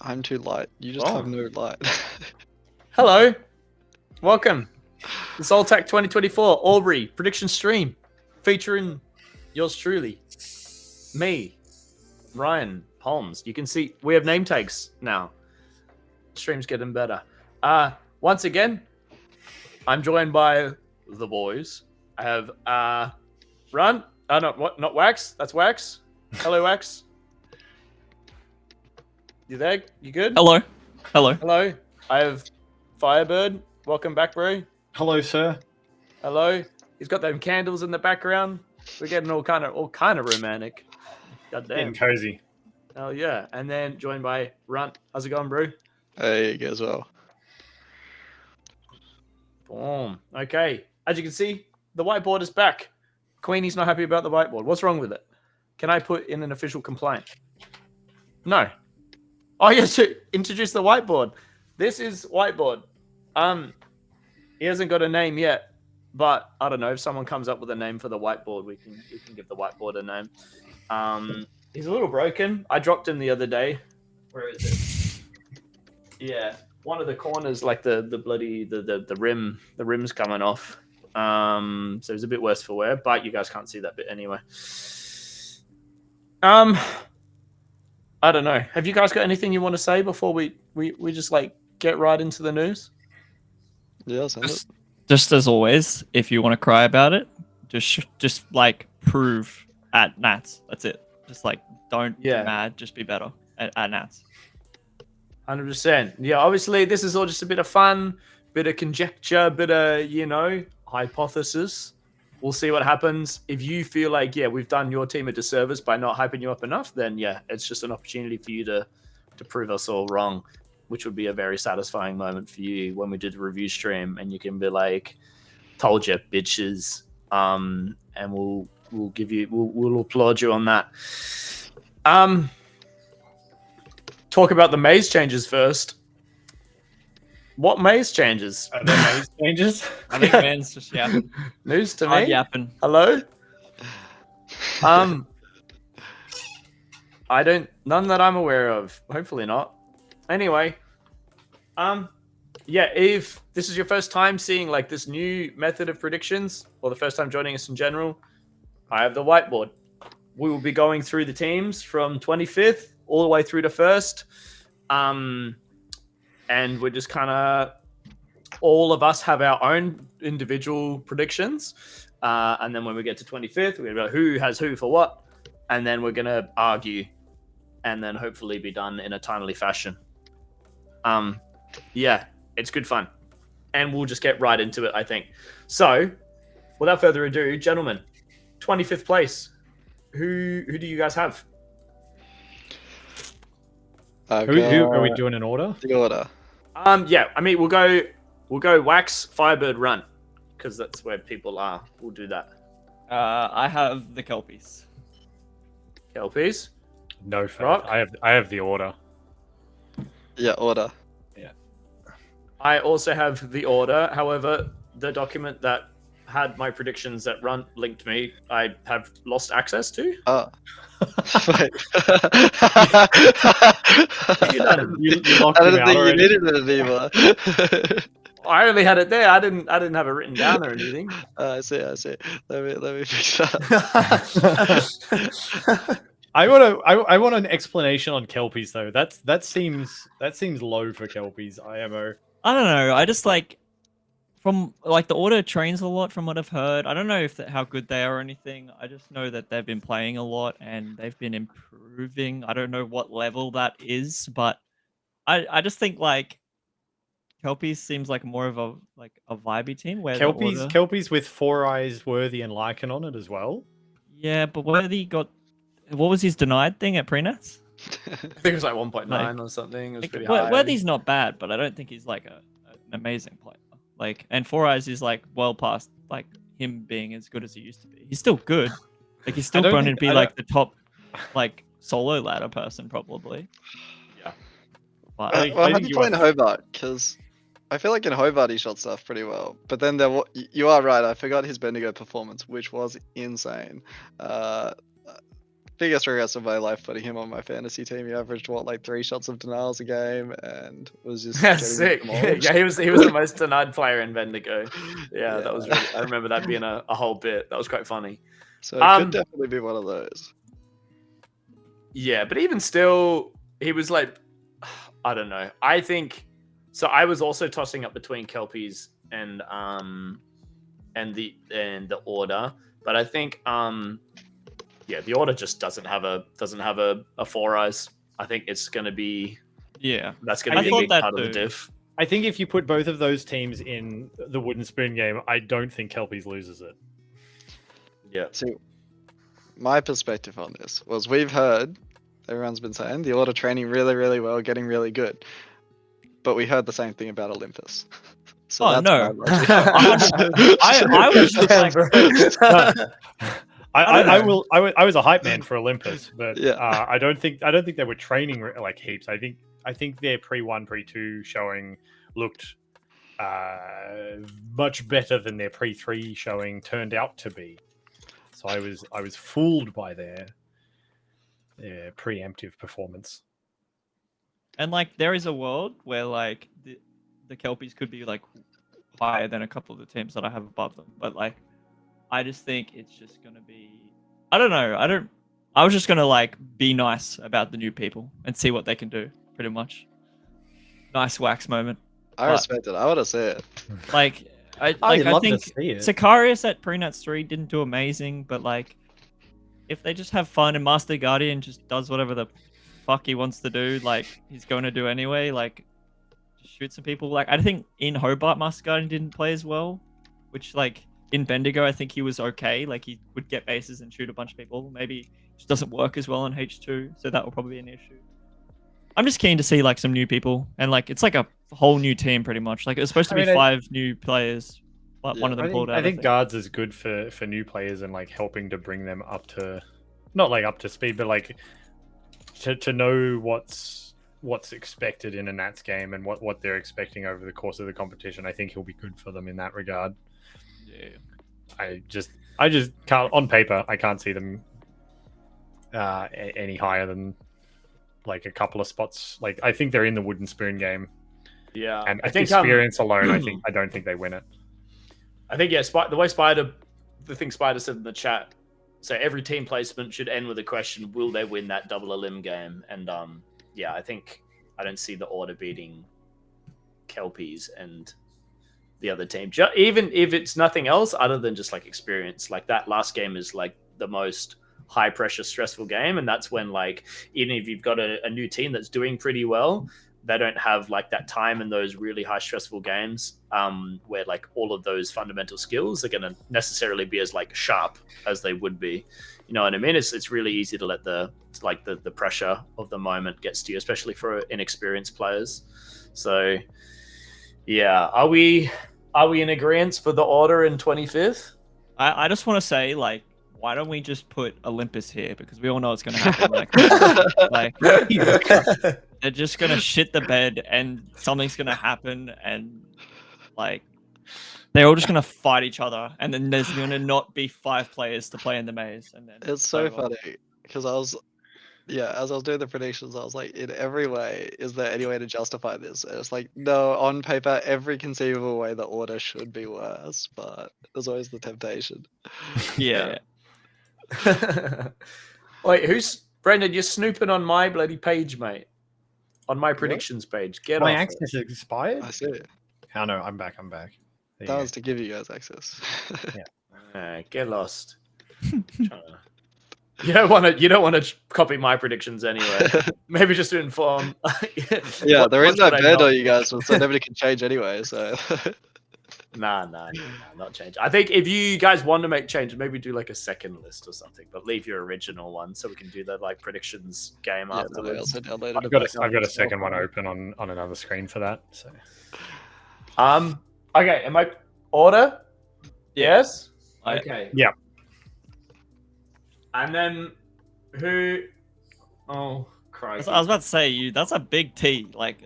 I'm too light. You just have no light. Hello, welcome. The Zltac 2024 Aubrey prediction stream, featuring yours truly, me, Ryan Holmes. You can see we have name tags now. Stream's getting better. Once again, I'm joined by the boys. I have Runt. Not Wax. That's Wax. Hello, Wax. You there? You good? Hello. Hello. Hello. I have Firebird. Welcome back, bro. Hello, sir. Hello. He's got them candles in the background. We're getting all kind of romantic. Goddamn. Getting cozy. Oh yeah. And then joined by Runt. How's it going, bro? Hey, you as well. Boom. Okay. As you can see, the whiteboard is back. Queenie's not happy about the whiteboard. What's wrong with it? Can I put in an official complaint? No. Oh, yes, to introduce the whiteboard. This is whiteboard. He hasn't got a name yet, but I don't know. If someone comes up with a name for the whiteboard, we can give the whiteboard a name. He's a little broken. I dropped him the other day. Where is it? Yeah, one of the corners, like the rim's coming off. So it's a bit worse for wear, but you guys can't see that bit anyway. I don't know. Have you guys got anything you want to say before we just like get right into the news? Yeah, just as always, if you want to cry about it, just like prove at Nats. That's it. Just like don't be mad. Just be better at Nats. 100%. Yeah, obviously this is all just a bit of fun, bit of conjecture, bit of hypothesis. We'll see what happens. If you feel like, we've done your team a disservice by not hyping you up enough, then it's just an opportunity for you to prove us all wrong, which would be a very satisfying moment for you when we did the review stream, and you can be like, "Told you, bitches," and we'll applaud you on that. Talk about the maze changes first. What maze changes? Are there maze changes? I think man's just yapping. News to I'm me. yapping. Hello. None that I'm aware of. Hopefully not. Anyway, if this is your first time seeing like this new method of predictions, or the first time joining us in general, I have the whiteboard. We will be going through the teams from 25th all the way through to 1st. And we're just kind of, all of us have our own individual predictions. And then when we get to 25th, we're going to go who has who for what. And then we're going to argue and then hopefully be done in a timely fashion. It's good fun. And we'll just get right into it, I think. So, without further ado, gentlemen, 25th place. Who do you guys have? Who are we doing in order? The order. We'll go Wax, Firebird, Runt, because that's where people are. We'll do that. I have the Kelpies. Kelpies? No, faith. Rock? I have the order. Yeah, order. Yeah. I also have the order. However, the document that had my predictions that Runt linked me, I have lost access to. Wait. You I locked him didn't out think you already. needed it anymore. I only had it there. I didn't have it written down or anything. I see. Let me fix that. I want an explanation on Kelpies though. That seems low for Kelpies. IMO. I don't know. I just like from like the order trains a lot from what I've heard. I don't know how good they are or anything. I just know that they've been playing a lot and they've been improving. I don't know what level that is, but I just think like Kelpies seems like more of a vibey team where Kelpies with Four Eyes, Worthy, and Lycan on it as well. Yeah, but Worthy got what was his denied thing at pre-nats? I think it was like 1.9 or something. It was Like, pretty high. Worthy's not bad, but I don't think he's like an amazing player. Like, and Four Eyes is like well past like him being as good as he used to be. He's still good. Like he's still going to be like the top like solo ladder person probably. Yeah. But How do you play in Hobart? Because I feel like in Hobart he shot stuff pretty well. But then you are right. I forgot his Bendigo performance, which was insane. biggest regrets of my life putting him on my fantasy team. He averaged what, like 3 shots of denials a game, and was just getting Sick. demolished. Yeah, he was the most denied player in Bendigo. Yeah, Yeah. that was really, I remember that being a whole bit. That was quite funny. So it could definitely be one of those. Yeah, but even still, he was like, I don't know. I think so. I was also tossing up between Kelpies and the Order, but I think yeah, the Order just doesn't have a Four Eyes. I think it's gonna be that's gonna be a big part of the diff. I think if you put both of those teams in the wooden spoon game, I don't think Kelpies loses it. Yeah. See, my perspective on this was we've heard, everyone's been saying, the Order training really, really well, getting really good. But we heard the same thing about Olympus. So Oh, that's no. my logic. I was just like, I was a hype man for Olympus, but Yeah. I don't think they were training like heaps. I think their pre-1, pre-2 showing looked much better than their pre-3 showing turned out to be. So I was fooled by their preemptive performance. and like there is a world where like the Kelpies could be like higher than a couple of the teams that I have above them, but like I just think it's just gonna be, I don't know, I was just gonna like be nice about the new people and see what they can do, pretty much. Nice wax moment. I respect it. I want to see it. Like I you'd love to think see it. Sicarius at Prenats 3 didn't do amazing, but like if they just have fun and Master Guardian just does whatever the fuck he wants to do, like he's going to do anyway, like just shoot some people. Like I think in Hobart Master Guardian didn't play as well, which like in Bendigo I think he was okay. Like he would get bases and shoot a bunch of people. Maybe it just doesn't work as well on H2, so that will probably be an issue. I'm just keen to see like some new people, and like it's like a whole new team pretty much. Like it was supposed to be 5 new players, but Yeah, one of them pulled out. I think guards is good for new players and like helping to bring them up to, not like up to speed, but like to know what's expected in a Nats game and what they're expecting over the course of the competition. I think he'll be good for them in that regard. Yeah. I just can't, on paper I can't see them any higher than like a couple of spots. Like I think they're in the wooden spoon game. Yeah, And I think experience alone, I don't think they win it. I think the thing Spider said in the chat. So every team placement should end with a question: will they win that double elim game? And yeah, I don't see the Order beating Kelpies and the other team. Even if it's nothing else other than just like experience. Like that last game is like the most high pressure, stressful game, and that's when like even if you've got a new team that's doing pretty well, they don't have like that time in those really high stressful games where like all of those fundamental skills are going to necessarily be as like sharp as they would be. You know what I mean? It's really easy to let the pressure of the moment gets to you, especially for inexperienced players. So yeah, are we in agreement for the Order in 25th? I just want to say, like, why don't we just put Olympus here? Because we all know it's going to happen. Like they're just going to shit the bed and something's going to happen. And, like, they're all just going to fight each other. And then there's going to not be 5 players to play in the maze. And then It's so funny because as I was doing the predictions, I was like, in every way, is there any way to justify this? And it's like, no, on paper, every conceivable way the Order should be worse, but there's always the temptation. Yeah. Wait, who's Brendan? You're snooping on my bloody page, mate. On my predictions page. Get My off access is expired. I see it. Oh no, I'm back. There you That go. was to give you guys access. Get lost. You don't want to copy my predictions anyway. Maybe just to inform. Yeah, there is no what should I bed not on you guys, so nobody can change anyway. So Nah, not change. I think if you guys want to make changes, maybe do like a second list or something, but leave your original one so we can do the like predictions game yeah, afterwards. I also downloaded I've got a second one open on another screen for that. So Okay, am I Order? Yes. Okay. Yeah. And then who? Oh, Christ! I was about to say, that's a big T. Like,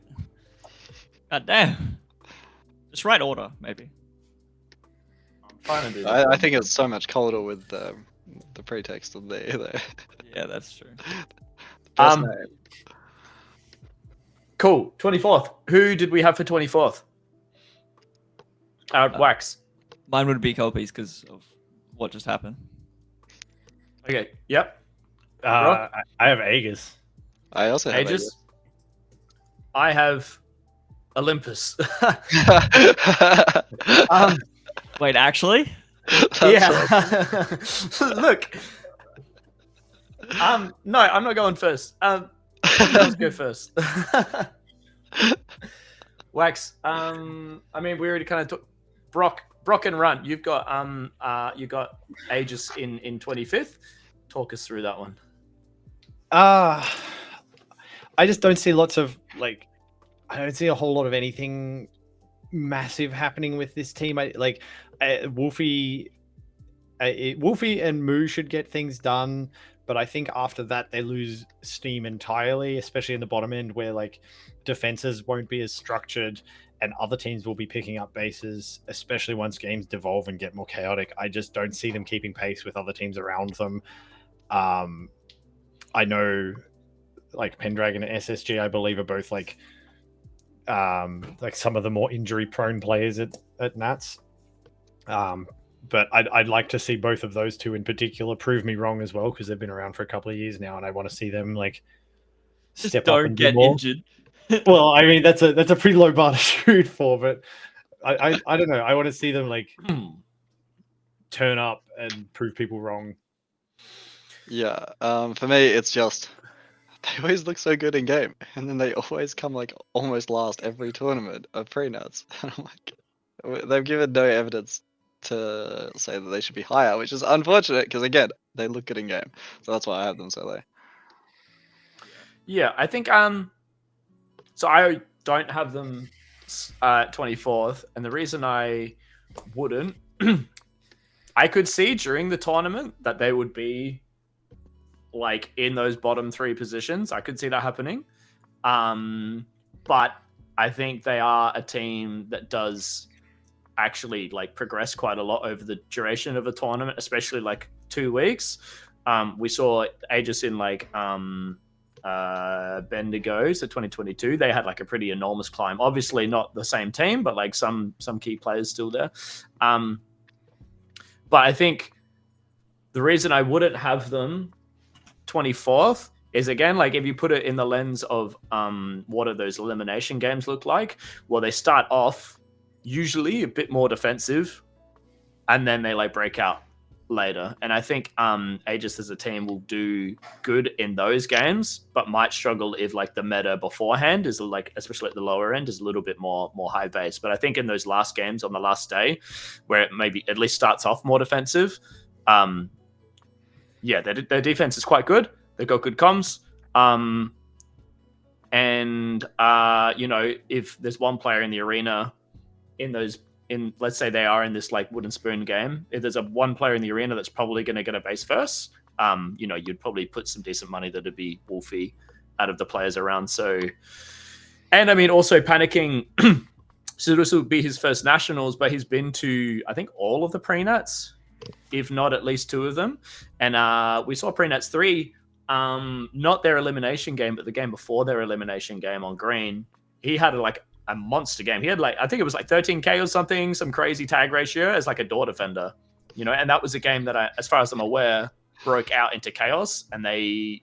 god damn. Just write Order, maybe. I'm trying to do this. I think it's so much colder with the pretext of there. Yeah, that's true. Best Um, name. Cool. 24th. Who did we have for 24th? Wax. Mine would be Kelpies because of what just happened. Okay. Yep. I have Aegis. I also have Aegis. I have Olympus. Aegis. Wait, actually? Yeah. Look. No, I'm not going first. Let's go first. Wax. I mean, we already kind of took Brock and Runt. You got Aegis in 25th. Talk us through that one. I just don't see lots of like. I don't see a whole lot of anything massive happening with this team. Wolfie and Moo should get things done, but I think after that they lose steam entirely, especially in the bottom end where like defenses won't be as structured and other teams will be picking up bases, especially once games devolve and get more chaotic. I just don't see them keeping pace with other teams around them. I know like Pendragon and SSG, I believe, are both like some of the more injury prone players at Nats. But I'd like to see both of those two in particular prove me wrong as well, because they've been around for a couple of years now, and I want to see them like step up and do more. Injured. Well, I mean that's a pretty low bar to shoot for, but I don't know. I want to see them like turn up and prove people wrong. Yeah. For me, it's just they always look so good in game, and then they always come like almost last every tournament of pre-nuts. And I'm like, they've given no evidence to say that they should be higher, which is unfortunate because again, they look good in game. So that's why I have them so low. Yeah, I think so I don't have them 24th, and the reason I wouldn't, I could see during the tournament that they would be like in those bottom three positions. I could see that happening. But I think they are a team that does actually like progress quite a lot over the duration of a tournament, especially like 2 weeks. We saw Aegis in like Bendigo, so 2022, they had like a pretty enormous climb. Obviously not the same team, but like some key players still there. But I think the reason I wouldn't have them 24th is, again, like if you put it in the lens of what do those elimination games look like? Well, they start off usually a bit more defensive, and then they like break out later. And I think Aegis as a team will do good in those games, but might struggle if like the meta beforehand is like, especially at the lower end, is a little bit more high base. But I think in those last games on the last day, where it maybe at least starts off more defensive, yeah, their defense is quite good. They've got good comms. And you know, if there's one player in the arena let's say they are in this like wooden spoon game, if there's one player in the arena that's probably going to get a base first, you know, you'd probably put some decent money that it'd be Wolfie out of the players around. So, and I mean, also panicking. So this will be his first nationals, but he's been to, I think, all of the pre-nats, if not at least 2 of them. And we saw pre-nats 3, not their elimination game, but the game before their elimination game on green. He had like a monster game. He had like, I think it was like 13k or something, some crazy tag ratio as like a door defender, you know. And that was a game that, as far as I'm aware, broke out into chaos, and he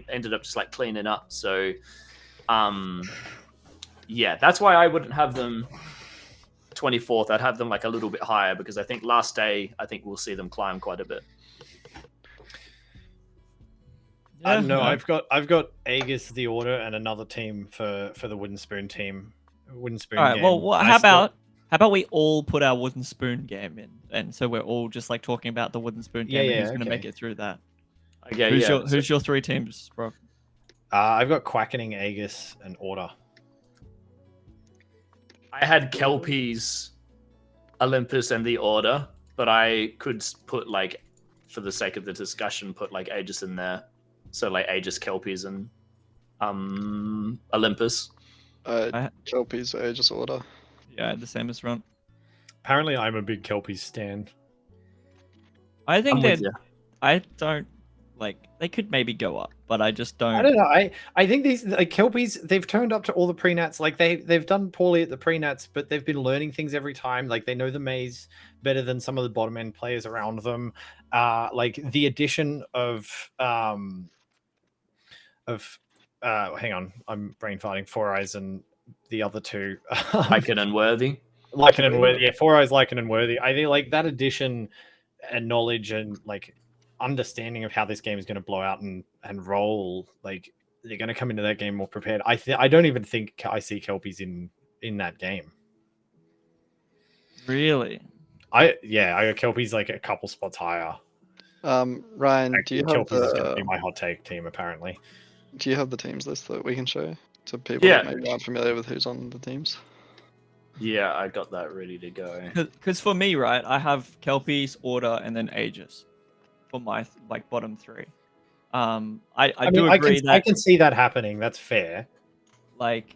ended up just like cleaning up. So, yeah, that's why I wouldn't have them 24th. I'd have them like a little bit higher, because I think last day, I think we'll see them climb quite a bit. I don't know. I've got Aegis, the Order, and another team for the Wooden Spoon team. Wooden Spoon. All right. Game. Well, how about we all put our Wooden Spoon game in, and so we're all just like talking about the Wooden Spoon game, and who's going to make it through that? Okay. Who's your 3 teams, bro? I've got Quackening, Aegis, and Order. I had Kelpies, Olympus, and the Order, but I could put like, for the sake of the discussion, put like Aegis in there. So like Aegis, Kelpies, and Olympus. Kelpies, Aegis, Order. Yeah, the same as Runt. Apparently, I'm a big Kelpies stan. I think I'm with that you. I don't like. They could maybe go up, but I just don't. I don't know. I think these like Kelpies, they've turned up to all the pre-nats. Like they've done poorly at the pre-nats, but they've been learning things every time. Like they know the maze better than some of the bottom end players around them. Like the addition of hang on, I'm brain farting. Four Eyes and the other two. Lycan and Worthy. Lycan and Worthy. Yeah, Four Eyes, Lycan and Worthy. I think like that addition and knowledge and like understanding of how this game is going to blow out and roll, like they're going to come into that game more prepared. I don't even think I see Kelpies in that game. Really. I got Kelpies like a couple spots higher. Ryan, Actually, Kelpies is going to be my hot take team apparently. do you have the teams list that we can show to people Yeah. that maybe aren't familiar with who's on the teams? Yeah, I got that ready to go. Because for me, right, I have Kelpies, Order, and then Aegis for my like bottom three. I do agree that I can see that happening. That's fair. like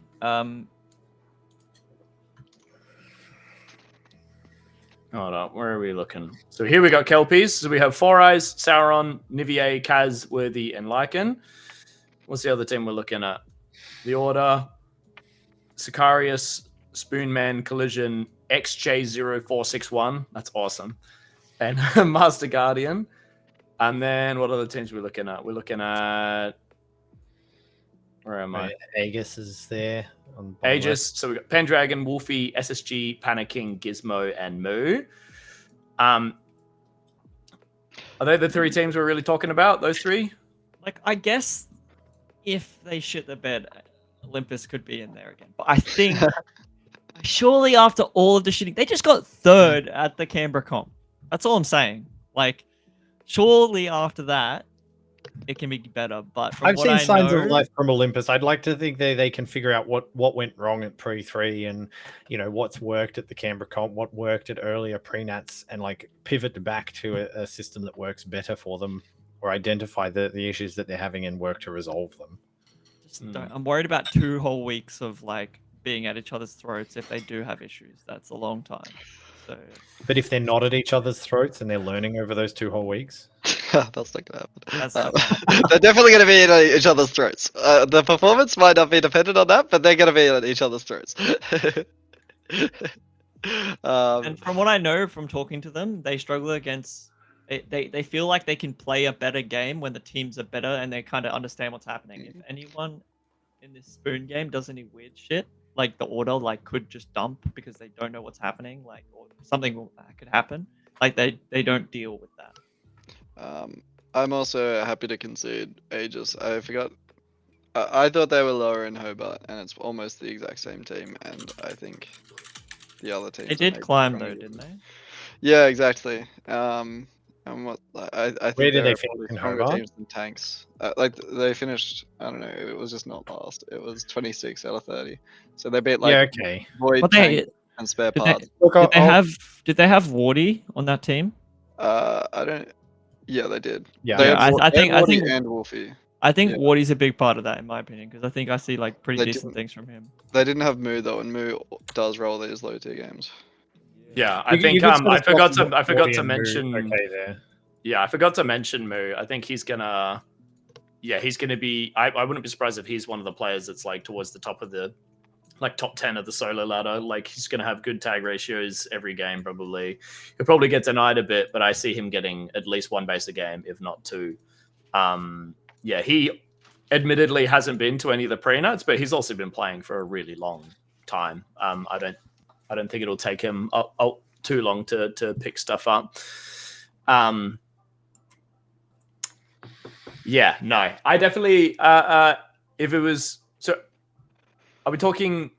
Hold on, where are we looking? So here we got Kelpies. So we have Four Eyes, Sauron, Nivier, Kaz, Worthy, and Lycan. What's the other team we're looking at? The Order, Sicarius, Spoonman, Collision, XJ0461. That's awesome. And Master Guardian. And then what other teams are we looking at? We're looking at... Where am I? Aegis is there. On Aegis. So we got Pendragon, Wolfie, SSG, Panaking, Gizmo, and Moo. Are they the three teams we're really talking about? Those three? like I guess if they shit the bed, Olympus could be in there again. But I think surely after all of the shitting, they just got third at the Canberra comp. That's all I'm saying. Like surely after that, it can be better. But from I've what seen I signs know, of life from Olympus. I'd like to think they can figure out what went wrong at pre-3 and what's worked at the Canberra comp, what worked at earlier pre-nats, and like pivot back to a system that works better for them, or identify the issues that they're having and work to resolve them. just don't, I'm worried about 2 whole weeks of like being at each other's throats if they do have issues. That's a long time. So But if they're not at each other's throats and they're learning over those 2 whole weeks, That's not gonna happen. That's not gonna They're definitely gonna be in each other's throats. The performance might not be dependent on that, but they're gonna be in each other's throats. and from what I know from talking to them, they struggle against. They feel like they can play a better game when the teams are better and they kind of understand what's happening. If anyone in this spoon game does any weird shit, like the Order like could just dump because they don't know what's happening, like or something could happen. Like they don't deal with that. I'm also happy to concede Aegis. I forgot. I thought they were lower in Hobart, and it's almost the exact same team. And I think the other teams. They are did maybe climb stronger. though, didn't they? Yeah, exactly. And what I think Where did they're they finish probably in stronger Hobart? teams than tanks. Like they finished. I don't know. It was just not last. It was 26 out of 30. So they beat like yeah, okay. Void, But tank, and spare did they, parts. Look, did they have Wardy on that team? I don't. Yeah, they did. Yeah. They Yeah, had I think Wardy and Wolfie. I think Yeah. Wardy's a big part of that in my opinion because I think I see like pretty They decent didn't- things from him. They didn't have Moo though, and Moo does roll these low tier games. Yeah, I You think can sort I of forgot stop to I forgot Wardy to and Moo. mention Okay, there. Yeah, I forgot to mention Moo. I think he's gonna he's gonna be I wouldn't be surprised if he's one of the players that's like towards the top of the like top 10 of the solo ladder. Like he's gonna have good tag ratios every game probably. He'll probably get denied a bit, but I see him getting at least 1 base a game, if not 2. Yeah, he admittedly hasn't been to any of the pre-nuts, but he's also been playing for a really long time. I don't think it'll take him too long to pick stuff up. Yeah, no, I definitely. If it was so, are we talking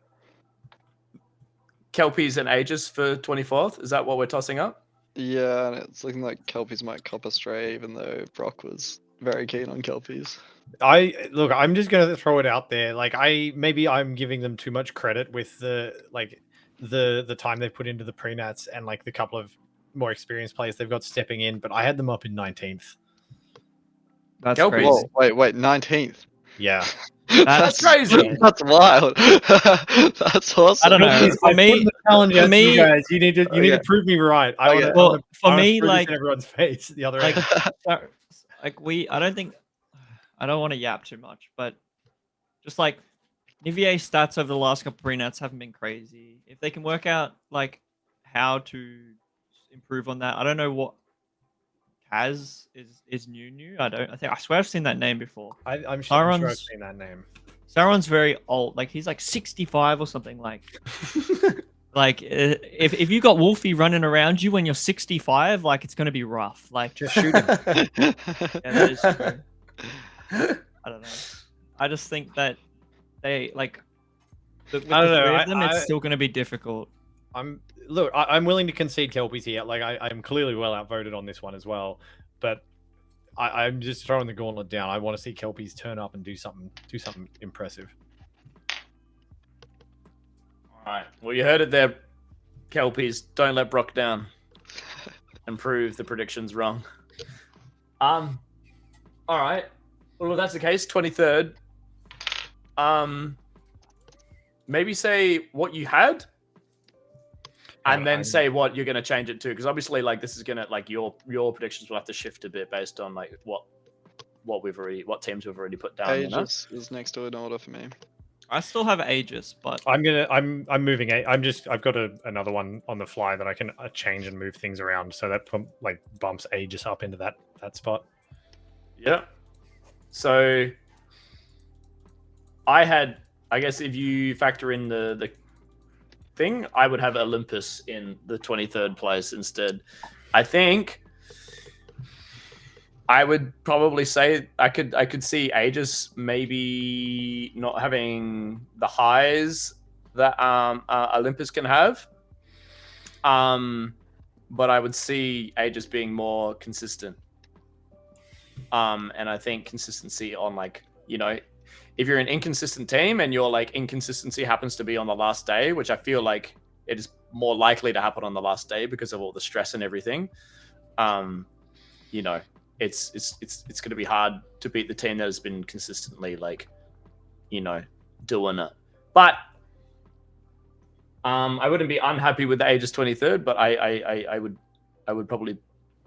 Kelpies and Aegis for 24th? Is that what we're tossing up? Yeah, and it's looking like Kelpies might cop a stray, even though Brock was very keen on Kelpies. I'm just gonna throw it out there. Like I'm giving them too much credit with the time they've put into the pre-nats and like the couple of more experienced players they've got stepping in, but I had them up in 19th. That's Kelpies. crazy. Whoa, wait, 19th. Yeah. That's crazy. That's wild. That's awesome. I don't know. Please, For I me- put the challenge for out to me- you guys. You need to Okay. prove me right. I Okay. want Well, to. for me, like, in everyone's face. The other like, end. I don't think, I don't want to yap too much, but just like Nivier stats over the last couple pre-nats haven't been crazy. If they can work out like how to improve on that, I don't know what Kaz is new. I swear I've seen that name before. I'm sure I've Sauron's- seen that name. Sauron's very old. Like he's like 65 or something. Like if you got Wolfie running around you when you're 65, like it's gonna be rough. Like Just shoot him. yeah, that is true. I don't know. I just think that they like with I don't the know, three I- of them, it's I- still gonna be difficult. I'm willing to concede Kelpies here. Like I'm clearly well outvoted on this one as well, but I'm just throwing the gauntlet down. I want to see Kelpies turn up and do something impressive. All right. Well, you heard it there, Kelpies. Don't let Brock down and prove the predictions wrong. All right. Well, if that's the case, 23rd. Maybe say what you had, and then say what you're going to change it to, because obviously, like, this is going to, like, your predictions will have to shift a bit based on like what teams we've already put down. You know? Aegis is next to an order for me. I still have Aegis, but I'm moving. I've got another one on the fly that I can change and move things around, so that like bumps Aegis up into that spot. Yeah. So I guess if you factor in the thing, I would have Olympus in the 23rd place instead. I think I would probably say I could see Aegis maybe not having the highs that Olympus can have. But I would see Aegis being more consistent. And I think consistency on, like, you know, if you're an inconsistent team and your like inconsistency happens to be on the last day, which I feel like it is more likely to happen on the last day because of all the stress and everything, you know, it's going to be hard to beat the team that has been consistently, like, you know, doing it. But I wouldn't be unhappy with the Aegis 23rd, but I would probably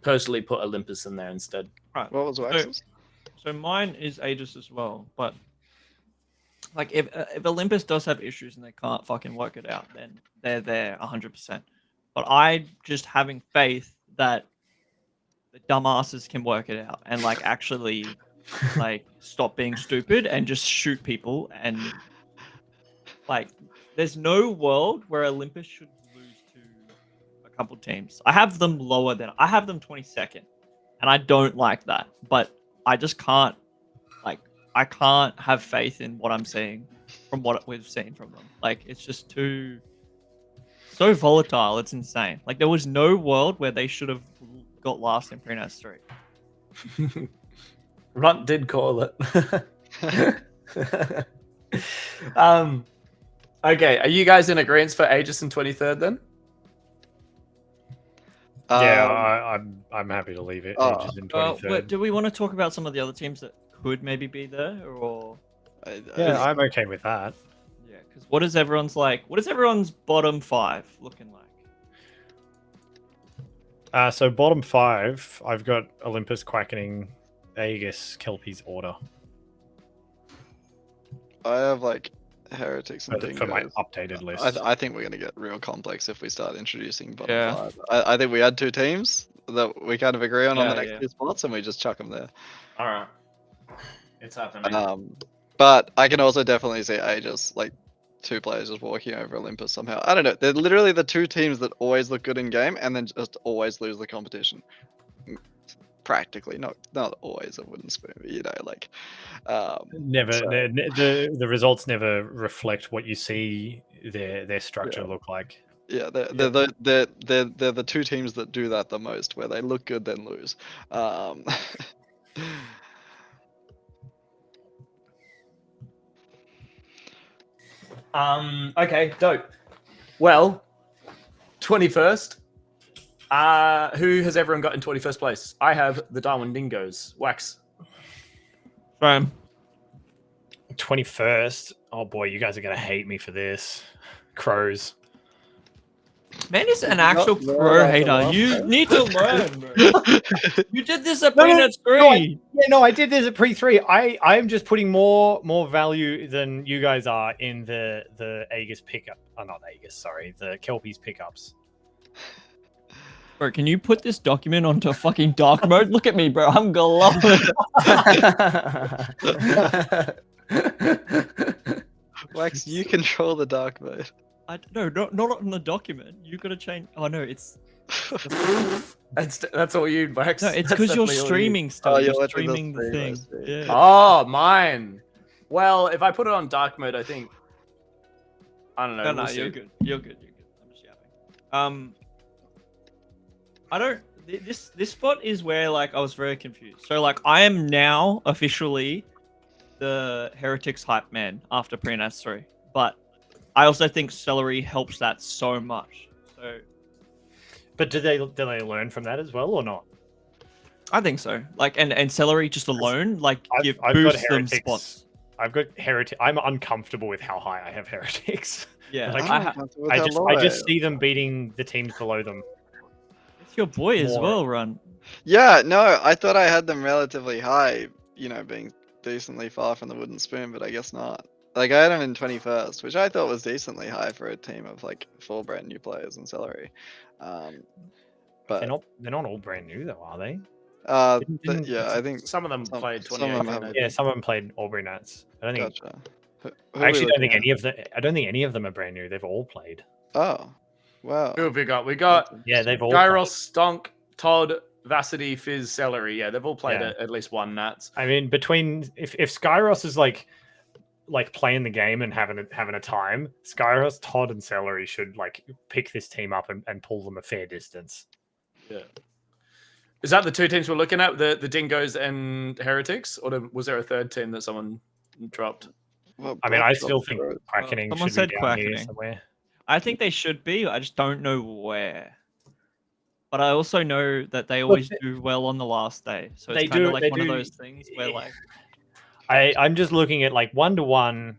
personally put Olympus in there instead. right. What was Wax's? So mine is Aegis as well, but like if Olympus does have issues and they can't fucking work it out, then they're there 100%. But I just having faith that the dumbasses can work it out and like actually like stop being stupid and just shoot people, and like there's no world where Olympus should lose to a couple teams. I have them 22nd, and I don't like that, but I just can't, like, I can't have faith in what I'm seeing from what we've seen from them. Like, it's just so volatile. It's insane. Like, there was no world where they should have got last in Pre-Nats 3. Runt did call it. Okay, are you guys in agreement for Aegis in 23rd then? Yeah, I'm happy to leave it. Aegis in 23rd. Do we want to talk about some of the other teams that could maybe be there, or? Yeah, I'm okay with that. Yeah, because what is everyone's bottom 5 looking like? So bottom 5, I've got Olympus, Quickening, Aegis, Kelpies, Order. I have like heretics and For my dingoes. updated list. I think we're gonna get real complex if we start introducing bottom Yeah. 5. I think we had 2 teams that we kind of agree on the Yeah, next yeah. 2 spots, and we just chuck them there. All right, it's happening. But I can also definitely see Aegis, like 2 players just walking over Olympus somehow. I don't know. They're literally the 2 teams that always look good in game and then just always lose the competition. Practically, not always a wooden spoon, but, you know, like Never, so- the results never reflect what you see their structure look like. yeah, they're the 2 teams that do that the most, where they look good then lose. Okay, dope. Well, 21st. Who has everyone got in 21st place? I have the Darwin Dingoes. Wax. Graham. 21st. Oh boy, you guys are gonna hate me for this. Crows. Man is an Not actual learn pro after hater. last You time. need to learn, bro. You did this at No, no, Peanuts no, 3. Yeah, no, I did this at pre-3. I'm just putting more value than you guys are in the Aegis pickup. Oh, not Aegis, sorry, the Kelpies pickups. Bro, can you put this document onto fucking dark mode? Look at me, bro. I'm glowing. Wax, you control the dark mode. No, not on the document. You gotta change. Oh no, it's That's all you, Max. no, it's That's because you're definitely all you. streaming still. Oh, you're you're watching the streaming the stream, I thing. see. Yeah. Oh, mine. Well, if I put it on dark mode, I think. I don't know. No, we'll you're see. good. You're good. I'm just yapping. I don't. This spot is where like I was very confused. So like I am now officially the Heretics hype man after Pre-Nats 3, but I also think Celery helps that so much. So But do they learn from that as well or not? I think so. Like and Celery just alone like I've got boosts them Heretics. spots. I've got heretic. I'm uncomfortable with how high I have heretics. Yeah, Like, I'm not comfortable with I how just low I I just am. see them beating the teams below them. it's your boy as more. well, Run. Yeah, no, I thought I had them relatively high, you know, being decently far from the wooden spoon, but I guess not. Like, I had them in 21st, which I thought was decently high for a team of, like, 4 brand new players in Celery. But, They're not all brand new though, are they? Didn't- yeah, I think Some of them some- played some of them 2018. have- I Yeah, think. some of them played Aubrey Nats. I don't think. gotcha. I actually don't think any of the. I don't think any of them are brand new. They've all played. Oh, wow. Who have we got? We got Yeah, they've all. Gyros, Stonk, Todd, Vassity, Fizz, Celery. Yeah, they've all played Yeah. at least one Nats. I mean, between if Skyros is like playing the game and having a time, Skyros, Todd, and Celery should like pick this team up and pull them a fair distance. Yeah. Is that the two teams we're looking at, the Dingoes and Heretics, or was there a third team that someone dropped? Well, I mean, Black I still Shot think Pro- Quackening someone should said be down here Quackening. somewhere. I think they should be. I just don't know where. But I also know that they always do well on the last day. So it's They kind do- of like they one of do- those things where like I'm just looking at like 1-1.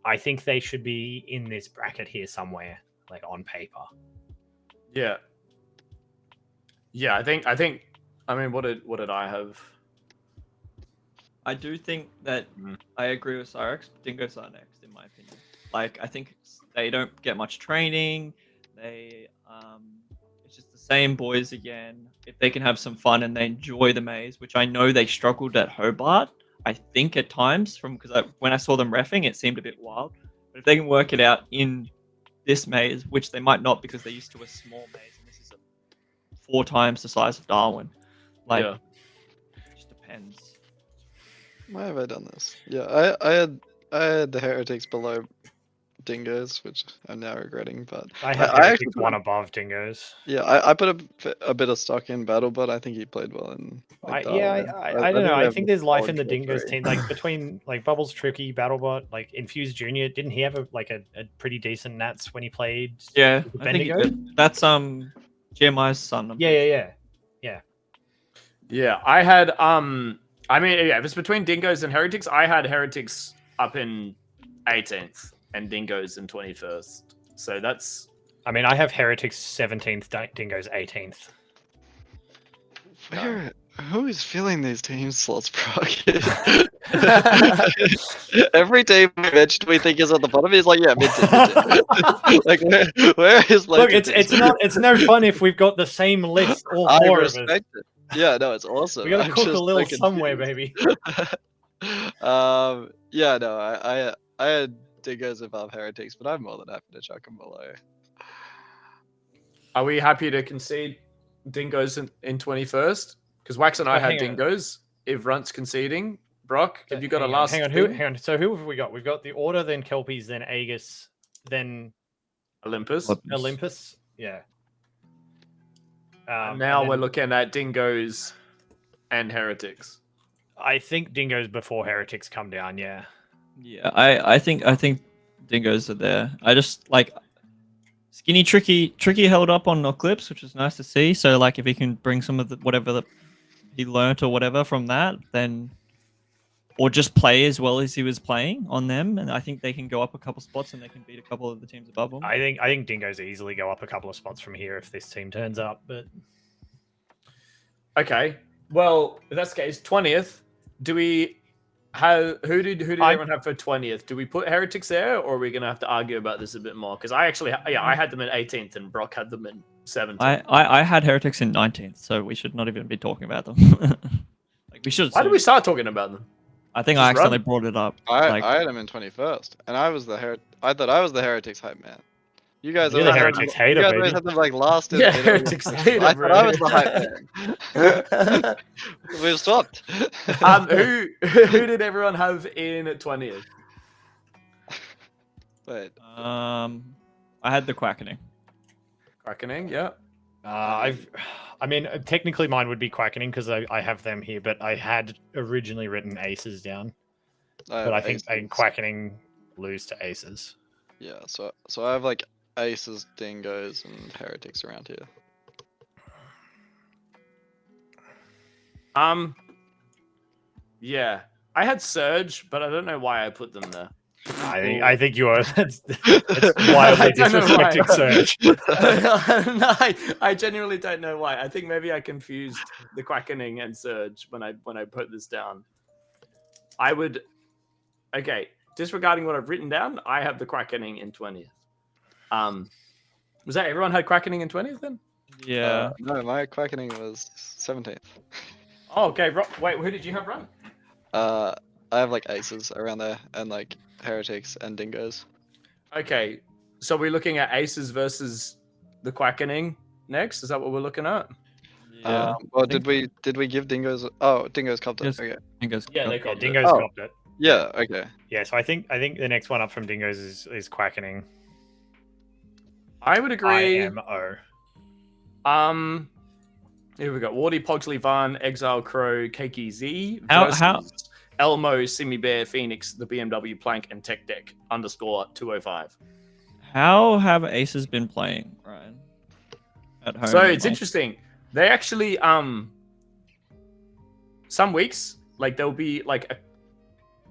I think they should be in this bracket here somewhere, like on paper. Yeah. Yeah, I think. I mean, what did I have? I do think that I agree with Cyrex. Dingoes are next, in my opinion. Like I think they don't get much training. They it's just the same boys again. If they can have some fun and they enjoy the maze, which I know they struggled at Hobart, I think at times because when I saw them reffing, it seemed a bit wild. But if they can work it out in this maze, which they might not because they're used to a small maze, and this is 4 times the size of Darwin, like Yeah. it just depends. Why have I done this? Yeah, I had the Heretics below Dingoes, which I'm now regretting, but I have I Heretics actually one above Dingoes. yeah, I put a bit of stock in Battlebot. I think he played well in. Like, I Darwin. don't know. I they have think a there's life solid in the 2 or Dingoes 3. team. Like between like Bubbles, Tricky, Battlebot, like Infused Junior. Didn't he have a pretty decent Nats when he played? Yeah, with I think he Bendigo? did. That's GMI's son. Yeah. Yeah, I had I mean, yeah, if it's between Dingoes and Heretics, I had Heretics up in 18th and Dingoes in 21st. So that's I mean, I have Heretics 17th, Dingoes 18th. Who is filling these team slots, bro? Every team we mentioned we think is at the bottom. He's like, yeah, mid-team. Like, where is Look, Logan? it's no fun if we've got the same list, all I 4 of us. respect it. Yeah, no, it's awesome. We gotta I'm cook a just little so somewhere, confused. baby. Yeah, no, I had Dingoes above Heretics, but I'm more than happy to chuck them below. Are we happy to concede Dingoes in 21st? Because Wax and I Oh, had hang on. Dingoes. If Runt's conceding, Brock, have you got a last? Hang on, thing? hang on. So who have we got? We've got the Order, then Kelpies, then Aegis, then Olympus. Olympus. Yeah. And And now then we're looking at Dingoes and Heretics. I think Dingoes before Heretics come down. Yeah. Yeah, I think Dingoes are there. I just like Skinny Tricky held up on Eclipse, which is nice to see. So like if he can bring some of the whatever he learnt or whatever from that, then or just play as well as he was playing on them, and I think they can go up a couple spots and they can beat a couple of the teams above them. I think Dingoes easily go up a couple of spots from here if this team turns up. But Okay. Well, if that's the case, 20th. Do we have who did everyone have for 20th? Do we put Heretics there, or are we gonna have to argue about this a bit more? Because I actually, I had them in 18th, and Brock had them in 17th. I had Heretics in 19th, so we should not even be talking about them. Like we should. Why did we start talking about them? I think Just I accidentally run. brought it up. I had him in 21st, and I thought I was the Heretics hype man. You guys You're the always Heretics had, hater, you guys baby. always had them like last. Yeah, Heretics hater, I bro. thought I was the hype man. We've swapped. Who did everyone have in 20th? Wait, I had the Quackening. Quackening, yeah. I mean, technically mine would be Quackening because I have them here, but I had originally written Aces down. But I think Aces. Quackening lose to Aces. Yeah, so I have like Aces, Dingoes, and Heretics around here. Yeah. I had Surge, but I don't know why I put them there. I think you are. That's wildly I don't know why. disrespecting Surge. No, I genuinely don't know why. I think maybe I confused the Quackening and Surge when I put this down. I would. Okay, disregarding what I've written down, I have the Quackening in 20th. Was that everyone had Quackening in 20th then? Yeah. No, my Quackening was 17th. Oh, okay. Wait, who did you have run? I have like Aces around there, and like Heretics and Dingoes. Okay, so we're looking at Aces versus the Quackening next. Is that what we're looking at? Yeah. Well, did we give Dingoes? Oh, Dingoes copped it. Yes. Okay. Dingoes. Yeah, they Yeah, copped it. Dingoes Oh. copped it. Yeah. Okay. Yeah, so I think the next one up from Dingoes is Quackening. I would agree. IMO. Here we go. Wardy, Pogsley, Van, Exile, Crow, KKZ How- versus Elmo, Simi Bear, Phoenix, the BMW Plank, and Tech Deck _205. How have Aces been playing, Ryan? At home. So it's like- interesting. They actually some weeks like there'll be like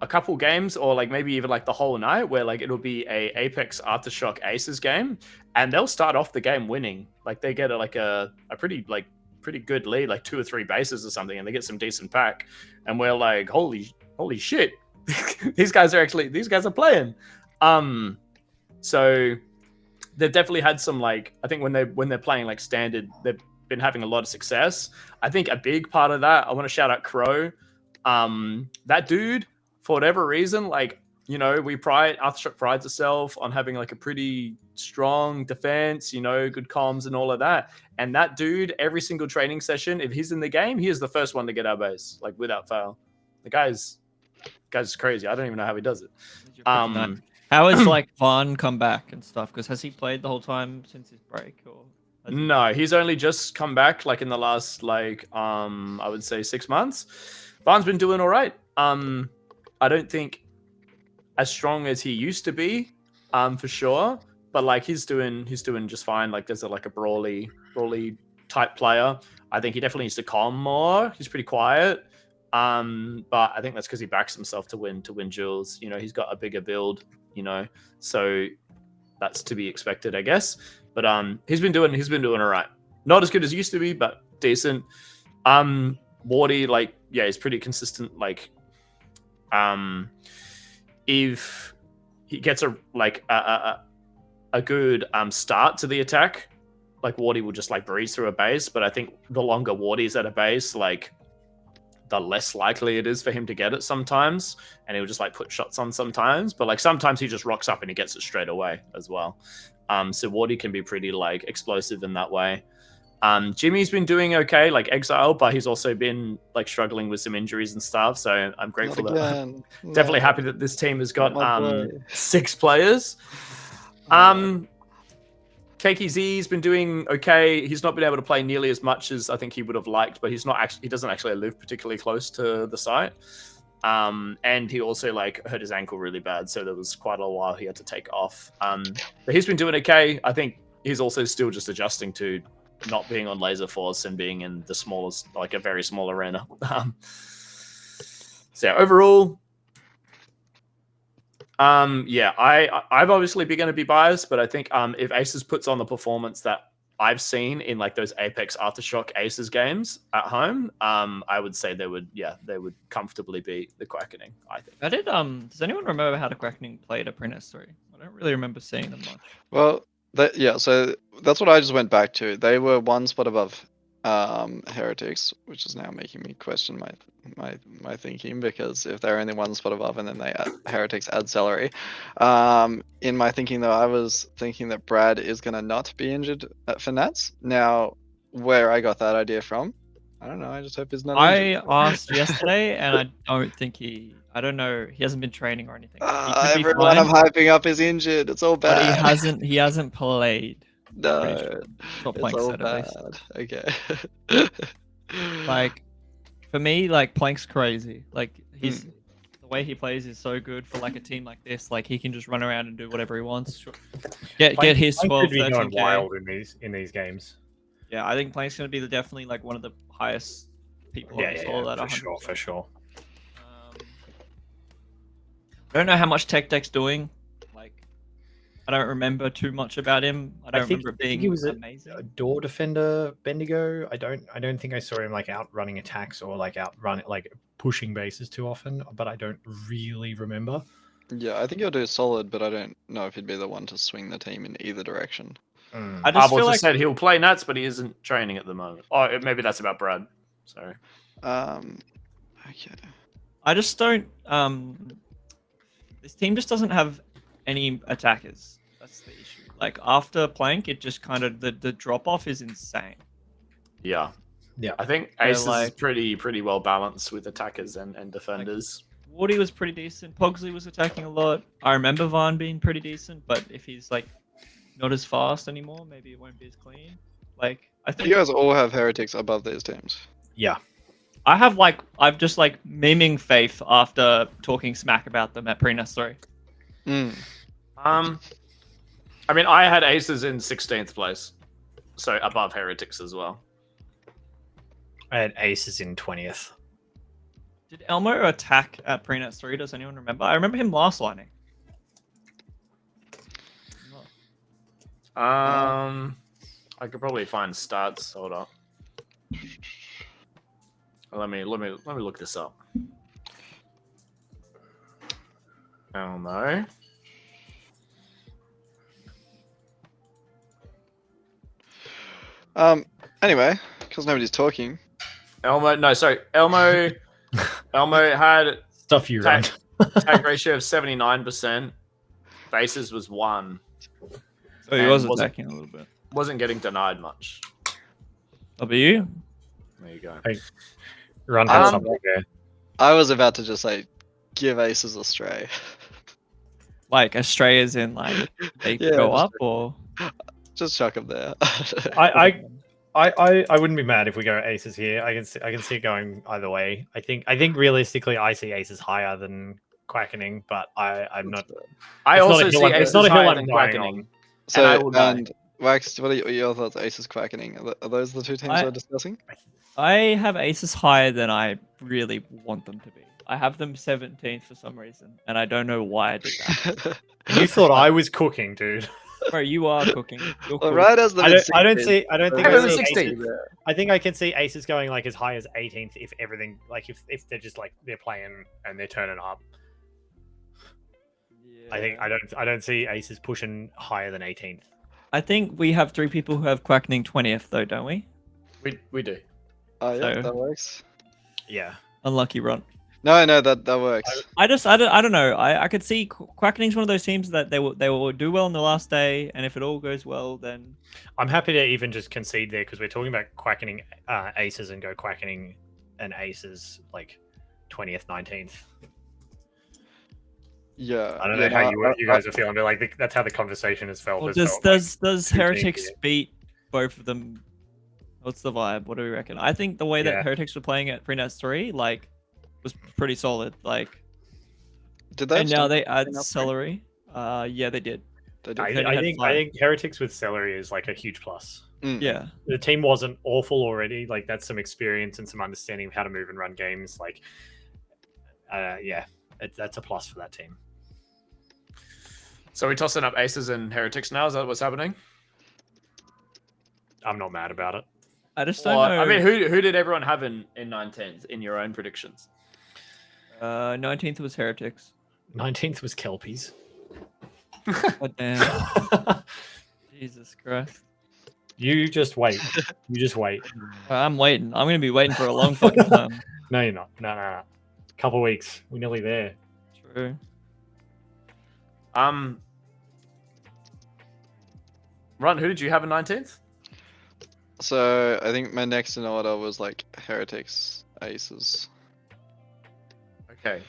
a couple games or like maybe even like the whole night where like it'll be a Apex Aftershock Aces game and they'll start off the game winning. Like they get a pretty good lead, like 2 or 3 bases or something, and they get some decent pack, and we're like, holy shit, these guys are playing. So they've definitely had some, like, I think when they're playing like standard, they've been having a lot of success. I think a big part of that, I want to shout out Crow. That dude, for whatever reason, like, you know, Aftershock prides itself on having like a pretty strong defense, you know, good comms and all of that. And that dude, every single training session, if he's in the game, he is the first one to get our base, like without fail. The guy's crazy. I don't even know how he does it. How has like Vaughn come back and stuff? Because has he played the whole time since his break, or? No, he's only just come back like in the last like I would say 6 months. Vaughn's been doing all right. I don't think as strong as he used to be, for sure. But like he's doing just fine. Like there's a brawly type player. I think he definitely needs to calm more. He's pretty quiet. But I think that's because he backs himself to win duels. You know, he's got a bigger build, you know, so that's to be expected, I guess. But he's been doing all right. Not as good as he used to be, but decent. Wardy, like, yeah, he's pretty consistent. Like, if he gets a good start to the attack, like Wardy will just like breeze through a base. But I think the longer Wardy's at a base, like the less likely it is for him to get it sometimes, and he'll just like put shots on sometimes. But like sometimes he just rocks up and he gets it straight away as well. So Wardy can be pretty like explosive in that way. Jimmy's been doing okay, like Exile, but he's also been like struggling with some injuries and stuff. So I'm grateful that definitely happy that this team has got 6 players. KKZ's been doing okay. He's not been able to play nearly as much as I think he would have liked, but he doesn't actually live particularly close to the site. And he also like hurt his ankle really bad, so there was quite a while he had to take off. But he's been doing okay. I think he's also still just adjusting to not being on Laser Force and being in the smallest, like a very small arena. So overall, yeah, I've obviously going to be biased, but I think if Aces puts on the performance that I've seen in like those Apex Aftershock Aces games at home, I would say they would comfortably beat the Quickening. I think. I did. Does anyone remember how the Quickening played at Prentice 3? I don't really remember seeing them much. Well, so that's what I just went back to. They were one spot above Heretics, which is now making me question my thinking, because if they're only one spot above and then Heretics add Celery, in my thinking though, I was thinking that Brad is gonna not be injured for Nats. Now, where I got that idea from, I don't know. I just hope he's not injured. I asked yesterday, and I don't think I don't know. He hasn't been training or anything. He could be Everyone fine, I'm hyping up is injured. It's all bad. but he hasn't played. No, Pretty sure. That's what it's Plank all said at least. bad. Okay. Like, for me, like Plank's crazy. Like the way he plays is so good for like a team like this. Like he can just run around and do whatever he wants. Get his 12, 13K. Wild in these games. Yeah, I think Plank's gonna be definitely like one of the highest people. Yeah, for sure. I don't know how much Tech Deck's doing. Like, I don't remember too much about him. I don't remember it being he was amazing. a door defender, Bendigo. I don't think I saw him like out running attacks or like pushing bases too often. But I don't really remember. Yeah, I think he'll do solid, but I don't know if he'd be the one to swing the team in either direction. I just feel like said he'll play Nats, but he isn't training at the moment. Oh, maybe that's about Brad. Sorry. Okay. I just don't. This team just doesn't have any attackers. That's the issue. Like after Plank, it just kind of the drop off is insane. Yeah. Yeah. I think Aces is pretty well balanced with attackers and defenders. Like, Woody was pretty decent. Pogsley was attacking a lot. I remember Vaughn being pretty decent, but if he's like not as fast anymore, maybe it won't be as clean. Like I think You guys all have Heretics above these teams. Yeah. I've just like memeing Faith after talking smack about them at Preenus 3. I mean, I had Aces in 16th place, so above Heretics as well. I had Aces in 20th. Did Elmo attack at Preenus 3? Does anyone remember? I remember him last lining. I could probably find stats. Hold up. Let me look this up. Elmo. Anyway, because nobody's talking. Elmo had Stuff you run. tag ratio of 79%. Bases was 1. So he was attacking a little bit. Wasn't getting denied much. W? There you go. Runt had something there. I was about to just say, give Aces a stray. Like Australia's in like they Yeah, go just- up or Just chuck them there. I wouldn't be mad if we go Aces here. I can see it going either way. I think realistically I see Aces higher than Quickening, but I'm not. I It's also not a hill see I'm- it's Aces not a hill higher I'm than dying Quickening. on. So, I will die. and Wax, what are your thoughts? Aces Quickening. Are those the two teams we're discussing? I have Aces higher than I really want them to be. I have them 17th for some reason, and I don't know why I did that. You thought I was cooking, dude. Bro, you are cooking. You're Well, cooking. right as the I don't mid-16th, think I have I them see 16th. Aces. I think I can see Aces going like as high as 18th if everything like if they're just like they're playing and they're turning up. I think I don't see Aces pushing higher than 18th. I think we have 3 people who have Quackening 20th though, don't we? We do. Oh yeah, So- that works. Yeah. Unlucky run. No, that works. I don't know. I could see Quackening's one of those teams that they will do well on the last day, and if it all goes well, then I'm happy to even just concede there because we're talking about Quackening Aces and go Quackening and Aces like 20th, 19th. Yeah. I don't know how you guys are feeling, but like that's how the conversation has felt. well, has does felt, does two teams Heretics here. beat both of them? What's the vibe? What do we reckon? I think the way that Yeah. Heretics were playing at Prenuts 3 like was pretty solid. Like, Did they? and now they add Prenuts 3? Celery. Yeah, they did. They did. I They only had think 5. Heretics with Celery is like a huge plus. Mm. Yeah. The team wasn't awful already. Like that's some experience and some understanding of how to move and run games. Like, yeah, that's a plus for that team. So we're tossing up aces and heretics now. Is that what's happening? I'm not mad about it. I just don't Or, know. I mean, who did everyone have in 19th in your own predictions? 19th was heretics. 19th was Kelpies. God damn. Jesus Christ. You just wait. You just wait. I'm waiting. I'm gonna be waiting for a long fucking time. No, you're not. No. Couple weeks. We're nearly there. True. Runt, who did you have in 19th? So I think my next in order was like heretics, aces. Okay.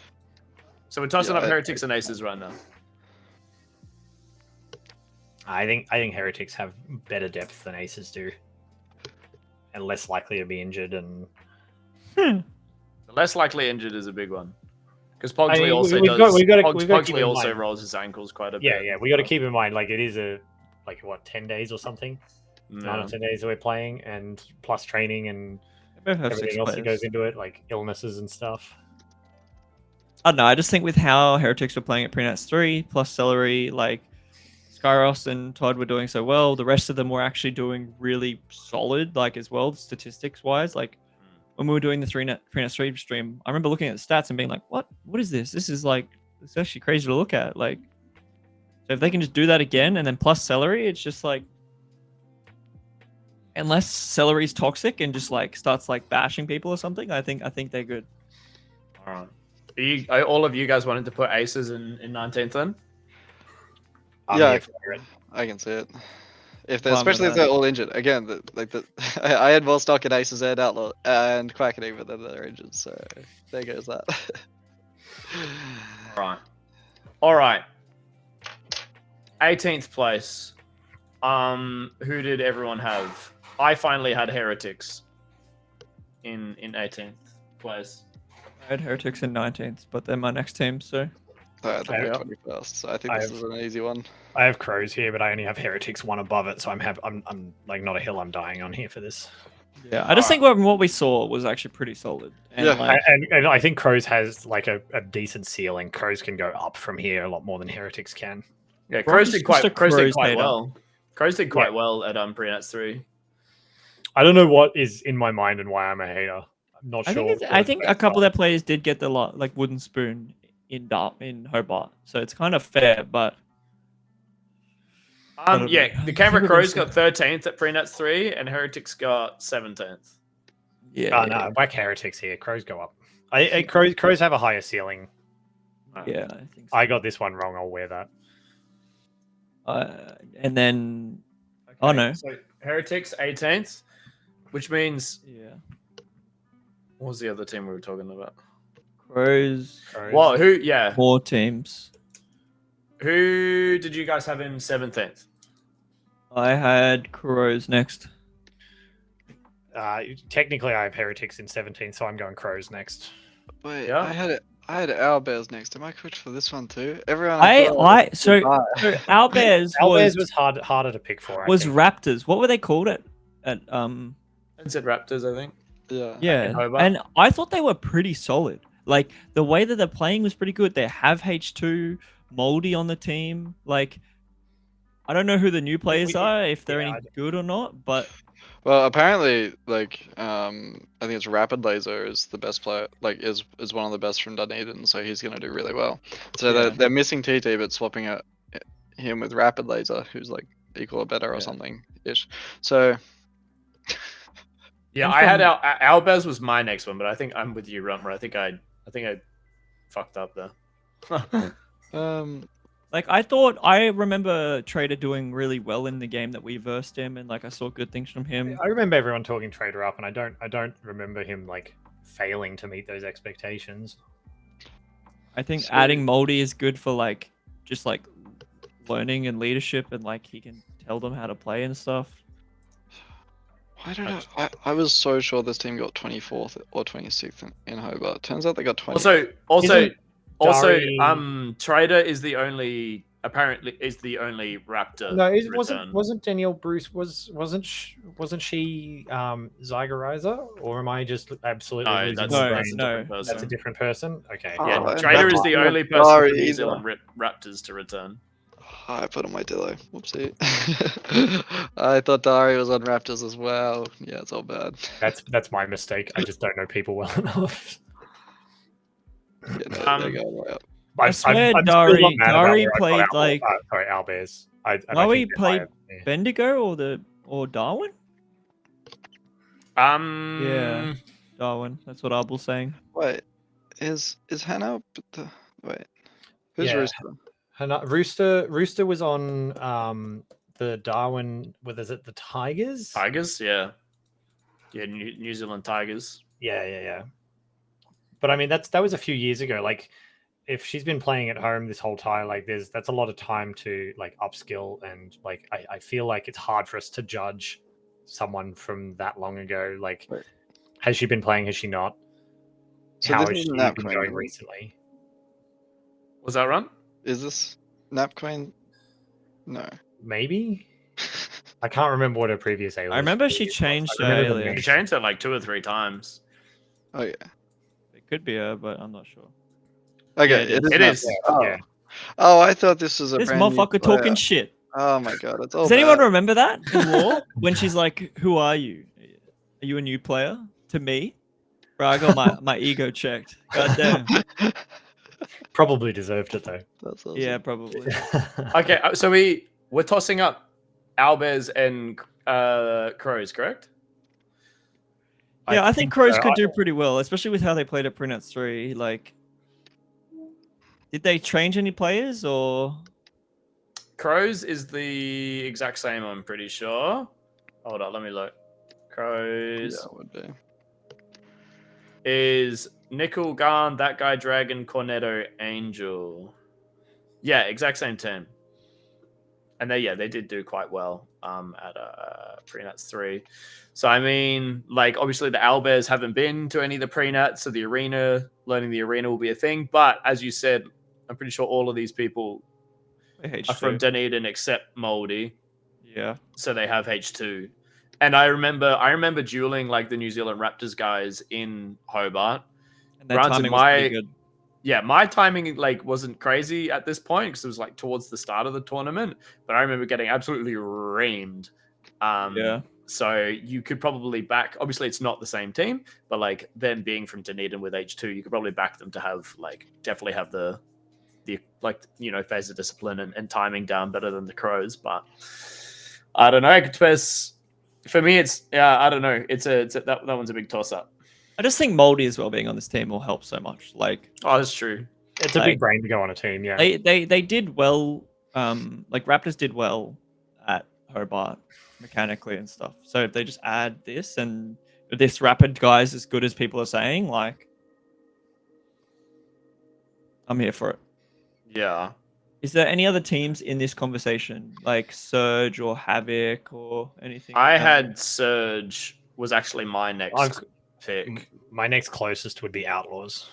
So we're tossing Yeah, up heretics and aces right now. I think heretics have better depth than aces do, and less likely to be injured. And The less likely injured is a big one. Because Pogsley I mean, also we've does. got to keep Pogsley in also mind. rolls his ankles quite a bit. Yeah, we got to keep in mind, like it is like what 10 days or something, 9 or 10 days that we're playing, and plus training and They both have 6 everything else that players. goes into it, like illnesses and stuff. I don't know. I just think with how heretics were playing at Prenats 3 plus Celery, like Skyros and Todd were doing so well. The rest of them were actually doing really solid, like as well, statistics wise. Like when we were doing the Prenats 3 stream, I remember looking at the stats and being like, "What? What is this? This is like, it's actually crazy to look at." Like, so if they can just do that again and then plus Celery, it's just like, unless Celery's toxic and just like starts like bashing people or something, I think they're good. All right. Are all of you guys wanted to put aces in 19th then? Yeah, Here for it. I can see it. If they're, Fine with especially if that. they're all injured. Again, I had more stock in aces and outlaw and quackening, but then they're injured. So there goes that. All right. 18th place. Who did everyone have? I finally had heretics in 18th place. I had heretics in 19th, but they're my next team, so I think Yeah. 21st. So I think this is an easy one. I have crows here, but I only have heretics one above it, so I'm like not a hill I'm dying on here for this. yeah. I just think what we saw was actually pretty solid. And Yeah. like, And I think crows has like a decent ceiling. Crows can go up from here a lot more than heretics can. Yeah, Crows Crows is did just a quite Crows hater. well. Crows did quite well at Prenats 3. I don't know what is in my mind and why I'm a hater. I'm not I sure. think I think a couple of their players did get the like wooden spoon in Hobart, so it's kind of fair. But don't Yeah, know. the Canberra People Crows just- got 13th at Prenats 3, and Heretics got 17th. yeah, Oh no, whack heretics here. Crows go up. Crows have a higher ceiling. yeah, I think so. I got this one wrong. I'll wear that. And then oh no, So Heretics 18th, which means yeah, what was the other team we were talking about? Crows, Crows. Well, who? Yeah, 4 teams. who did you guys have in 17th? I had Crows next. Technically, I have heretics in 17, so I'm going crows next. Wait, Yeah. I had Owlbears next. Am I cooked for this one too? Everyone. So Owlbears Owlbears was was harder to pick for. I was think. Raptors. What were they called at I said Raptors, I think. Yeah. Yeah, Hobart. and I thought they were pretty solid. Like the way that they're playing was pretty good. They have H2 Moldy on the team. Like I don't know who the new players are, if they're yeah, any good or not, but Well, apparently, like, I think it's Rapid Laser is the best player. Like, is one of the best from Dunedin, so he's gonna do really well. So Yeah. they're missing TT, but swapping out him with Rapid Laser, who's like equal or better or Yeah. something ish. So Yeah, I'm I had from- Albez was my next one, but I think I'm with you, Rummer. I think I fucked up there. like I remember Trader doing really well in the game that we versed him, and like I saw good things from him. I remember everyone talking Trader up, and I don't remember him like failing to meet those expectations. I think So- adding Moldy is good for like just like learning and leadership, and like he can tell them how to play and stuff. I don't know. I was so sure this team got 24th or 26th in Hobart. Turns out they got 20. Also, Dari- Trader is the only apparently is the only Raptor. No, it return. wasn't Danielle Bruce wasn't she Zygorizer, or am I just absolutely No, losing that's, my No, that's a brain? no. different person. That's a different person. Okay. Yeah, Oh, Trader is that's the not only person Dari from New either. Zealand Raptors to return. Oh, I put on my delay. Whoopsie. I thought Dari was on Raptors as well. Yeah, it's all bad. That's my mistake. I just don't know people well enough. Yeah, they're going way up. I swear I'm still not mad about Dari where I got played Albert- like sorry, Albers. And I Maui think they're played higher than me. Bendigo or Darwin? Yeah, Darwin. That's what Abel's saying. Wait, is Hannah? Wait, who's Yeah. Rooster? Rooster was on the Darwin. What is it? The Tigers. Tigers, yeah, New Zealand Tigers. Yeah. But I mean, that was a few years ago. Like, if she's been playing at home this whole time, like that's a lot of time to like upskill, and like I feel like it's hard for us to judge someone from that long ago. Like, Right. has she been playing? Has she not? So How this has is she Nap been Queen. going recently? Was that Runt? Is this Nap Queen? No. Maybe. I can't remember what her previous alias. I remember she was. changed I her remember the alias. She changed it like 2 or 3 times. Oh yeah. It could be her, but I'm not sure. Okay, it It Nap is. Queen. Yeah, Oh. yeah. Oh, I thought this was a This brand new motherfucker player. talking shit. Oh my god, it's all Does anyone bad. remember that in War? When she's like, "Who are you? Are you a new player?" To me, bro, I got my ego checked. God damn. Probably deserved it though. That's awesome. Yeah, probably. Okay, so we're tossing up Albers and Crows, correct? Yeah, I think Crows so. could do pretty well, especially with how they played at Prinouts 3. Like, did they change any players or? Crows is the exact same, I'm pretty sure. Hold on, let me look. Crows Yeah, it would be. is Nickel, Garn, That Guy, Dragon, Cornetto, Angel. Yeah, exact same team. And they did do quite well at Prenats 3. So I mean, like obviously the Owlbears haven't been to any of the Prenats, so learning the arena will be a thing. But as you said, I'm pretty sure all of these people are from Dunedin except Moldy. Yeah. So they have H2. And I remember dueling like the New Zealand Raptors guys in Hobart. And their timing was pretty good. Yeah, my timing like wasn't crazy at this point because it was like towards the start of the tournament, but I remember getting absolutely reamed. Yeah. So you could probably back. Obviously, it's not the same team, but like them being from Dunedin with H2, you could probably back them to have like definitely have the like phase of discipline and timing down better than the Crows. But I don't know. For me, it's I don't know. That one's a big toss up. I just think Moldy as well being on this team will help so much. Like, oh, that's true. It's a big brain to go on a team. Yeah, they did well. Like Raptors did well at Hobart mechanically and stuff. So if they just add this and this rapid guy's as good as people are saying, like, I'm here for it. Yeah. Is there any other teams in this conversation, like Surge or Havoc or anything? I had Surge was actually my next pick. My next closest would be Outlaws.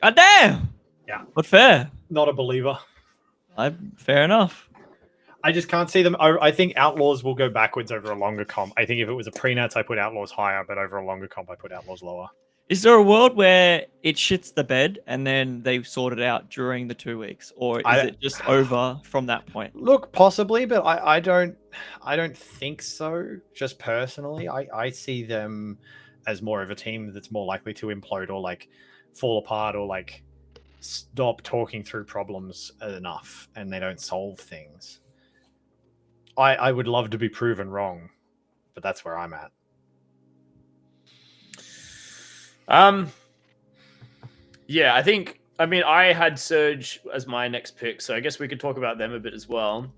God damn! Yeah. But fair. Not a believer. Fair enough. I just can't see them. I think Outlaws will go backwards over a longer comp. I think if it was a Prenats, I put Outlaws higher, but over a longer comp, I put Outlaws lower. Is there a world where it shits the bed and then they sort it out during the 2 weeks, or is it just over from that point? Look, possibly, but I don't think so. Just personally, I see them as more of a team that's more likely to implode or like fall apart or like stop talking through problems enough, and they don't solve things. I would love to be proven wrong, but that's where I'm at. Yeah, I had Surge as my next pick, so I guess we could talk about them a bit as well.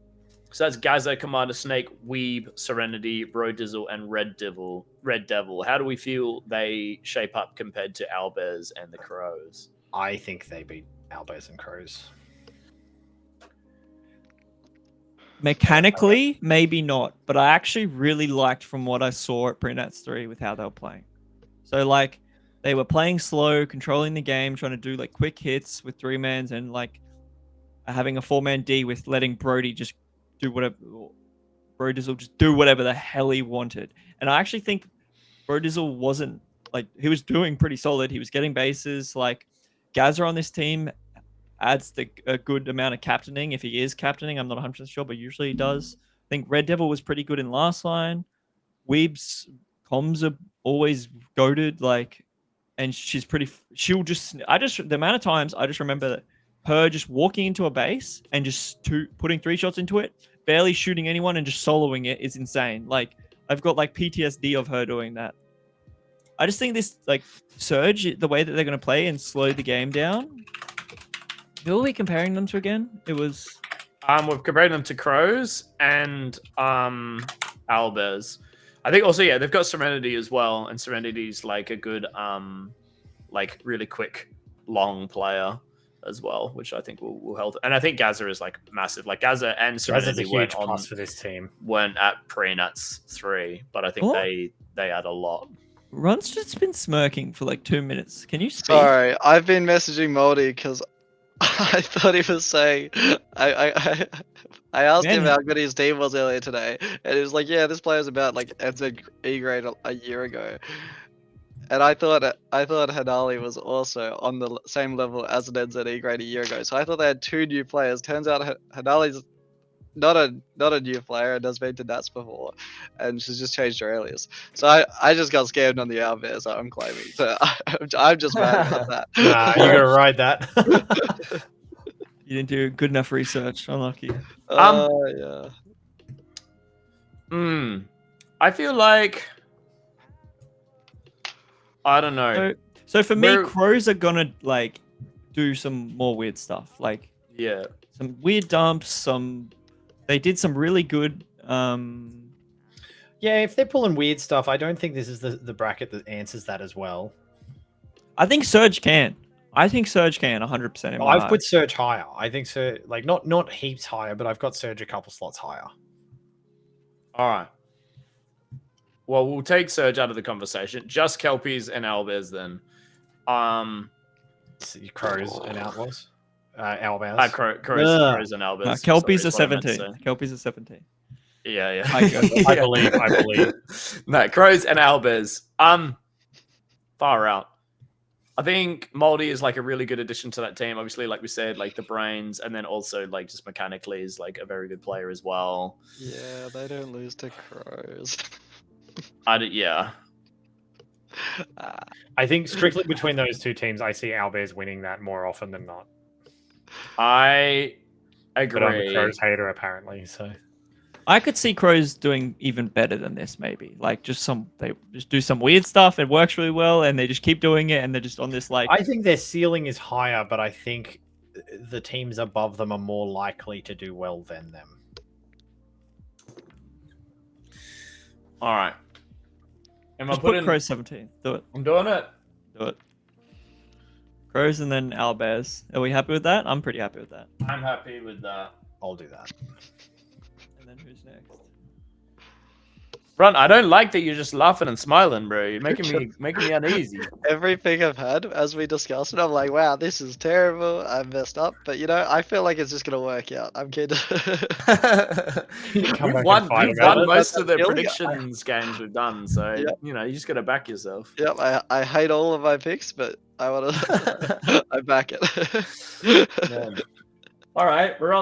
So that's Gaza, Commander Snake, Weeb, Serenity, Brodizzle, and Red Devil. How do we feel they shape up compared to Owlbears and the Crows? I think they beat Owlbears and Crows. Mechanically, maybe not, but I actually really liked from what I saw at Prenats 3 with how they were playing. So like they were playing slow, controlling the game, trying to do like quick hits with 3-mans, and like having a 4-man D with letting Brody just do whatever. Brodizzle just do whatever the hell he wanted. And I actually think Brodizzle wasn't like he was doing pretty solid. He was getting bases. Like Gazza on this team adds a good amount of captaining if he is captaining. I'm not 100% sure, but usually he does. I think Red Devil was pretty good in last line. Weeb's comms are always goaded, like, and she's pretty. She'll just. The amount of times I just remember her just walking into a base and just putting 3 shots into it, barely shooting anyone and just soloing it is insane. Like I've got like PTSD of her doing that. I just think this like Surge, the way that they're going to play and slow the game down. Who are we comparing them to again? It was. We've compared them to Crows and Owlbears. I think also, yeah, they've got Serenity as well, and Serenity's like a good, like really quick, long player as well, which I think will help. And I think Gaza is like massive. Like Gaza and Serenity That's a huge plus for this team. Weren't at pre-Nats 3, but I think they add a lot. Runt's just been smirking for like 2 minutes. Can you speak? Sorry, I've been messaging Moldy because I thought he was saying I asked him how good his team was earlier today, and he was like, "Yeah, this player's about like NZ E grade a year ago." And I thought Hanali was also on the same level as an NZ E grade a year ago. So I thought they had 2 new players. Turns out Hanali's not a new player and has been to Nats before, and she's just changed her alias. So I just got scammed on the Owlbear, so I'm claiming. So I'm just mad about that. Nah, you gotta ride that. You didn't do good enough research. Unlucky. Yeah. I feel like I don't know. So for me, Crows are gonna like do some more weird stuff. Like some weird dumps. They did some really good. Yeah, if they're pulling weird stuff, I don't think this is the bracket that answers that as well. I think Surge can. I think Surge can 100%. I've put Surge higher. I think Surge, like not heaps higher, but I've got Surge a couple slots higher. All right. Well, we'll take Surge out of the conversation. Just Kelpies and Owlbears then. Crows and Outlaws. Owlbears. Crows and Owlbears. Kelpies are 17. Kelpies are 17. Yeah. I believe. No, Crows and Owlbears. Far out. I think Moldy is like a really good addition to that team. Obviously, like we said, like the brains, and then also like just mechanically is like a very good player as well. Yeah, they don't lose to Crows. Yeah. I think strictly between those 2 teams, I see Owlbears winning that more often than not. I agree. But I'm a Crows hater apparently, so. I could see Crows doing even better than this, maybe. Like they just do some weird stuff. It works really well, and they just keep doing it, and they're just on this like. I think their ceiling is higher, but I think the teams above them are more likely to do well than them. All right. Just put Crows 17. Do it. I'm doing it. Do it. Crows and then Owlbears. Are we happy with that? I'm pretty happy with that. I'm happy with that. I'll do that. And then who's next? Runt, I don't like that you're just laughing and smiling, bro. You're making me uneasy. Every pick I've had, as we discussed it, I'm like, wow, this is terrible. I messed up, but I feel like it's just gonna work out. I'm kidding. You've won most of the predictions games we've done, so you just gotta back yourself. Yep, I hate all of my picks, but I want to. I back it. Man. All right, we're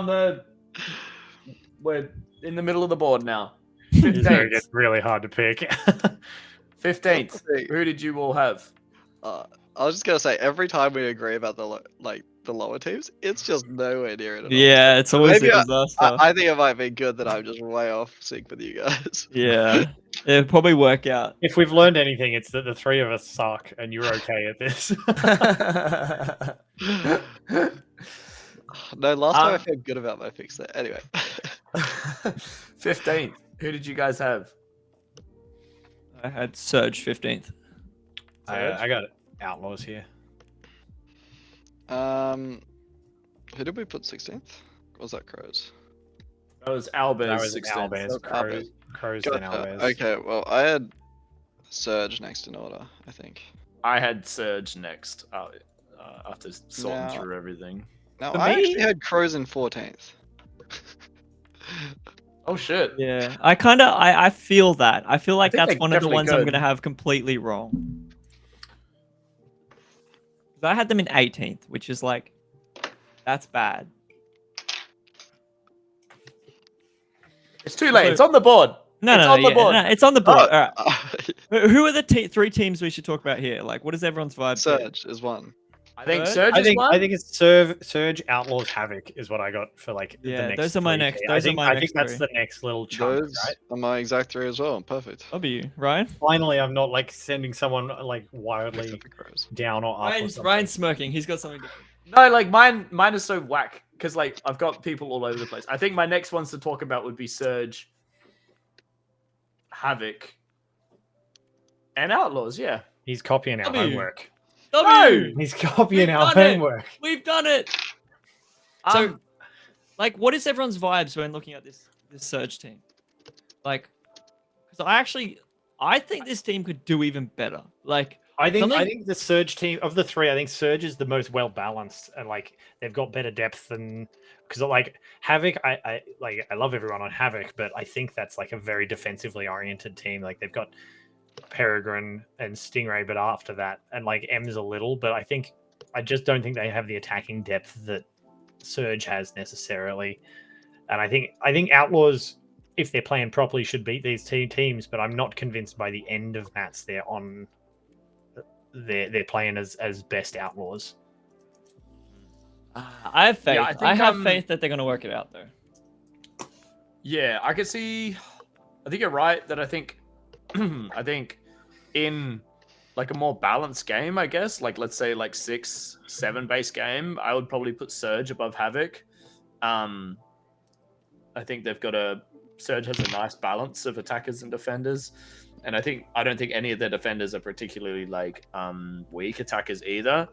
in the middle of the board now. 15th. It's really hard to pick. 15th. Who did you all have? I was just gonna say, every time we agree about the lower teams, it's just nowhere near it at all. Yeah, it's always a disaster. I think it might be good that I'm just way off sync with you guys. Yeah, it'll probably work out. If we've learned anything, it's that the 3 of us suck, and you're okay at this. No, last time I felt good about my picks there. Anyway. 15th. Who did you guys have? I had Surge 15th. I got Outlaws here. Who did we put 16th? Or was that Crows? That was Owlbears. That was 16th. Owlbears. Crows and Owlbears. Okay, well, I had Surge next in order, I think. I had Surge next after sorting through everything. Now, For I actually me- had Crows in 14th. Oh shit. Yeah, I feel that. I feel like think that's they're one of the definitely ones I'm good. gonna have completely wrong. 'Cause I had them in 18th, which is like, that's bad. It's too late. So- It's on the board. No, It's no, no, on the yeah, board. no, it's on the board. Oh, All right. Who are the three teams we should talk about here? Like, what is everyone's vibes here? Surge is one. I think Third? Surge I is think one. it's Surge, Outlaws, Havoc is what I got for like Yeah, the next. those are my 3 next- tier. those are my I think next that's three. the next little chunk, Those right? are my exact 3 as well. Perfect. W, Ryan? Finally, I'm not like sending someone like wildly Except for Crows. down or up. Or something. Ryan's smirking. He's got something different. No, like mine is so whack because like I've got people all over the place. I think my next ones to talk about would be Surge, Havoc, and Outlaws. Yeah. He's copying our W. homework. W! He's copying We've our done it. homework. We've done it! So, like, what is everyone's vibes when looking at this Surge team? Like, because I think this team could do even better. Like, I Something- think the Surge team of the 3, I think Surge is the most well balanced and like they've got better depth than because like Havoc, I love everyone on Havoc, but I think that's like a very defensively oriented team. Like they've got Peregrine and Stingray, but after that, and like M's a little, but I just don't think they have the attacking depth that Surge has necessarily. And I think Outlaws, if they're playing properly, should beat these two teams, but I'm not convinced by the end of mats they're playing as best Outlaws. I have faith. Yeah, I I, think, have faith that they're going to work it out, though. Yeah, I can see. I think you're right that I think in like a more balanced game, I guess, like let's say like 6-7 base game, I would probably put Surge above Havoc. I think Surge has a nice balance of attackers and defenders, and I don't think any of their defenders are particularly like weak attackers either.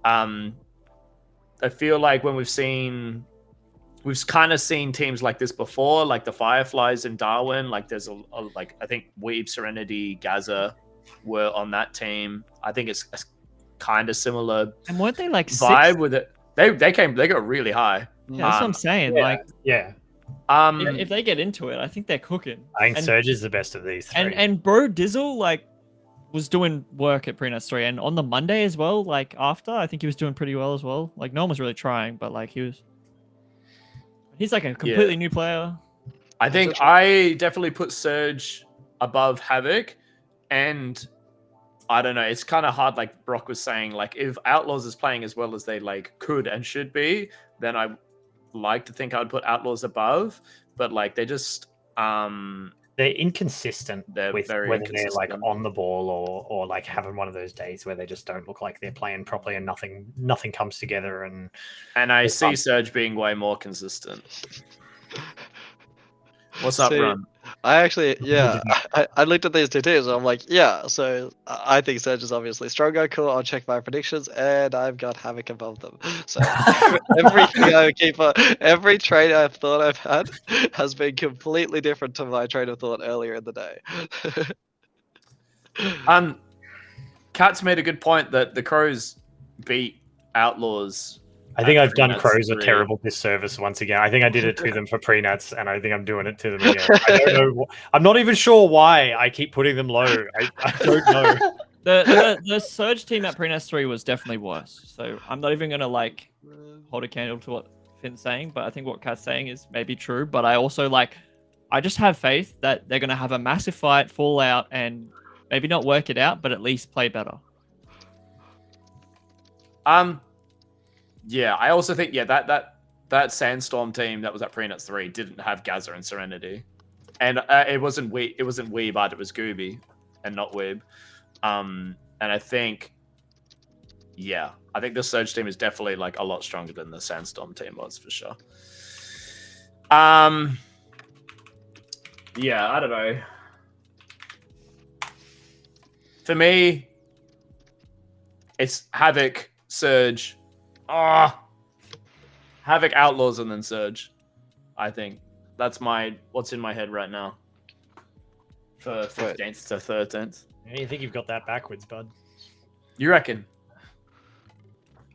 I feel like when we've kind of seen teams like this before, like the Fireflies in Darwin. Like there's like I think Weeb, Serenity, Gaza were on that team. I think it's kind of similar And weren't they like vibe sixth? with it. They got really high. Yeah, that's what I'm saying. Yeah, Like, yeah. if they get into it, I think they're cooking. I think And- Surge is the best of these 3. And Bro Dizzle, like, was doing work at Prenuts 3, and on the Monday as well, like, after, I think he was doing pretty well as well. Like, no one was really trying, but, like, he's like a completely new player. I think I definitely put Surge above Havoc, and I don't know. It's kind of hard, like Brock was saying. Like if Outlaws is playing as well as they like could and should be, then I like to think I would put Outlaws above. But like they just They're inconsistent They're with very whether they're like inconsistent. on the ball or like having one of those days where they just don't look like they're playing properly and nothing comes together. And I It's see fun. Surge being way more consistent. What's up, See, Run? I actually, yeah, I looked at these 2 teams and I'm like, yeah, so I think Surge is obviously stronger. Cool, I'll check my predictions, and I've got Havoc above them. So every trade I've thought I've had has been completely different to my train of thought earlier in the day. Kat's made a good point that the Crows beat Outlaws. I think I've done Prenuts Crows a 3. terrible disservice once again. I think I did it to them for Prenuts, and I think I'm doing it to them again. I don't know. I'm not even sure why I keep putting them low. I don't know. The Surge team at Prenuts 3 was definitely worse. So I'm not even gonna like hold a candle to what Finn's saying, but I think what Kat's saying is maybe true. But I also I just have faith that they're gonna have a massive fight, fall out, and maybe not work it out, but at least play better. Yeah, I also think that Sandstorm team that was at Prenuts 3 didn't have Gaza and Serenity, and it wasn't Weeb, it was Gooby, and not Weeb. And I think, yeah, I think the Surge team is definitely like a lot stronger than the Sandstorm team was for sure. Yeah, I don't know. For me, it's Havoc, Surge. Havoc, Outlaws, and then Surge. I think that's what's in my head right now. For 15th to 13th. You think you've got that backwards, bud? You reckon?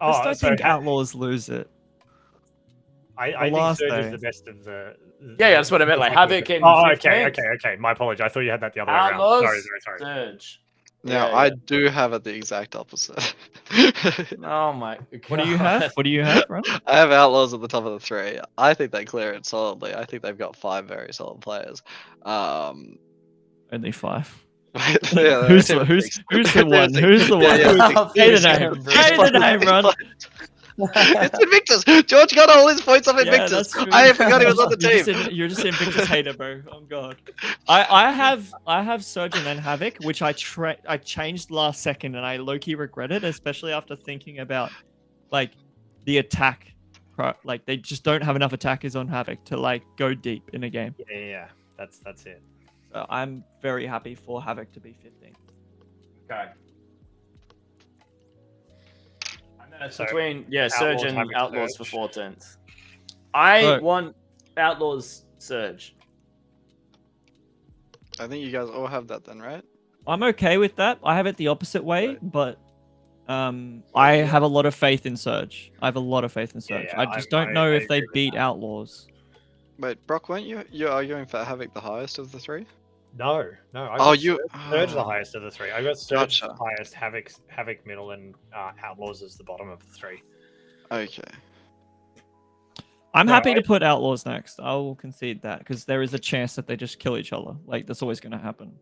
I Oh, still so think Outlaws lose it. I think last Surge is day. the best of the. Yeah, that's what I meant. the Like fucking- Havoc and Oh, okay, 15th. okay. My apologies. I thought you had that the other way around. Outlaws, Sorry. Surge. Now Yeah, I yeah. do have it the exact opposite. Oh my god. What do you have? What do you have, Ron? I have Outlaws at the top of the 3. I think they clear it solidly. I think they've got 5 very solid players. Only 5. Yeah, Who's they're the six. one? They're Who's the one? Yeah, yeah, Say the name. name, bro. Say the name, Ron. It's Invictus. George got all his points off Yeah, Invictus. that's true. I forgot he was on the You're just team. Invictus hater, bro. Oh god. I have Surge and then Havoc, which I changed last second, and I low-key regret it, especially after thinking about like the attack. Like they just don't have enough attackers on Havoc to like go deep in a game. Yeah. That's it. So I'm very happy for Havoc to be 15. Okay. And then it's So, between Surge Outlaws, and Havoc, Outlaws Surge. for 14th. I So- want Outlaws Surge. I think you guys all have that then, right? I'm okay with that. I have it the opposite way, but I have a lot of faith in Surge. I have a lot of faith in Surge. Yeah, I just don't know I if they agree with beat that. Outlaws. Wait, Brock, weren't you're arguing for Havoc the highest of the 3? No. I Oh, got you- Surge the highest of the 3. I got Surge Gotcha. highest, Havoc middle, and Outlaws is the bottom of the 3. Okay. I'm No, happy to I- put Outlaws next. I will concede that because there is a chance that they just kill each other. Like that's always going to happen.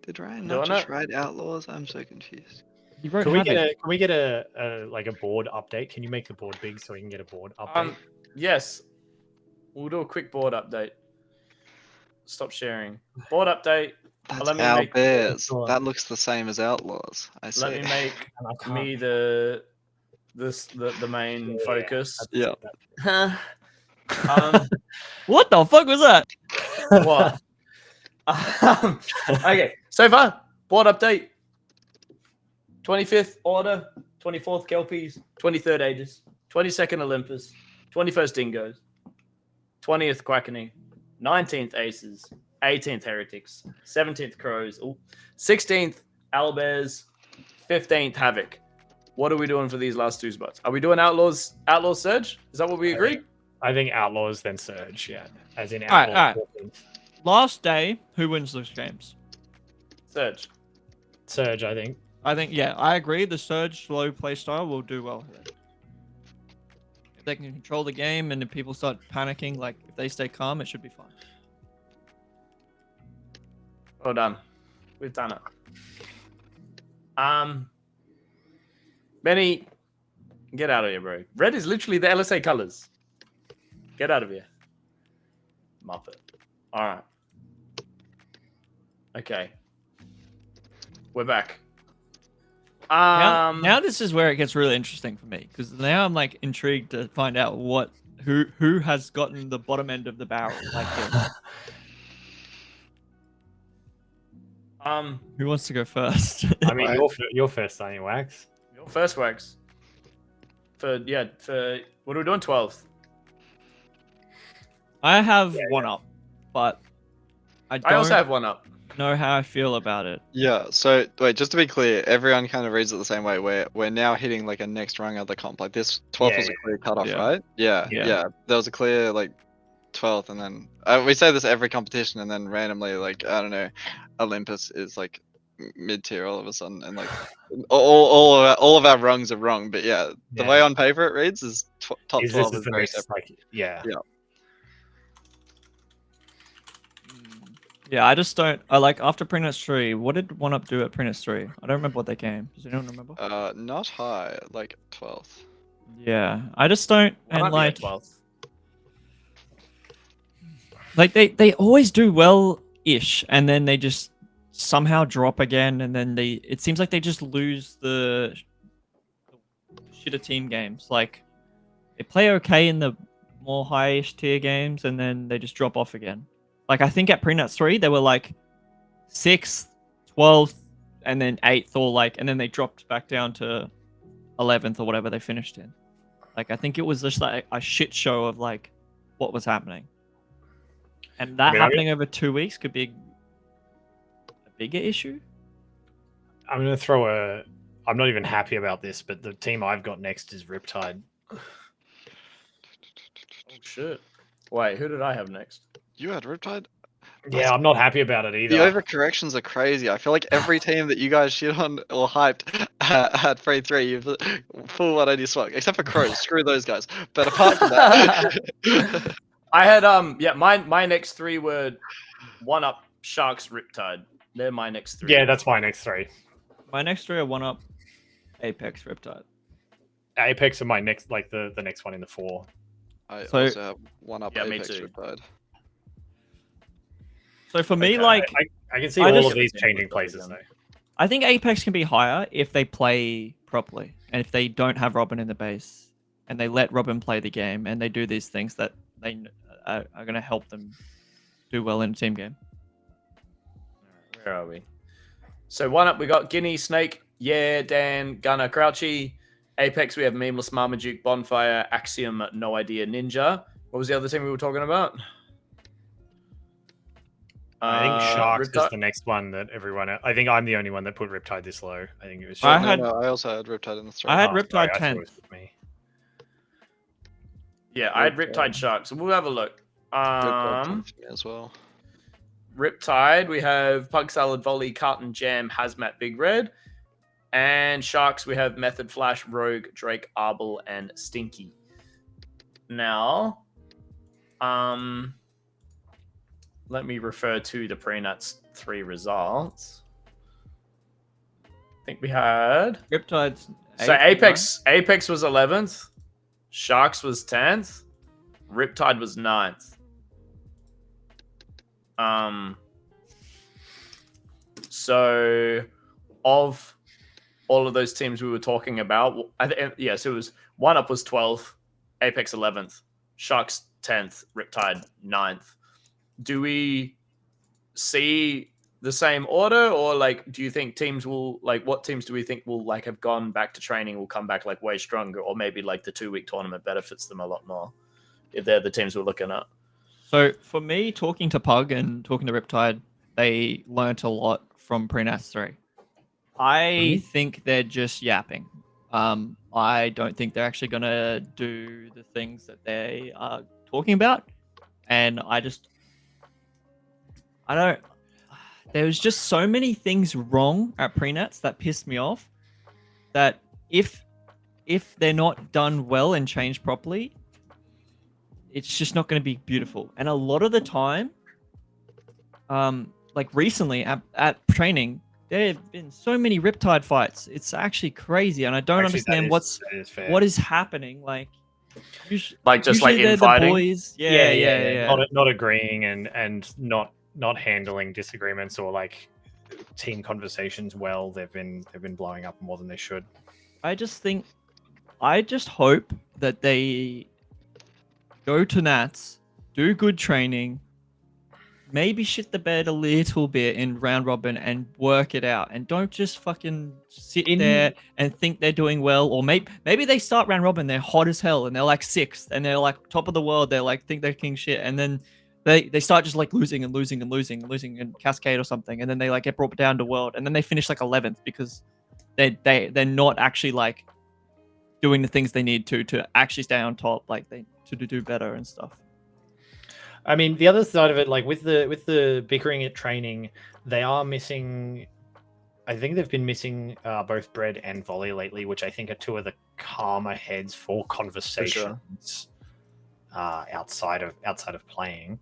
Did Ryan Doing not just it? write Outlaws? I'm so confused. You wrote Can we Havoc. get a like a board update? Can you make the board big so we can get a board update? Yes. We'll do a quick board update. Stop sharing. Board update. That's let me our make- Bears. Sure. That looks the same as Outlaws. I see. Let me make And I can't- me the main Yeah, focus. Yeah. What the fuck was that? What? Okay, so far, board update. 25th Order, 24th Kelpies, 23rd Aegis, 22nd Olympus, 21st Dingoes, 20th Quackney, 19th Aces, 18th Heretics, 17th Crows, 16th Owlbears, 15th Havoc. What are we doing for these last 2 spots? Are we doing Outlaws Surge? Is that what we agreed? I think Outlaws then Surge, yeah. As in Alright, Outlaws. alright. Last day, who wins those games? Surge. Surge, I think. I think, yeah, I agree. The Surge slow playstyle will do well here. If they can control the game and if people start panicking, like if they stay calm, it should be fine. Well done. We've done it. Benny, get out of here, bro. Red is literally the LSA colors. Get out of here. Muppet. All right. Okay. We're back. Now this is where it gets really interesting for me because now I'm like intrigued to find out who has gotten the bottom end of the barrel like this. Who wants to go first? I mean, Right. you're first, aren't you, Wax? Your first wax. For what are we doing? 12th. I have one up, but I I also don't have one up. know how I feel about it. Yeah, so wait, just to be clear, everyone kind of reads it the same way. We're now hitting like a next rung of the comp. Like this 12th was a clear cutoff, Yeah. right? Yeah, Yeah. yeah. There was a clear like 12th, and then we say this every competition, and then randomly like I don't know, Olympus is like mid tier all of a sudden, and like all of our rungs are wrong. But yeah, the way Yeah. on paper it reads is top Is 12 this is the very next, separate. like, yeah. Yeah, I just don't. I like after Prince 3. What did One Up do at Prince 3? I don't remember what they came. Does anyone remember? Not high, like 12th. Yeah, I just don't. One And up, yeah, like, 12th. like they always do well-ish, and then they just somehow drop again, and then it seems like they just lose the shitter team games. Like they play okay in the more high-ish tier games, and then they just drop off again. Like I think at Prenuts 3 they were like 6th, 12th, and then 8th, or like, and then they dropped back down to 11th or whatever they finished in. Like I think it was just like a shit show of like what was happening. And that happening over 2 weeks could be a bigger issue. I'm going to throw a... I'm not even happy about this, but the team I've got next is Riptide. Oh Shit. Wait, who did I have next? You had Riptide? Yeah, I'm not happy about it either. The overcorrections are crazy. I feel like every team that you guys shit on or hyped had free 3. You've full 180 swung, except for Crows. Screw those guys. But apart from that, I had my next 3 were 1-up Sharks Riptide. They're my next 3. Yeah, that's my next 3. My next 3 are 1-up Apex Riptide. Apex are my next, like the next one in the 4. I So- also have 1-up Yeah, me Apex too. Riptide. So for me, Okay, like, I can see I all just- of these changing places though. I think Apex can be higher if they play properly and if they don't have Robin in the base and they let Robin play the game and they do these things that they are going to help them do well in a team game. Where are we? So 1-up, we got Guinea, Snake, Dan, Gunner, Crouchy. Apex, we have Memeless, Marmaduke, Bonfire, Axiom, No Idea, Ninja. What was the other team we were talking about? I think Sharks Riptide? is the next one that everyone. I think I'm the only one that put Riptide this low. I think it was. I Sharks. had- I also had Riptide in the 3. I had Oh, sorry, Riptide I thought it 10th. was me. Yeah, I had Riptide. Riptide Sharks. So we'll have a look. Riptide 10 for me as well. Riptide, we have Pug Salad, Volley, Carton Jam, Hazmat, Big Red. And Sharks, we have Method, Flash, Rogue, Drake, Arbel, and Stinky. Now, let me refer to the Prenuts 3 results. I think we had... Riptide's So 8th, Apex was 11th. Sharks was 10th. Riptide was 9th. So of all of those teams we were talking about, so it was 1-up was 12th, Apex 11th, Sharks 10th, Riptide 9th. Do we see the same order, or like do you think teams will what teams do we think will have gone back to training, will come back way stronger, or maybe the 2-week tournament benefits them a lot more if they're the teams we're looking at? So for me, talking to Pug and talking to Riptide, they learnt a lot from Prenats 3. I think they're just yapping. I don't think they're actually going to do the things that they are talking about. And there was just so many things wrong at Prenats that pissed me off, that if they're not done well and changed properly, it's just not going to be beautiful. And a lot of the time, recently at training, there have been so many Riptide fights. It's actually crazy, and I don't understand what is happening. Usually they're infighting. the boys. Yeah. Not agreeing and not handling disagreements or team conversations well. They've been blowing up more than they should. I just hope that they go to Nats, do good training, maybe shit the bed a little bit in round robin and work it out, and don't just fucking sit there and think they're doing well. Or maybe they start round robin, they're hot as hell and they're 6th and they're top of the world, they're think they're king shit, and then they start just losing and cascade or something, and then they get brought down to world, and then they finish 11th because they're not actually doing the things they need to actually stay on top, to do better and stuff. I mean, the other side of it, with the bickering at training, they are missing. I think they've been missing both Bread and Volley lately, which I think are 2 of the calmer heads for conversations outside of playing.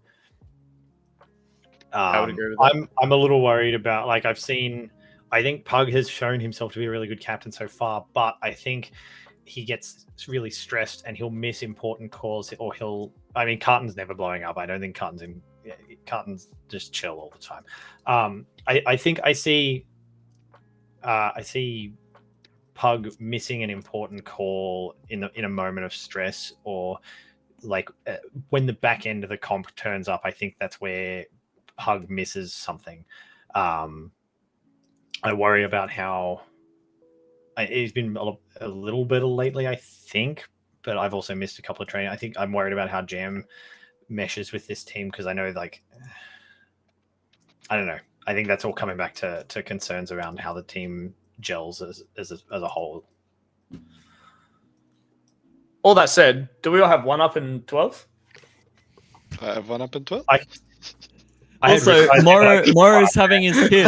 I would agree with that. I'm a little worried about I think Pug has shown himself to be a really good captain so far, but I think he gets really stressed and he'll miss important calls, or Carton's never blowing up. I don't think Carton's just chill all the time. I think I see Pug missing an important call in a moment of stress, or when the back end of the comp turns up. I think that's where Pug misses something. I worry about how he's been a little bit lately, I think, but I've also missed a couple of training. I think I'm worried about how Jam meshes with this team, because I know I don't know. I think that's all coming back to concerns around how the team gels as a whole. All that said, do we all have 1-up in 12th? I have one up into it. I had Also, Riptide- Moro's having his kid.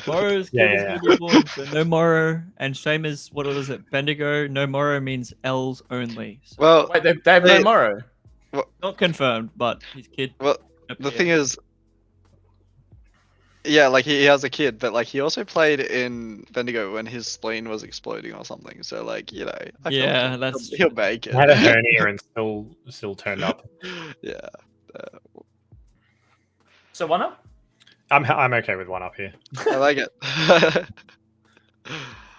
Moro's kid Yeah, is yeah, going to be born, so no Moro. And same as, what was it, Bendigo? No Moro means L's only. So Well, Wait, they have no Wait. Morrow. not confirmed, but his kid. well, the thing is, yeah, like he has a kid, but like he also played in Bendigo when his spleen was exploding or something. So like, you know, I feel Yeah, like that's he'll true. make it. I had a hernia and still turned up. Yeah. So one up. I'm okay with one up here. I like it.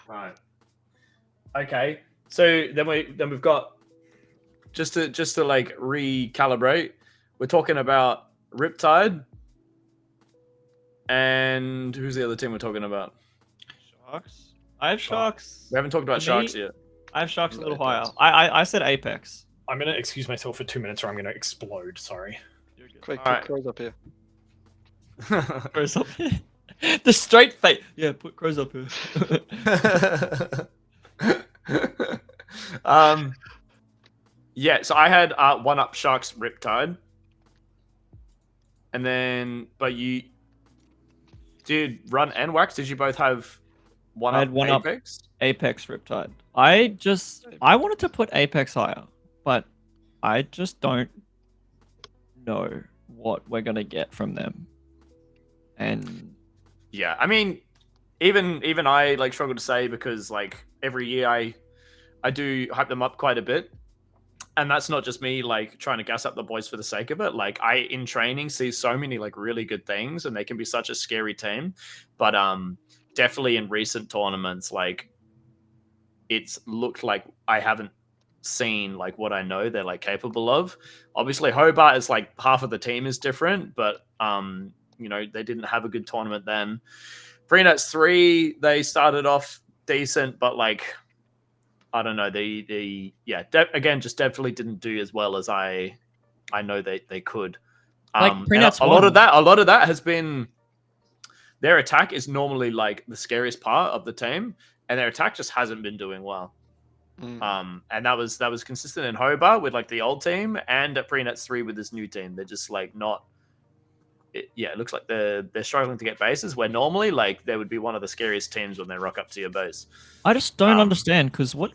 Right. Okay. So then we've got just to like recalibrate. We're talking about Riptide, and who's the other team we're talking about? Sharks. I have Sharks. We haven't talked about For Sharks me, yet. I have Sharks a little Apex. higher. I said Apex. I'm gonna excuse myself for 2 minutes, or I'm gonna explode. Sorry. Quick, Alright. put Crows up here. Crows up here. The straight face. Yeah, put Crows up here. Yeah, so I had one up Sharks Riptide. And then but you did Run and Wax, did you both have one I up had one up. Apex? Apex Riptide. I wanted to put Apex higher, but I just don't know what we're gonna get from them. And Yeah, I mean, even I like struggle to say because like every year I do hype them up quite a bit, and that's not just me like trying to gas up the boys for the sake of it. Like I in training see so many like really good things, and they can be such a scary team. But definitely in recent tournaments, like it's looked like I haven't seen like what I know they're like capable of. Obviously, Hobart is like half of the team is different, but you know, they didn't have a good tournament then. Prenuts 3, they started off decent, but like I don't know, again just definitely didn't do as well as I know they could. like And Prenuts a lot of won. that has been their attack is normally like the scariest part of the team, and their attack just hasn't been doing well. And that was consistent in Hobart with like the old team, and at Prenuts 3 with this new team. They're just like not. It looks like they're struggling to get bases where normally like they would be one of the scariest teams when they rock up to your base. I just don't understand because what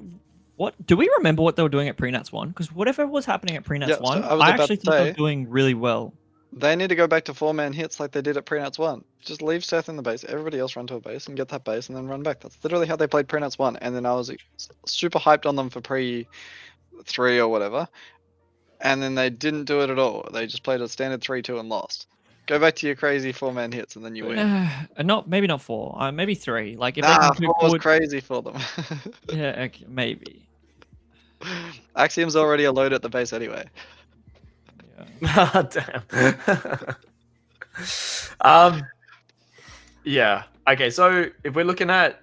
do we remember what they were doing at Prenuts 1? Because whatever was happening at Prenuts Yeah, so 1, I was I about actually to thought they were say- doing really well. They need to go back to 4-man hits like they did at Prenuts 1. Just leave Seth in the base, everybody else run to a base and get that base and then run back. That's literally how they played Prenuts 1. And then I was super hyped on them for pre 3 or whatever. And then they didn't do it at all. They just played a standard 3-2 and lost. Go back to your crazy 4-man hits and then you win. Maybe not 4, maybe 3. Like if Nah, they 4 can was forward, crazy for them. yeah, okay, maybe. Axiom's already a load at the base anyway. Yeah. Damn. Yeah. Okay. So if we're looking at,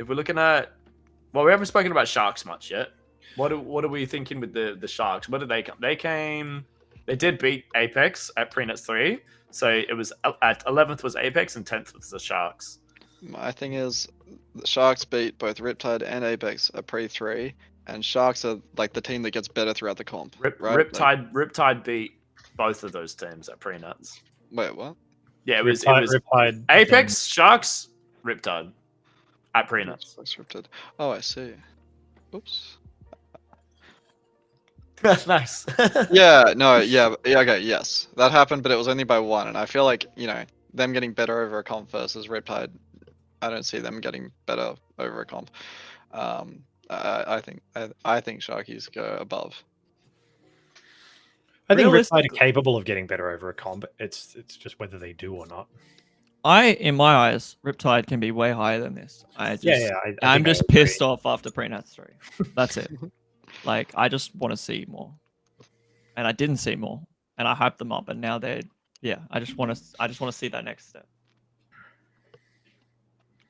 well, we haven't spoken about Sharks much yet. What are we thinking with the Sharks? Where did they come? They did beat Apex at Prenuts 3. So it was at 11th was Apex and 10th was the Sharks. My thing is, the Sharks beat both Riptide and Apex at pre 3, and Sharks are like the team that gets better throughout the comp. right? Riptide beat both of those teams at Prenuts. Wait, what? Yeah, it was Riptide Apex, Sharks, Riptide at Prenuts. Sharks, Riptide. Oh, I see. Oops. Nice. Yeah, no, yeah, okay, yes. That happened, but it was only by 1, and I feel like, you know, them getting better over a comp versus Riptide, I don't see them getting better over a comp. I think Sharkies go above. I think Riptide are Realistically- capable of getting better over a comp. It's just whether they do or not. In my eyes, Riptide can be way higher than this. I'm think just I agree. pissed off after Prenuts 3. That's it. Like, I just want to see more. And I didn't see more. And I hyped them up, and now they're I just want to see that next step.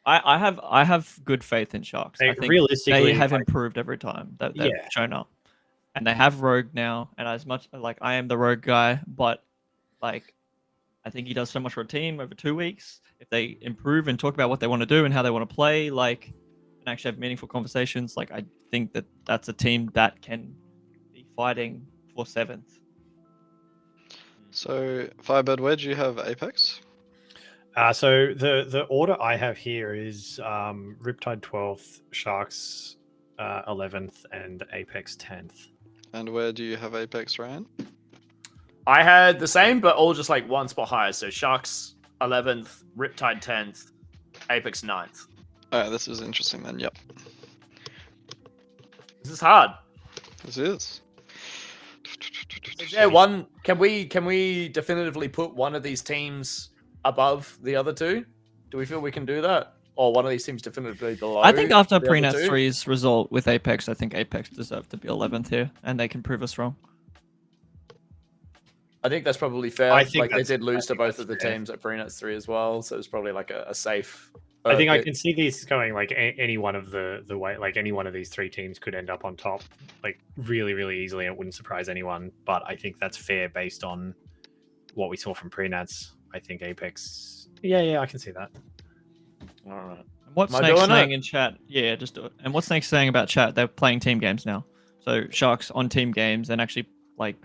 I have good faith in Sharks. I think Realistically, they have improved every time that they've shown up. And they have Rogue now, and as much like I am the Rogue guy, but like I think he does so much for a team over 2 weeks. If they improve and talk about what they want to do and how they want to play, like, and actually have meaningful conversations, like I think that that's a team that can be fighting for 7th. So Firebird, where do you have Apex? So the order I have here is Riptide 12th, Sharks 11th, and Apex 10th. And where do you have Apex, Ryan? I had the same, but all just like one spot higher. So Sharks 11th, Riptide 10th, Apex 9th. Oh, this is interesting then. Yep, This is hard. this is. Is there one? Can we definitively put one of these teams above the other two? Do we feel we can do that? Or one of these teams definitively below? I think after the other Prenat two? 3's result with Apex, I think Apex deserved to be 11th here, and they can prove us wrong. I think that's probably fair. I think Like they that's- did I lose to think both that's of the fair. teams at Prenats 3 as well, so it's probably like a safe. I think I pick. can see these going like any one of the way, like any one of these three teams could end up on top, like really easily, and it wouldn't surprise anyone. But I think that's fair based on what we saw from Prenats. I think Apex. Yeah, I can see that. All right. And what's Am I Snake doing saying it? in chat? Yeah, just do it. And what's Snake saying about chat? They're playing team games now. So Sharks on team games and actually like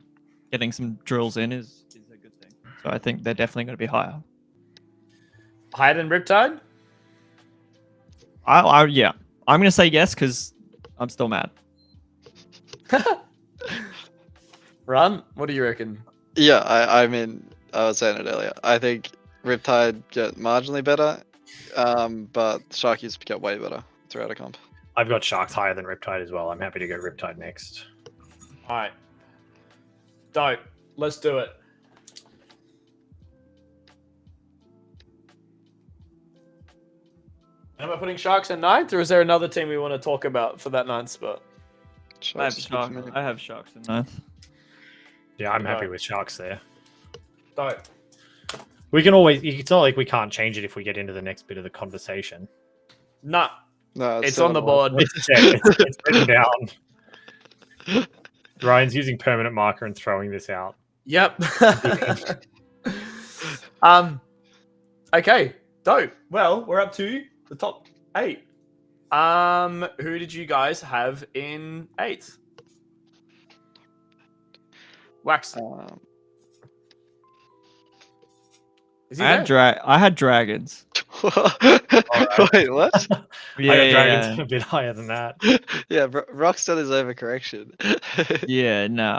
getting some drills in is a good thing. So I think they're definitely going to be higher. Higher than Riptide? Yeah, I'm going to say yes because I'm still mad. Run? What do you reckon? Yeah, I mean, I was saying it earlier. I think Riptide get marginally better, but Sharkies get way better throughout a comp. I've got Sharks higher than Riptide as well. I'm happy to go Riptide next. All right. Dope. Let's do it. Am I putting Sharks in 9th, or is there another team we want to talk about for that 9th spot? I have Sharks is good for me. Sharks in 9th. Yeah, I'm happy Right. with Sharks there. Dope. We can always. It's not like we can't change it if we get into the next bit of the conversation. Nah, No, it's still on the board. board. It's written down. Ryan's using permanent marker and throwing this out. Yep. Okay. Dope. Well, we're up to the top 8. Who did you guys have in 8th? Wax. Is he there? I had dragons. Wait, what? Yeah, I got yeah, Dragons a bit higher than that. Yeah, Rockstar is overcorrection. yeah. No,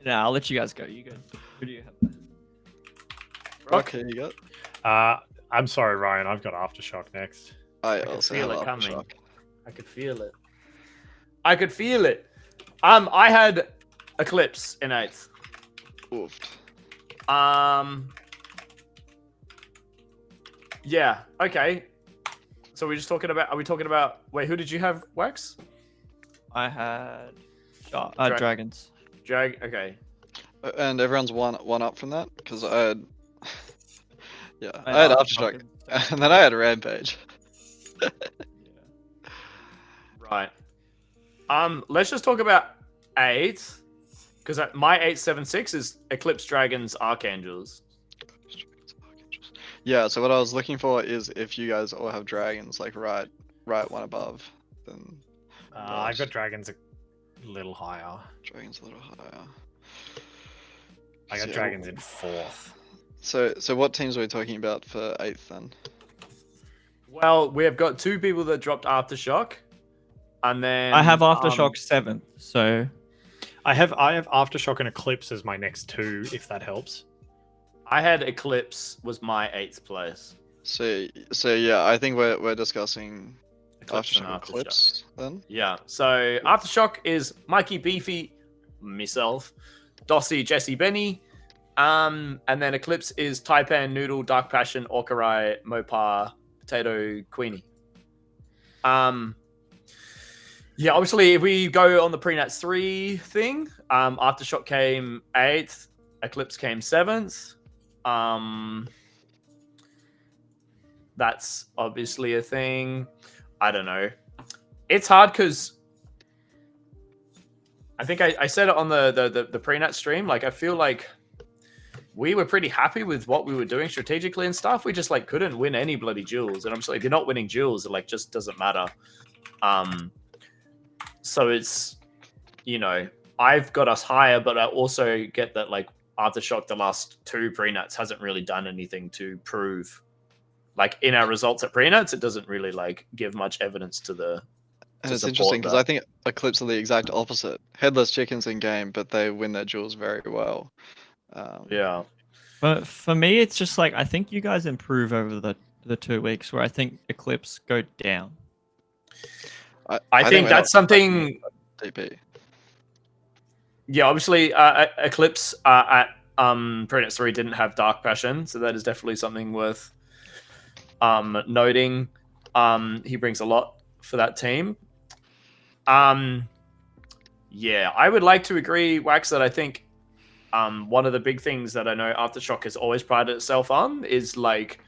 I'll let you guys go. You go. Who do you have? Rock, who you got? I'm sorry, Ryan. I've got Aftershock next. I could also feel have it coming. Aftershock. I could feel it. I could feel it. I had Eclipse in 8th. Oof. Yeah. Okay. So we're just talking about. Are we talking about? Wait, who did you have? Wax? I had Dra- dragons. Jag. Okay. And everyone's one up from that because I had. Yeah, I I had had Aftershock, and then I had Rampage. Right. Let's just talk about 8th, because my 876 is Eclipse Dragons Archangels. Yeah, so what I was looking for is if you guys all have dragons, like right one above, then I've got Dragons a little higher. dragons a little higher. I got So- Dragons in 4th. So what teams are we talking about for 8th then? Well, we have got 2 people that dropped Aftershock, and then I have Aftershock 7th. So I have Aftershock and Eclipse as my next 2, if that helps. I had Eclipse was my 8th place. So yeah, I think we're discussing Eclipse and Aftershock Aftershock. Eclipse then. Yeah. So Aftershock is Mikey Beefy, myself, Dossie, Jesse, Benny, and then Eclipse is Taipan, Noodle, Dark Passion, Orkarai, Mopar, Potato, Queenie. Yeah, obviously, if we go on the Prenats 3 thing, Aftershock came 8th, Eclipse came 7th. That's obviously a thing. I don't know. It's hard because I think I said it on the Prenat stream. Like, I feel like we were pretty happy with what we were doing strategically and stuff. We just like couldn't win any bloody duels, and I'm just like, if you're not winning duels, it like just doesn't matter. So it's, you know, I've got us higher, but I also get that like Aftershock the last 2 pre-nuts hasn't really done anything to prove, like in our results at pre-nuts, it doesn't really like give much evidence to the. And to it's support interesting because that. I think Eclipse are the exact opposite. Headless chickens in game, but they win their duels very well. Yeah. But for me, it's just like I think you guys improve over the 2 weeks, where I think Eclipse go down. I think we're that's not something. DP. Yeah, obviously, Eclipse at Prenuts 3 didn't have Dark Passion, so that is definitely something worth noting. He brings a lot for that team. Yeah, I would like to agree, Wax, that I think one of the big things that I know Aftershock has always prided itself on is like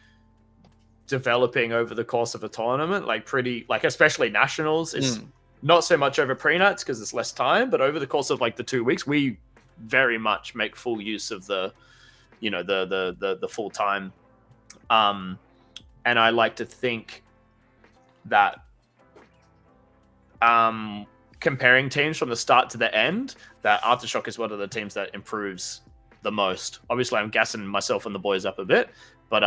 developing over the course of a tournament, like especially nationals. It's not so much over pre-nuts because it's less time, but over the course of like the 2 weeks, we very much make full use of the full time. And I like to think that comparing teams from the start to the end, that Aftershock is one of the teams that improves the most. Obviously, I'm gassing myself and the boys up a bit, but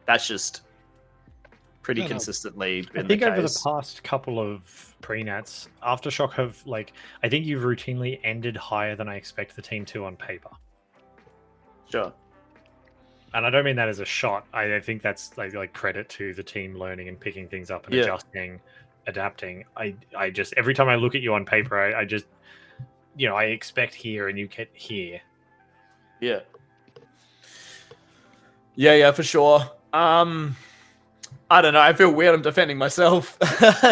that's just pretty consistently been the case. I think over the past couple of pre-nats, Aftershock have I think you've routinely ended higher than I expect the team to on paper. Sure. And I don't mean that as a shot. I think that's like credit to the team learning and picking things up and adjusting, adapting. I just every time I look at you on paper, I just I expect here and you get here. Yeah. Yeah, for sure. I don't know. I feel weird. I'm defending myself,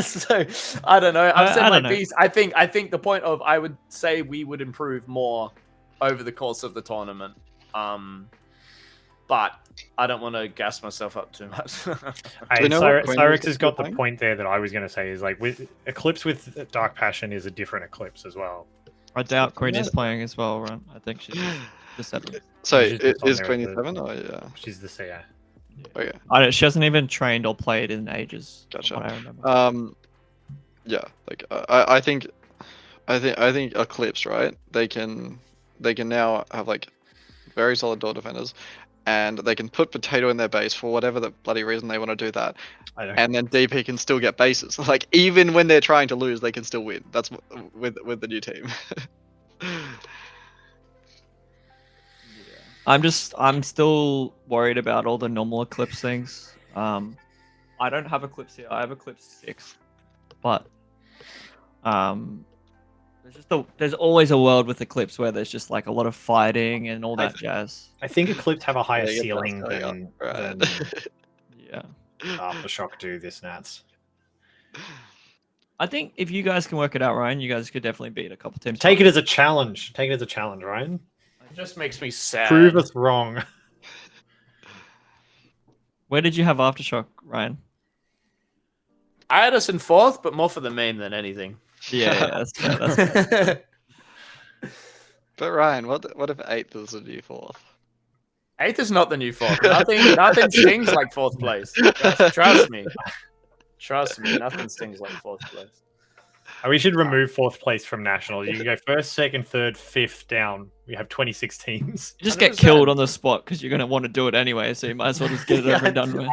so I don't know. I've said my piece. I think the point of I would say we would improve more over the course of the tournament, but I don't want to gas myself up too much. Cyrix has got the point there that I was going to say is with Eclipse with Dark Passion is a different Eclipse as well. I doubt Queen is playing as well, right? I think she's the 7th. So is 27 or she's the CA. Okay. She hasn't even trained or played in ages. Gotcha. What I remember. Yeah, I think Eclipse, right? They can now have very solid door defenders, and they can put Potato in their base for whatever the bloody reason they want to do that. And then DP can still get bases. Even when they're trying to lose, they can still win. That's with the new team. I'm still worried about all the normal Eclipse things. I don't have Eclipse here. I have Eclipse 6, but there's always a world with Eclipse where there's just a lot of fighting and all that jazz. I think Eclipse have a higher ceiling than Aftershock do this nats. I think if you guys can work it out, Ryan, you guys could definitely beat a couple teams. Take it as a challenge. Ryan. It just makes me sad. Prove us wrong. Where did you have Aftershock, Ryan? I had us in 4th, but more for the meme than anything. Yeah, that's fair. But Ryan, what if 8th is the new 4th? 8th is not the new 4th. Nothing stings like 4th place. Trust me. Nothing stings like 4th place. We should remove 4th place from nationals. You can go 1st, 2nd, 3rd, 5th down. We have 26 teams. You just get killed on the spot because you're going to want to do it anyway, so you might as well just get it over and done with.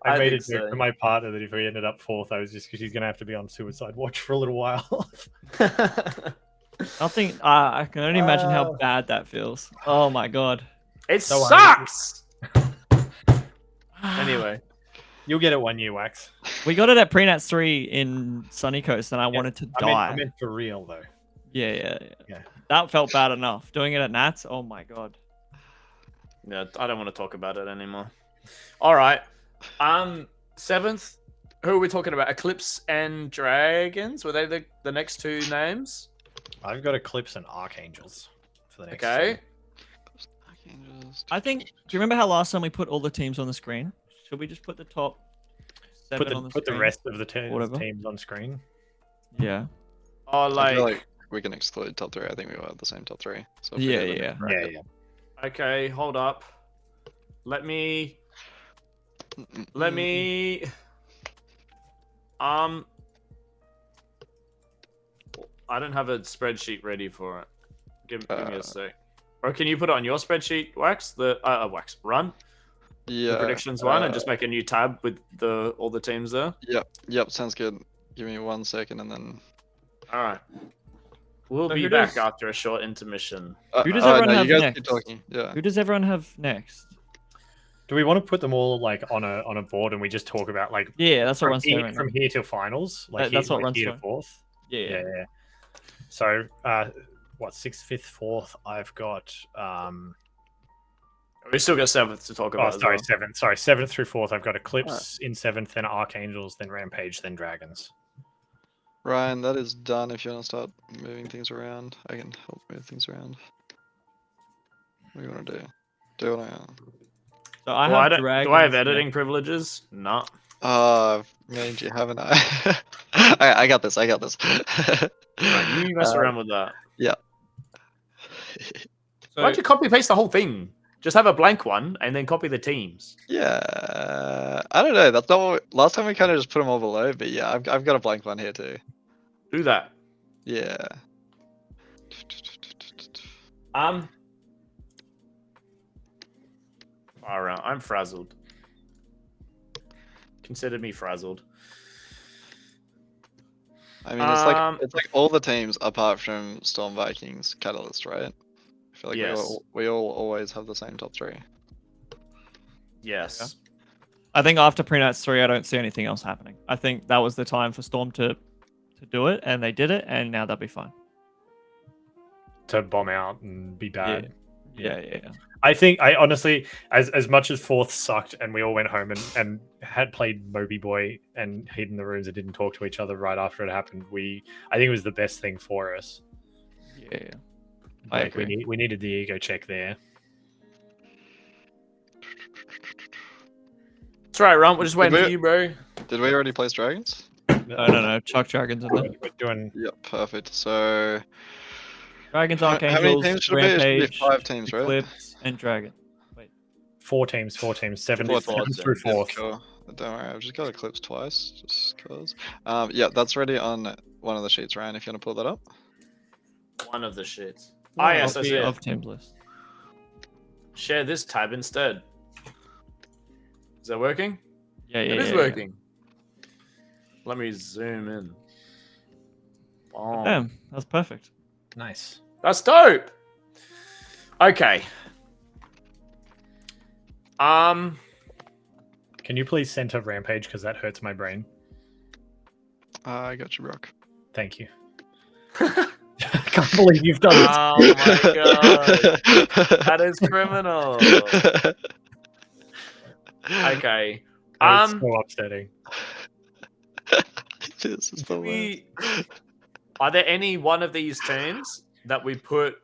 I made it to my partner that if we ended up 4th, I was just because she's going to have to be on suicide watch for a little while. I can only imagine how bad that feels. Oh my god. It sucks! Anyway. You'll get it one year, Wax. We got it at Prenats 3 in Sunny Coast, and I wanted to die. I meant for real, though. Yeah. That felt bad enough. Doing it at Nats, oh my god. Yeah, I don't want to talk about it anymore. All right. 7th, who are we talking about? Eclipse and Dragons? Were they the next 2 names? I've got Eclipse and Archangels for the next 2. I think, do you remember how last time we put all the teams on the screen? Should we just put the top 7 on the screen? Put the rest of the teams on screen? Yeah. Oh, I feel like we can exclude top 3. I think we all have the same top 3. So yeah. Okay, hold up. Let me. I don't have a spreadsheet ready for it. Give me a sec. Or can you put it on your spreadsheet, Wax? Run Yeah. the predictions one, and just make a new tab with all the teams there. Yep. Sounds good. Give me 1 second, and then. All right. We'll So be who back does- after a short intermission. Who does oh, everyone no, have you guys next? keep talking. Yeah. Who does everyone have next? Do we want to put them all like on a board and we just talk about like Yeah, that's what from runs here, right now. from here till finals? Like That's what like runs here to through. fourth. Yeah. Yeah. So what, 6th, 5th, 4th? I've got We still got 7th to talk about. oh sorry, as well. 7th. Sorry, 7th through 4th. I've got Eclipse in 7th, then Archangels, then Rampage, then Dragons. Ryan, that is done. If you want to start moving things around, I can help move things around. What do you want to do? Do what I am. So I Well, have do dragons. I have editing privileges? No. I've made you, haven't I? I got this. Right, you mess around with that. So, Why'd you copy paste the whole thing? Just have a blank one and then copy the teams. Yeah, I don't know. That's not what last time we kind of just put them all below, but yeah, I've got a blank one here too. Do that. Yeah. Alright, I'm frazzled. Consider me frazzled. I mean, it's like all the teams apart from Storm Vikings, Catalyst, right? I feel like Yes. we all always have the same top 3. Yes. I think after Pre-Nats 3, I don't see anything else happening. I think that was the time for Storm to do it, and they did it, and now they'll be fine. To bomb out and be bad. Yeah. I honestly, as much as 4th sucked and we all went home and had played Moby Boy and hid in the rooms and didn't talk to each other right after it happened, I think it was the best thing for us. Yeah. I Like agree. we needed the ego check there. That's right, Runt. We're just waiting for you, bro. Did we already place Dragons? No. Chuck Dragons in there. We're doing Yep, perfect. So Dragons, how many Archangels, teams should it be? It should be Rampage, 5 teams, right? Eclipse, and Dragon. 4 teams, 7 Four seven teams. through Yeah, 4th. cool. Don't worry, I've just got Eclipse twice, just cause. Yeah, that's ready on one of the sheets, Ryan. If you want to pull that up. One of the shits. Ah, yes, that's Copy it. of teams list. Share this tab instead. Is that working? Yeah. It is working. Let me zoom in. Boom. Damn, that's perfect. Nice. That's dope. Okay. Can you please center Rampage because that hurts my brain? I got you, Brock. Thank you. I can't believe you've done this. Oh my god. That is criminal. Okay. It's so upsetting. This is the worst. Are there any one of these teams that we put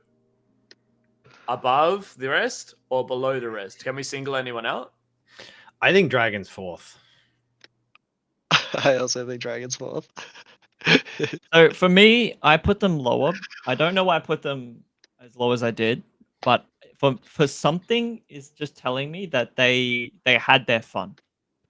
above the rest or below the rest? Can we single anyone out? I think Dragon's 4th. I also think Dragon's 4th. So for me, I put them lower. I don't know why I put them as low as I did, but for something is just telling me that they had their fun.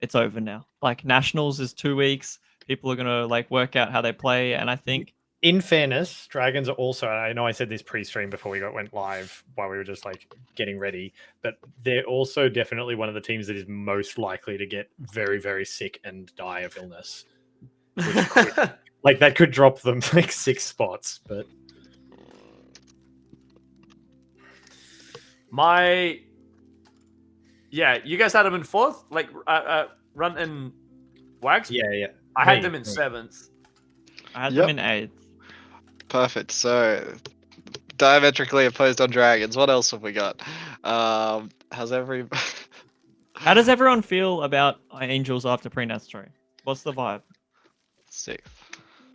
It's over now. Like Nationals is 2 weeks. People are gonna like work out how they play, and I think In fairness, Dragons are also, and I know I said this pre-stream before we went live while we were just like getting ready, but they're also definitely one of the teams that is most likely to get very, very sick and die of illness. Like that could drop them like 6 spots, but you guys had them in 4th, like Runt and Wax. yeah. I had them in 7th. I had Yep. them in 8th. Perfect. So diametrically opposed on Dragons. What else have we got? Has every How does everyone feel about Angels after Pre-Nats 3? What's the vibe? 6th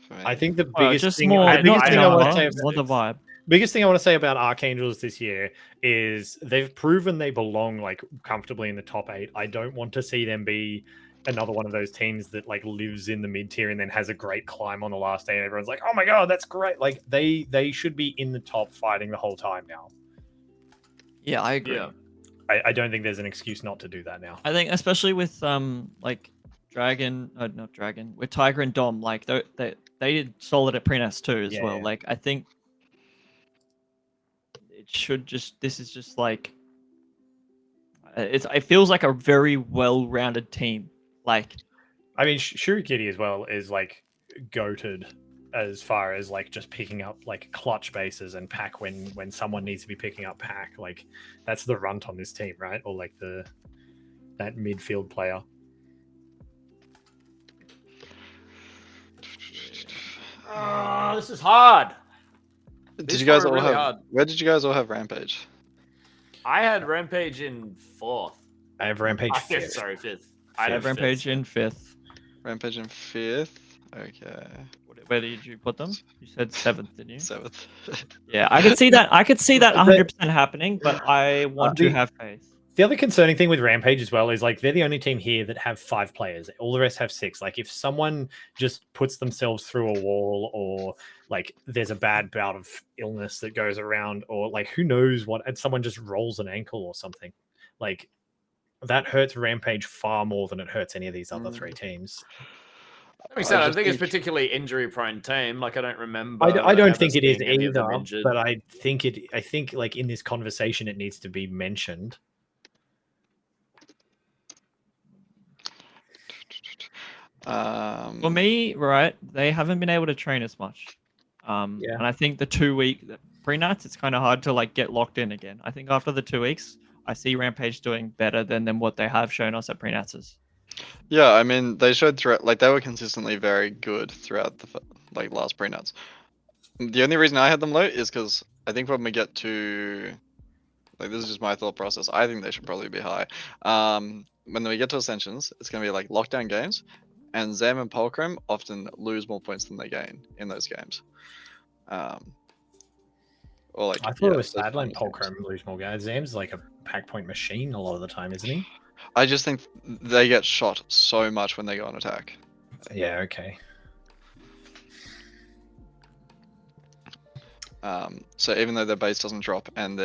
for me. I think the Oh, biggest just thing, more, the biggest not thing I want to drama, say more the vibe. biggest thing I want to say about Archangels this year is they've proven they belong like comfortably in the top 8. I don't want to see them be another one of those teams that like lives in the mid tier and then has a great climb on the last day and everyone's like, oh my god, that's great. Like they should be in the top fighting the whole time now. Yeah, I agree. Yeah. I don't think there's an excuse not to do that now. I think especially with like not Dragon, with Tiger and Dom, like they did solid at Pre-Nats too as well. Yeah. Like I think should just. This is just like. It feels like a very well-rounded team. Like I mean, Shurikiri as well is like goated as far as like just picking up like clutch bases and pack when someone needs to be picking up pack. Like that's the runt on this team, right? Or like that midfield player. Oh, this is hard. Did These you guys four are all really have? hard. Where did you guys all have Rampage? I had Rampage in 4th. I have Rampage Fifth, fifth. sorry, 5th. I had have fifth. Rampage in 5th. Rampage in 5th. Okay. Where did you put them? You said 7th, didn't you? 7th. Yeah, I could see that. I could see that 100% happening, but I want to have faith. The other concerning thing with Rampage as well is like they're the only team here that have 5 players. All the rest have 6. Like if someone just puts themselves through a wall, or like there's a bad bout of illness that goes around, or like who knows what, and someone just rolls an ankle or something, like that hurts Rampage far more than it hurts any of these other 3 teams. I just think it's think- particularly injury-prone team. Like I don't remember. I don't ever think it is seeing any of them either, injured. but I think like in this conversation it needs to be mentioned. For me, right, they haven't been able to train as much. Yeah. And I think the 2-week pre-nats, it's kind of hard to like get locked in again. I think after the 2 weeks, I see Rampage doing better than what they have shown us at pre-nats. Yeah, I mean, they showed throughout, like they were consistently very good throughout the like last pre-nuts. The only reason I had them low is because I think when we get to, like, this is just my thought process. I think they should probably be high. When we get to Ascensions, it's gonna be like lockdown games, and Zam and Pulcrum often lose more points than they gain in those games. Or like I thought it yeah, was those Sadler and finals games. Polkram lose more guys. Zam's like a pack point machine a lot of the time, isn't he? I just think they get shot so much when they go on attack. Yeah, okay. So even though their base doesn't drop and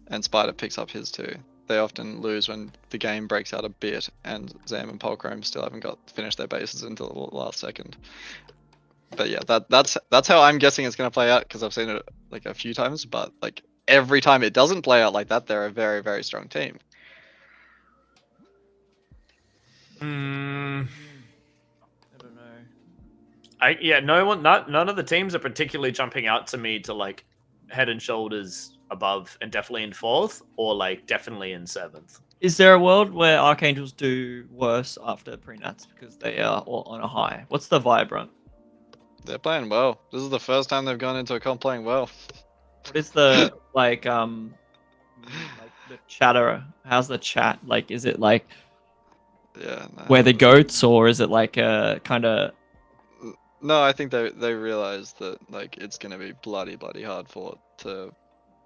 and Spider picks up his too, they often lose when the game breaks out a bit and Zam and Pulchrome still haven't finished their bases until the last second. But yeah, that's how I'm guessing it's gonna play out, because I've seen it like a few times, but like every time it doesn't play out like that, they're a very, very strong team. Mm, I don't know. none of the teams are particularly jumping out to me to like head and shoulders above, and definitely in 4th, or like definitely in 7th. Is there a world where Archangels do worse after pre-nats because they are all on a high? What's the vibrant? They're playing well. This is the first time they've gone into a comp playing well. What is the like the chatter? How's the chat? Like, is it like Yeah. where the goats, or is it like a kind of? No, I think they realize that like it's gonna be bloody hard fought to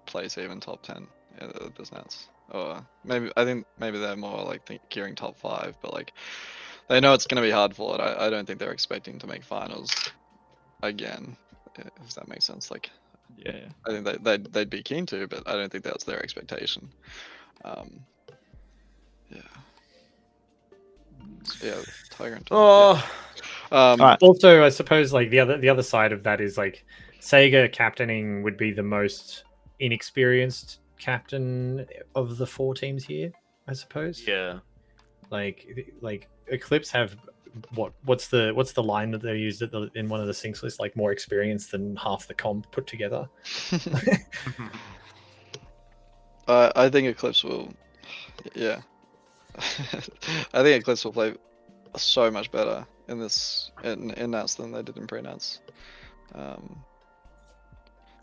place even top 10 at this Nats. Or maybe they're more like gearing top 5, but like they know it's gonna be hard fought. I don't think they're expecting to make finals again, if that makes sense. Like Yeah. I think they'd be keen to, but I don't think that's their expectation. Yeah. So, yeah, Tiger and Oh, yeah. Also, I suppose like the other side of that is like Sega captaining would be the most inexperienced captain of the 4 teams here, I suppose. yeah. Like Eclipse have what's the line that they used in one of the syncs lists, like more experience than half the comp put together. I think Eclipse will, yeah. I think Eclipse will play so much better in Nats than they did in pre-Nats.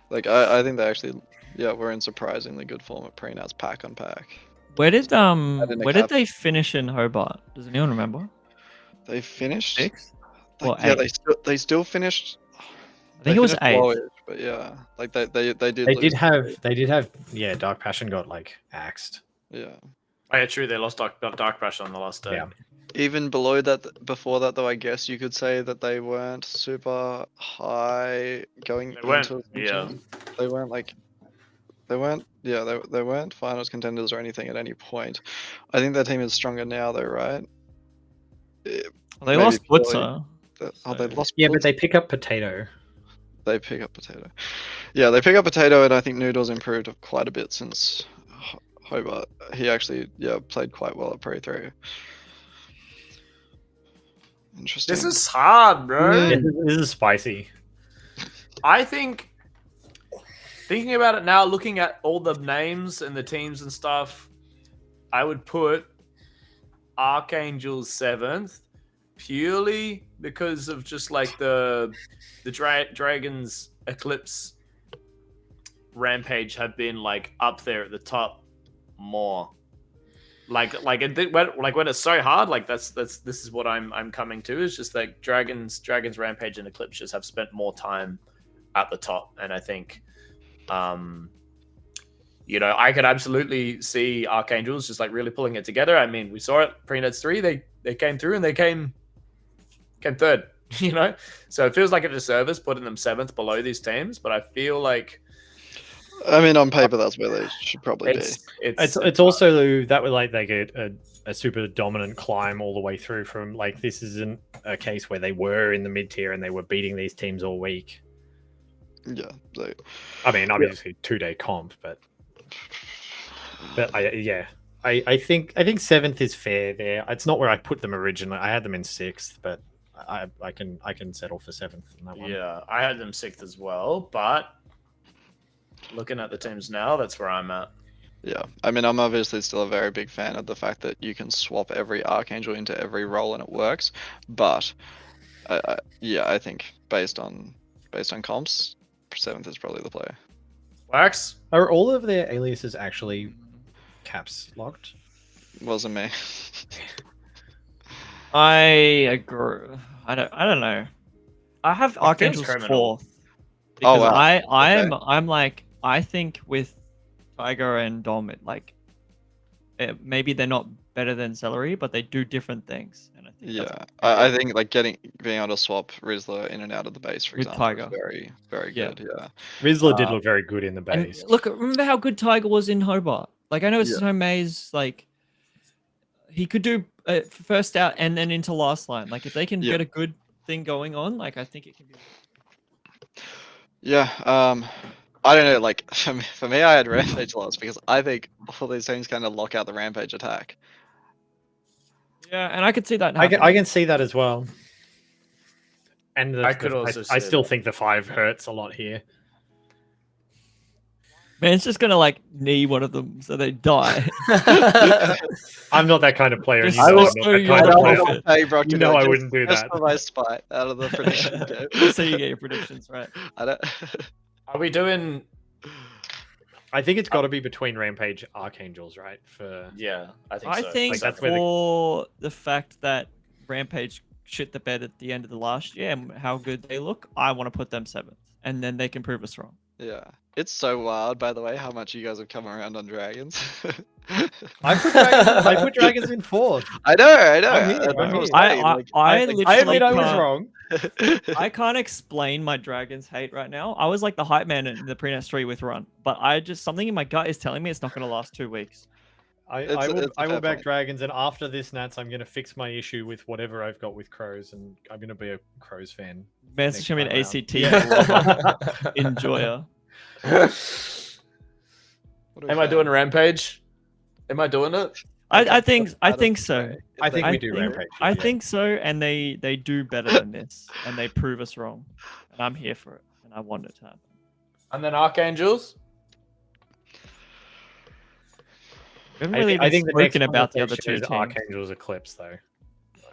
Like I think they actually, were in surprisingly good form at pre-Nats pack on pack. Where did didn't did they finish in Hobart? Does anyone remember? They finished 6th? like, Or yeah, 8th? they still finished. I think it was 8th. lowish, but yeah, like they did. They lose. did have Dark Passion got like axed. Yeah. Oh, yeah, true. They lost Dark Pressure on the last day. Yeah. Even below that, before that though, I guess you could say that they weren't super high going They weren't, into yeah. Ascension. They weren't like, they weren't finals contenders or anything at any point. I think their team is stronger now though, right? They Maybe lost purely Blitzer. They lost. Yeah, but Blitz. they pick up Potato. They pick up Potato. Yeah, they pick up Potato, and I think Noodle's improved quite a bit since Hobart. He actually, played quite well at Pro 3. Interesting. This is hard, bro. This is spicy. I think, thinking about it now, looking at all the names and the teams and stuff, I would put Archangels 7th purely because of just like the Dragons Eclipse Rampage have been like up there at the top more. Like when it's so hard, like this is what I'm coming to, is just like Dragons Rampage and Eclipse just have spent more time at the top, and I think I could absolutely see Archangels just like really pulling it together. I mean, we saw it pre-Nets 3, they came through and they came third, so it feels like a disservice putting them 7th below these teams, but I feel like, I mean, on paper, that's where they should probably be. It's also that would like they get a super dominant climb all the way through from like, this isn't a case where they were in the mid tier and they were beating these teams all week. Yeah. I mean, obviously 2-day comp, but I think 7th is fair there. It's not where I put them originally. I had them in 6th, but I can settle for 7th in that one. Yeah, I had them 6th as well, but looking at the teams now, that's where I'm at. Yeah, I mean, I'm obviously still a very big fan of the fact that you can swap every Archangel into every role and it works. But I think based on comps, 7th is probably the play. Wax? Are all of their aliases actually caps locked? Wasn't me. I agree. I don't know. I have Archangels criminal. 4th. Because wow. I'm like, I think with Tiger and Dom, maybe they're not better than Celery, but they do different things. And I think I think like being able to swap Rizzler in and out of the base, for With example, Tiger. is very, very Yeah. good. Yeah. Rizzler did look very good in the and base. look, remember how good Tiger was in Hobart? Like, I know it's his home maze, like, he could do first out and then into last line. Like, if they can get a good thing going on, like, I think it can be. Yeah. I don't know. Like for me, I had Rampage lost because I think all these teams kind of lock out the Rampage attack. Yeah, and I could see that. I can see that as well. And I still think the 5 hurts a lot here. Man, it's just gonna like knee one of them so they die. I'm not that kind of player. Just You know, so I'm you not that kind of know player. it. You know I wouldn't do Just that. for my spite out of the prediction game. So you get your predictions right. I don't. Are we doing? I think it's got to be between Rampage Archangels, right? Yeah, I think I so. think Like, that's where for the fact that Rampage shit the bed at the end of the last year and how good they look, I want to put them 7th, and then they can prove us wrong. Yeah, it's so wild, by the way, how much you guys have come around on dragons. I put dragons in 4th. I know. I'm here, That's what I'm I'm here. saying, I like, literally I admit I was can't- wrong. I can't explain my Dragons hate right now. I was like the hype man in the pre-Nets 3 with Runt, but something in my gut is telling me it's not going to last 2 weeks. I It's will a fair back point. dragons, and after this Nats, I'm going to fix my issue with whatever I've got with crows, and I'm going to be a crows fan. Man's Next to me an time round. ACT Yeah. enjoyer. What do we Am I say? doing Rampage? Am I doing it? I think so. I think I we do Rampage. I yeah. think so, and they do better than this, and they prove us wrong, and I'm here for it, and I want it to happen. And then Archangels. We haven't really I even think the next spoken about the other conversation 2 is teams. Archangels Eclipse, though.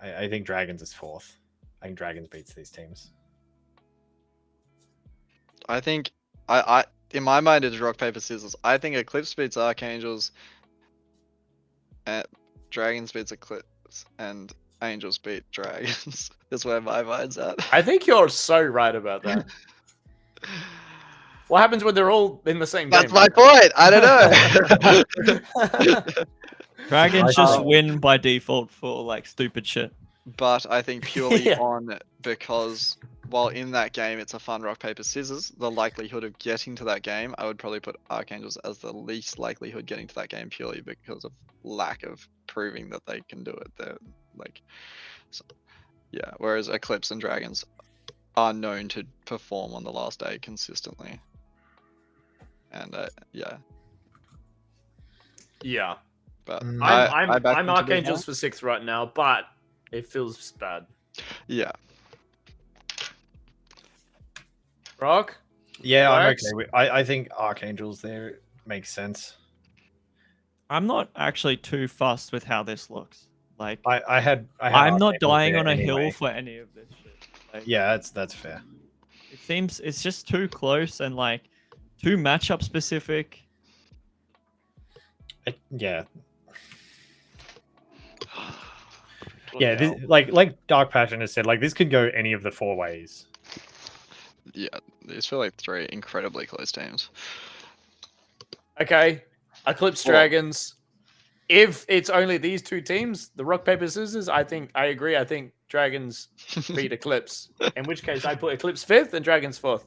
I think Dragons is 4th. I think Dragons beats these teams. I think I in my mind it's rock paper scissors. I think Eclipse beats Archangels, and Dragons beats Eclipse, and Angels beat Dragons. That's where my mind's at. I think you're so right about that. What happens when they're all in the same That's game? my point. I don't know. Dragons just win by default for like stupid shit. But I think purely Yeah. on because while in that game it's a fun rock paper scissors, the likelihood of getting to that game, I would probably put Archangels as the least likelihood getting to that game purely because of lack of proving that they can do it. They're like, so, yeah. Whereas Eclipse and Dragons are known to perform on the last day consistently. and yeah, Yeah. but Mm. I'm back I'm them to be Archangels for 6th right now, but it feels bad. high. Yeah, Rock? Yeah, I'm Flags? okay with. I think Archangels there makes sense. I'm not actually too fussed with how this looks. Like, I had I'm not Archangels dying there on a hill anyway. for any of this shit. Like, Yeah, that's fair. it seems it's just too close and like too matchup specific. Yeah, Bloody yeah. This, hell. like Dark Passion has said, like this could go any of the 4 ways. Yeah, these feel like 3 incredibly close teams. Okay. Eclipse Well- Dragons. If it's only these 2 teams, the rock, paper, scissors, I agree. I think Dragons beat Eclipse. In which case I put Eclipse 5th and Dragons 4th.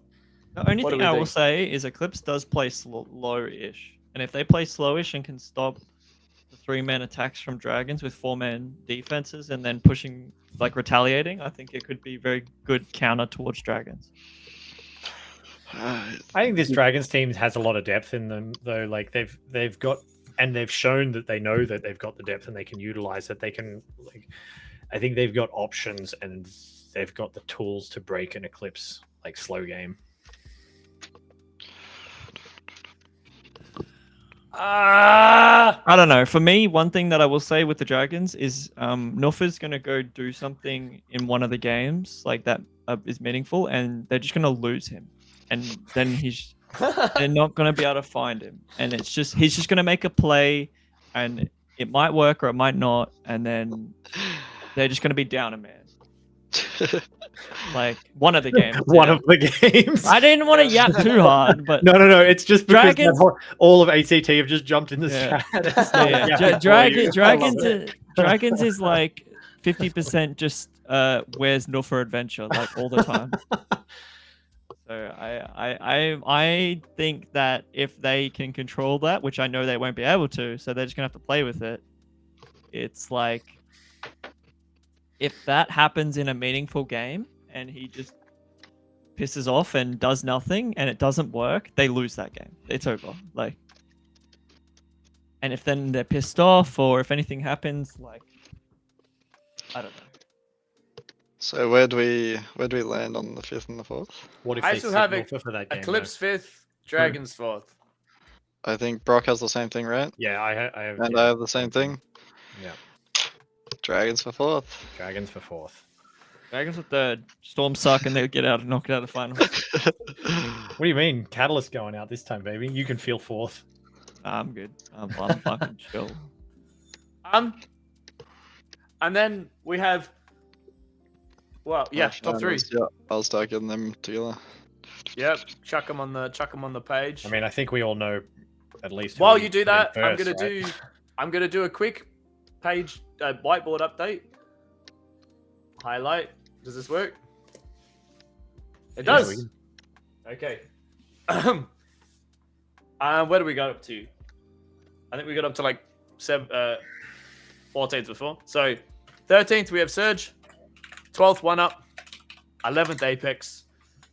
The only What do thing we I will think? say is Eclipse does play low-ish, and if they play slowish and can stop the 3-man attacks from Dragons with 4-man defenses and then pushing like retaliating, I think it could be very good counter towards Dragons. I think this Dragons team has a lot of depth in them, though. Like they've got, and they've shown that they know that they've got the depth and they can utilize it. They can, like, I think they've got options and they've got the tools to break an Eclipse like slow game. I don't know. For me, one thing that I will say with the Dragons is Nufa's going to go do something in one of the games like that is meaningful, and they're just going to lose him. And then they're not going to be able to find him. And it's just he's just going to make a play, and it might work or it might not. And then they're just going to be down a man. Like one of the games. One yeah. of the games. I didn't want to yap too hard, but No. It's just because Dragons- all of ACT have just jumped in the Yeah. chat. yeah. Dragons is like 50% just where's Nufa Adventure like all the time. So I think that if they can control that, which I know they won't be able to, so they're just gonna have to play with it. It's like if that happens in a meaningful game and he just pisses off and does nothing and it doesn't work, they lose that game. It's over. Like, and if then they're pissed off or if anything happens, like, I don't know. So where do we land on the 5th and the 4th? What if I they still sit have Norfolk for that game? Eclipse 5th, Dragons 4th. I think Brock has the same thing, right? Yeah, I have. And yeah, I have the same thing. Yeah, Dragons for 4th. Dragons for 4th. Dragons are third. Storm suck and they'll get out and knock it out of the final. What do you mean? Catalyst going out this time, baby. You can feel 4th. I'm good. I'm fucking chill. And then we have top 3. Yeah, I'll start getting them together. Yep, chuck them on the page. I mean, I think we all know at least. who While we you do put in that, first, I'm gonna do a quick page whiteboard update. Highlight. Does this work? It Yeah, does. Okay. Where do we go up to? I think we got up to like 14th before. So 13th we have Surge, 12th One Up, 11th Apex,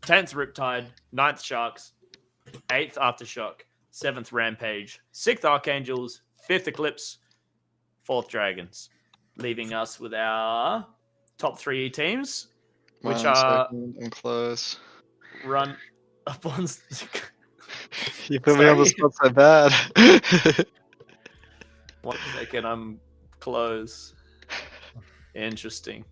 10th Riptide, 9th Sharks, 8th Aftershock, 7th Rampage, 6th Archangels, 5th Eclipse, 4th Dragons, leaving us with our top 3 teams, which 1 are second, I'm close. Runt upon. You put me on the Sorry. spot so bad. 1 second, I'm close. Interesting.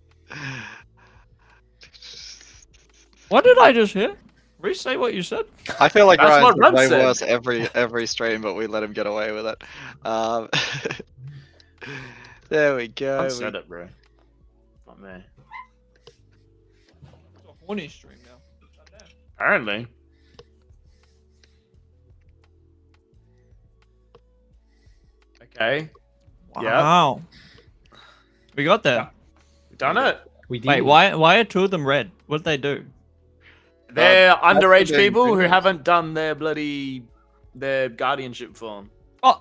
What did I just hear? Re-say what you said. I feel like That's Ryan's what Runt way said. worse every stream, but we let him get away with it. There we go. I said it, bro. Not me. It's a horny stream now. Apparently. Okay. Wow. We got there. We've done it. We did. Wait, why are 2 of them red? What did they do? They're underage being people who drinkers. haven't done their guardianship form. Oh,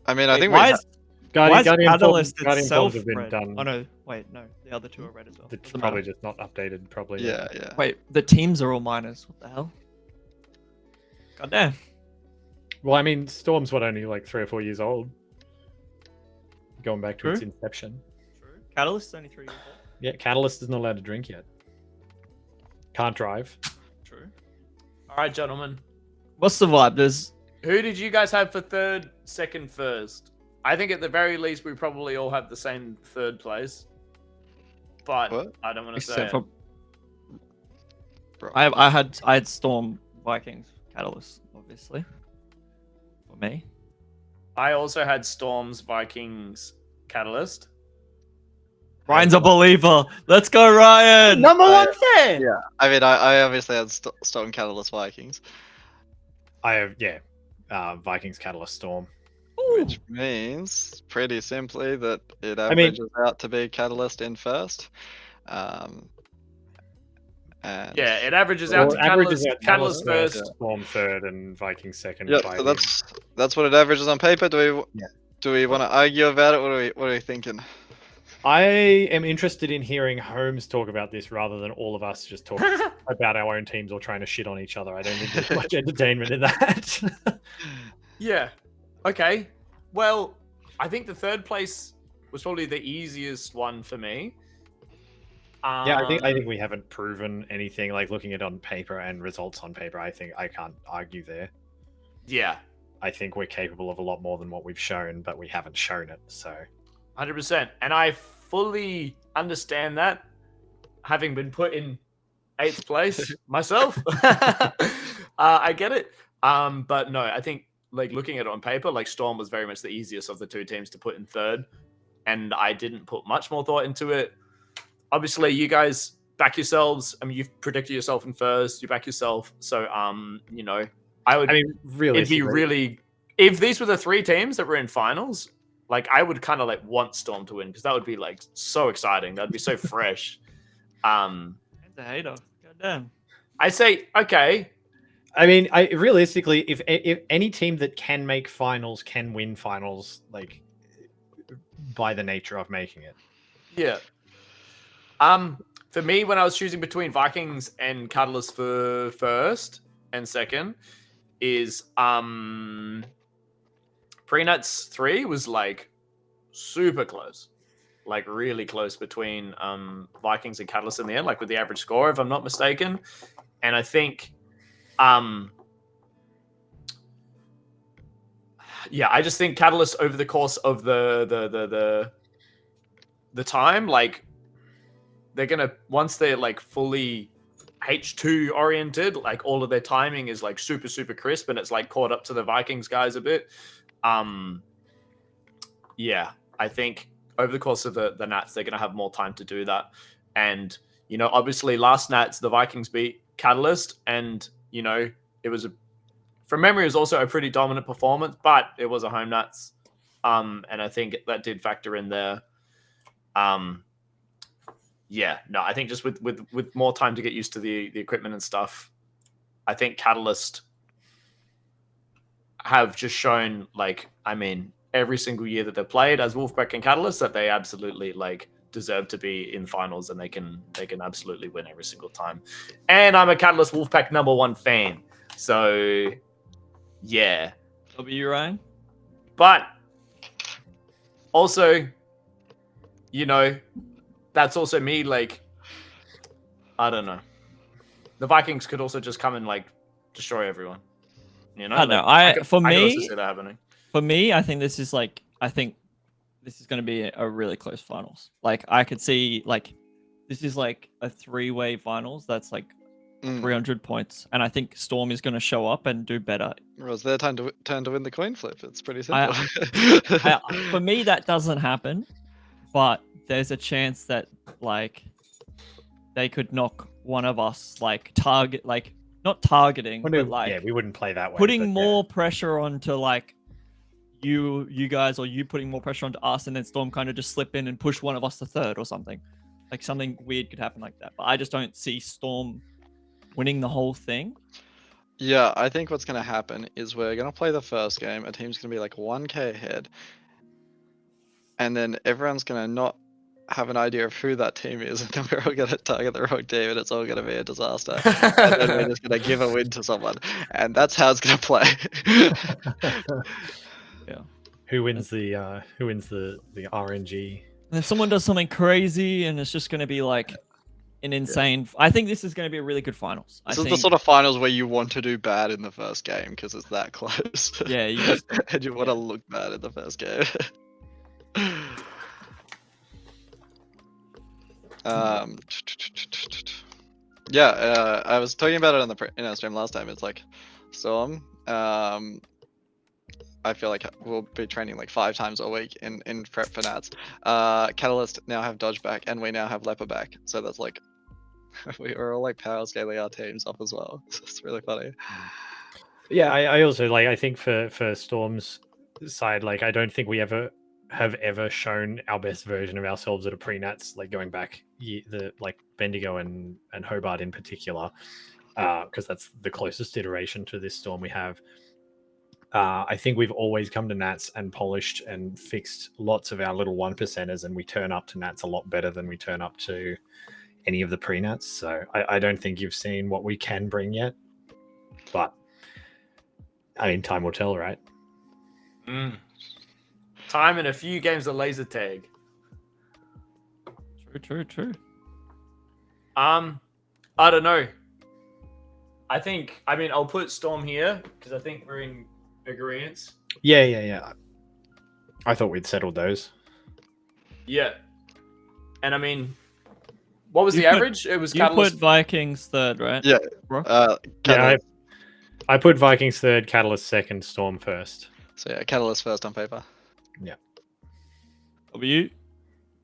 I mean, I think why we. is Guardian Catalyst Guardian itself forms have been red? done. Oh no, wait, no. The other 2 are red as well. It's Doesn't probably matter. just not updated. Probably. Yeah. Wait, the teams are all minors. What the hell? God damn. Well, I mean, Storm's only like 3 or 4 years old. Going back to its True. inception. True. Catalyst is only 3 years old. Yeah, Catalyst is not allowed to drink yet. Can't drive. True. All right, gentlemen. What's the vibe? There's Who did you guys have for third, second, first? I think at the very least we probably all have the same third place. But What? I don't want to say except it. for Bro. I had Storm, Vikings, Catalyst, obviously. For me. I also had Storms, Vikings, Catalyst. Ryan's a believer. Let's go, Ryan. Number I- 1 fan. Yeah, I mean, I obviously had Storm, Catalyst, Vikings, I have Vikings, Catalyst, Storm. which means pretty simply that it I mean- averages out to be Catalyst in first. And Yeah, it averages out to Catalyst first. Storm third, and Vikings second. yeah, by so the- that's what it averages on paper. Do Yeah. we want to argue about it? What are we thinking? I am interested in hearing Holmes talk about this rather than all of us just talk about our own teams or trying to shit on each other. I don't think there's much entertainment in that. Yeah. Okay. Well, I think the third place was probably the easiest one for me. Yeah, I think we haven't proven anything. Like looking at it on paper and results on paper, I think I can't argue there. Yeah, I think we're capable of a lot more than what we've shown, but we haven't shown it. So 100%. And I fully understand that, having been put in 8th place myself. I get it. But no, I think like looking at it on paper, like Storm was very much the easiest of the two teams to put in third, and I didn't put much more thought into it. Obviously, you guys back yourselves. I mean, you've predicted yourself in first. You back yourself. So, you know, it'd be really. If these were the 3 teams that were in finals, like I would kind of like want Storm to win because that would be like so exciting. That'd be so fresh. That's a hater. Goddamn. I say okay. I mean, realistically, if any team that can make finals can win finals, like by the nature of making it. Yeah. For me, when I was choosing between Vikings and Catalyst for first and second, is Pre-Nuts 3 was like super close, like really close between Vikings and Catalyst in the end, like with the average score, if I'm not mistaken. And I think, yeah, I just think Catalyst over the course of the time, like they're gonna, once they're like fully H2 oriented, like all of their timing is like super crisp, and it's like caught up to the Vikings guys a bit. Yeah, I think over the course of the Nats, they're gonna have more time to do that. And you know, obviously last Nats the Vikings beat Catalyst, and you know, it was from memory, it was also a pretty dominant performance, but it was a home Nats. And I think that did factor in there. Yeah, no, I think just with more time to get used to the equipment and stuff, I think Catalyst have just shown, like, I mean, every single year that they've played as Wolfpack and Catalyst, that they absolutely like deserve to be in finals, and they can absolutely win every single time. And I'm a Catalyst Wolfpack #1 fan, so yeah. W, Ryan? But also, you know, that's also me, like, I don't know. The Vikings could also just come and like destroy everyone. You know? I don't know. I could also me, see that happening. for me, I think this is going to be a really close finals. Like I could see like this is like a 3-way finals that's like 300 points, and I think Storm is going to show up and do better. Well, it's their turn to win the coin flip. It's pretty simple. For me, that doesn't happen, but there's a chance that like they could knock one of us, like target, like not targeting, but like yeah, we wouldn't play that way. putting but more pressure onto like you guys, or you putting more pressure onto us, and then Storm kind of just slip in and push one of us to third or something. Like something weird could happen like that. But I just don't see Storm winning the whole thing. Yeah, I think what's going to happen is we're going to play the first game. A team's going to be like 1k ahead. And then everyone's going to not have an idea of who that team is, and then we're all gonna target the wrong team, and it's all gonna be a disaster. And then we're just gonna give a win to someone, and that's how it's gonna play. Who wins the RNG? And then someone does something crazy, and it's just going to be like an insane. I think this is going to be a really good finals. This is the sort of finals where you want to do bad in the first game because it's that close. Yeah, you just, and you want to look bad in the first game. Yeah, I was talking about it on the in our stream last time. It's like Storm. I feel like we'll be training like 5 times a week in prep for Nats. Catalyst now have Dodge back, and we now have Leper back. So that's like we are all like power scaling our teams up as well. It's really funny. Yeah, I also like. I think for Storm's side, like I don't think we have ever shown our best version of ourselves at a pre-Nats, like going back the like Bendigo and Hobart in particular, because that's the closest iteration to this Storm we have. I think we've always come to Nats and polished and fixed lots of our little 1%ers, and we turn up to Nats a lot better than we turn up to any of the pre-Nats. So I don't think you've seen what we can bring yet. But, I mean, time will tell, right? Time and a few games of laser tag. True. I don't know. I mean, I'll put Storm here because I think we're in agreement. Yeah. I thought we'd settled those. Yeah. And I mean, what was the average? It was you Catalyst. put Vikings third, right? Yeah. Yeah, I put Vikings third, Catalyst second, Storm first. So yeah, Catalyst first on paper. Yeah. W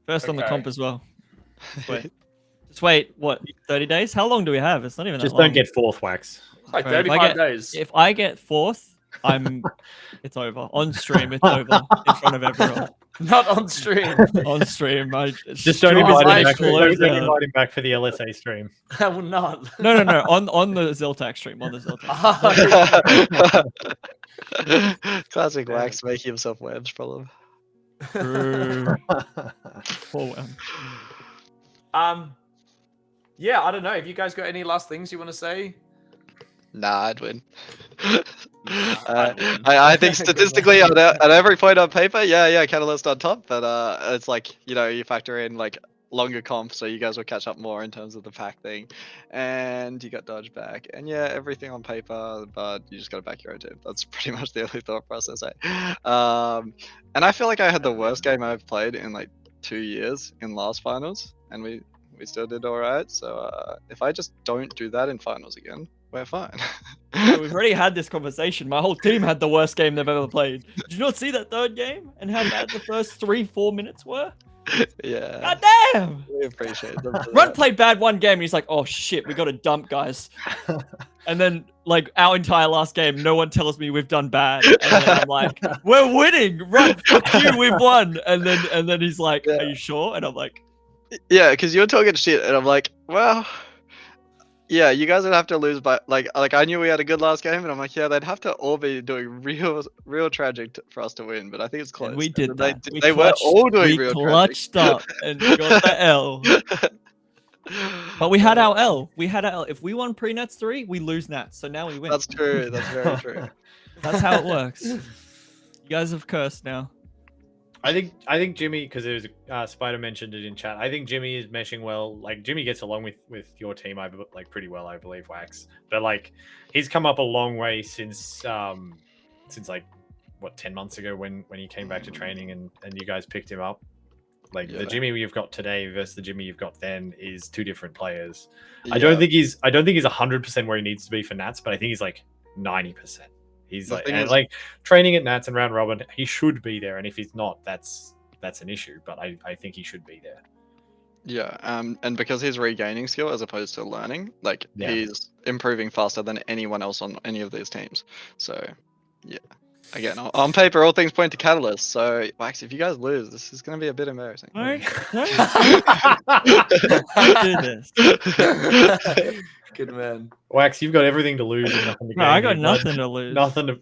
first on the Okay. comp as well. Just wait, what, 30 days? How long do we have? It's not even Just that long. don't get fourth wax. Like Right, if I 35 get- days. If I get fourth, it's over. On stream, it's over. In front of everyone. Not on stream. On stream, Just don't stream is invite him like back. closed Don't down. invite him back for the LSA stream. I will not. No. On the Zltac stream. On the Zltac. Classic Yeah. Wax making himself wedge problem. True. Poor one. Yeah, I don't know. Have you guys got any last things you want to say? Nah, I'd win. I'd win. I think Good statistically one. at every point on paper, yeah, Catalyst on top, but it's like, you factor in like longer comp, so you guys will catch up more in terms of the pack thing, and you got Dodge back, and yeah, everything on paper, but you just gotta back your own team. That's pretty much the only thought process. And I feel like I had the worst game I've played in like 2 years in last finals, and we still did alright. So if I just don't do that in finals again, we're fine. Yeah, we've already had this conversation. My whole team had the worst game they've ever played. Did you not see that third game and how bad the first 3-4 minutes were? Yeah, God damn! we appreciate them. for Runt that. played bad one game and he's like, oh shit, we got to dump, guys. And then, like, our entire last game, no one tells me we've done bad. And then I'm like, we're winning! Runt, fuck you, we've won! And then he's like, Yeah. are you sure? And I'm like, Yeah, because you're talking shit, and I'm like, well, yeah, you guys would have to lose by like I knew we had a good last game, and I'm like, yeah, they'd have to all be doing real tragic for us to win, but I think it's close. and we And did then that. They were all doing we real clutched up and got the L. tragic. But we had our L. We had our L. If we won pre-Nats 3, we lose Nats. So now we win. That's true. That's very true. That's how it works. You guys have cursed now. I think Jimmy, because there was Spider mentioned it in chat. I think Jimmy is meshing well. Like Jimmy gets along with your team, like pretty well, I believe, Wax. But like he's come up a long way since like what 10 months ago when he came back to training and you guys picked him up. Like Yeah. the Jimmy you've got today versus the Jimmy you've got then is 2 different players. I Yeah. don't think he's 100% where he needs to be for Nats, but I think he's like 90%. He's The like thing and is- like training at Nats and round robin. He should be there, and if he's not, that's an issue. But I think he should be there. Yeah, and because he's regaining skill as opposed to learning, like Yeah. he's improving faster than anyone else on any of these teams. So, yeah. Again, on paper, all things point to Catalyst. So, Wax, if you guys lose, this is going to be a bit embarrassing. Don't do this. Good man. Wax, you've got everything to lose and nothing to gain. No, I got here, bud. nothing to lose.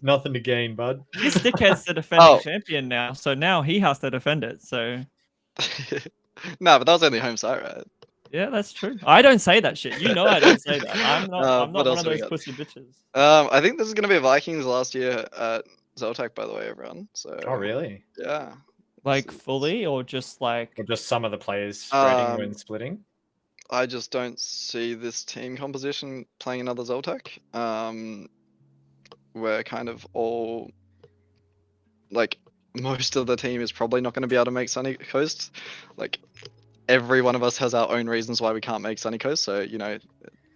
Nothing to gain, bud. This dickhead's the defending Oh. champion now, so now he has to defend it. So No, but that was only home site, right? Yeah, that's true. I don't say that shit. You know I don't say that. I'm What not else one of do we those got? pussy bitches. I think this is gonna be Vikings last year at Zltac, by the way, everyone. So Oh, really? yeah. Like This is- fully or just like Or just some of the players spreading when Um, splitting? I just don't see this team composition playing another Zoltak. We're kind of all like most of the team is probably not going to be able to make Sunny Coast. Like every one of us has our own reasons why we can't make Sunny Coast. So you know,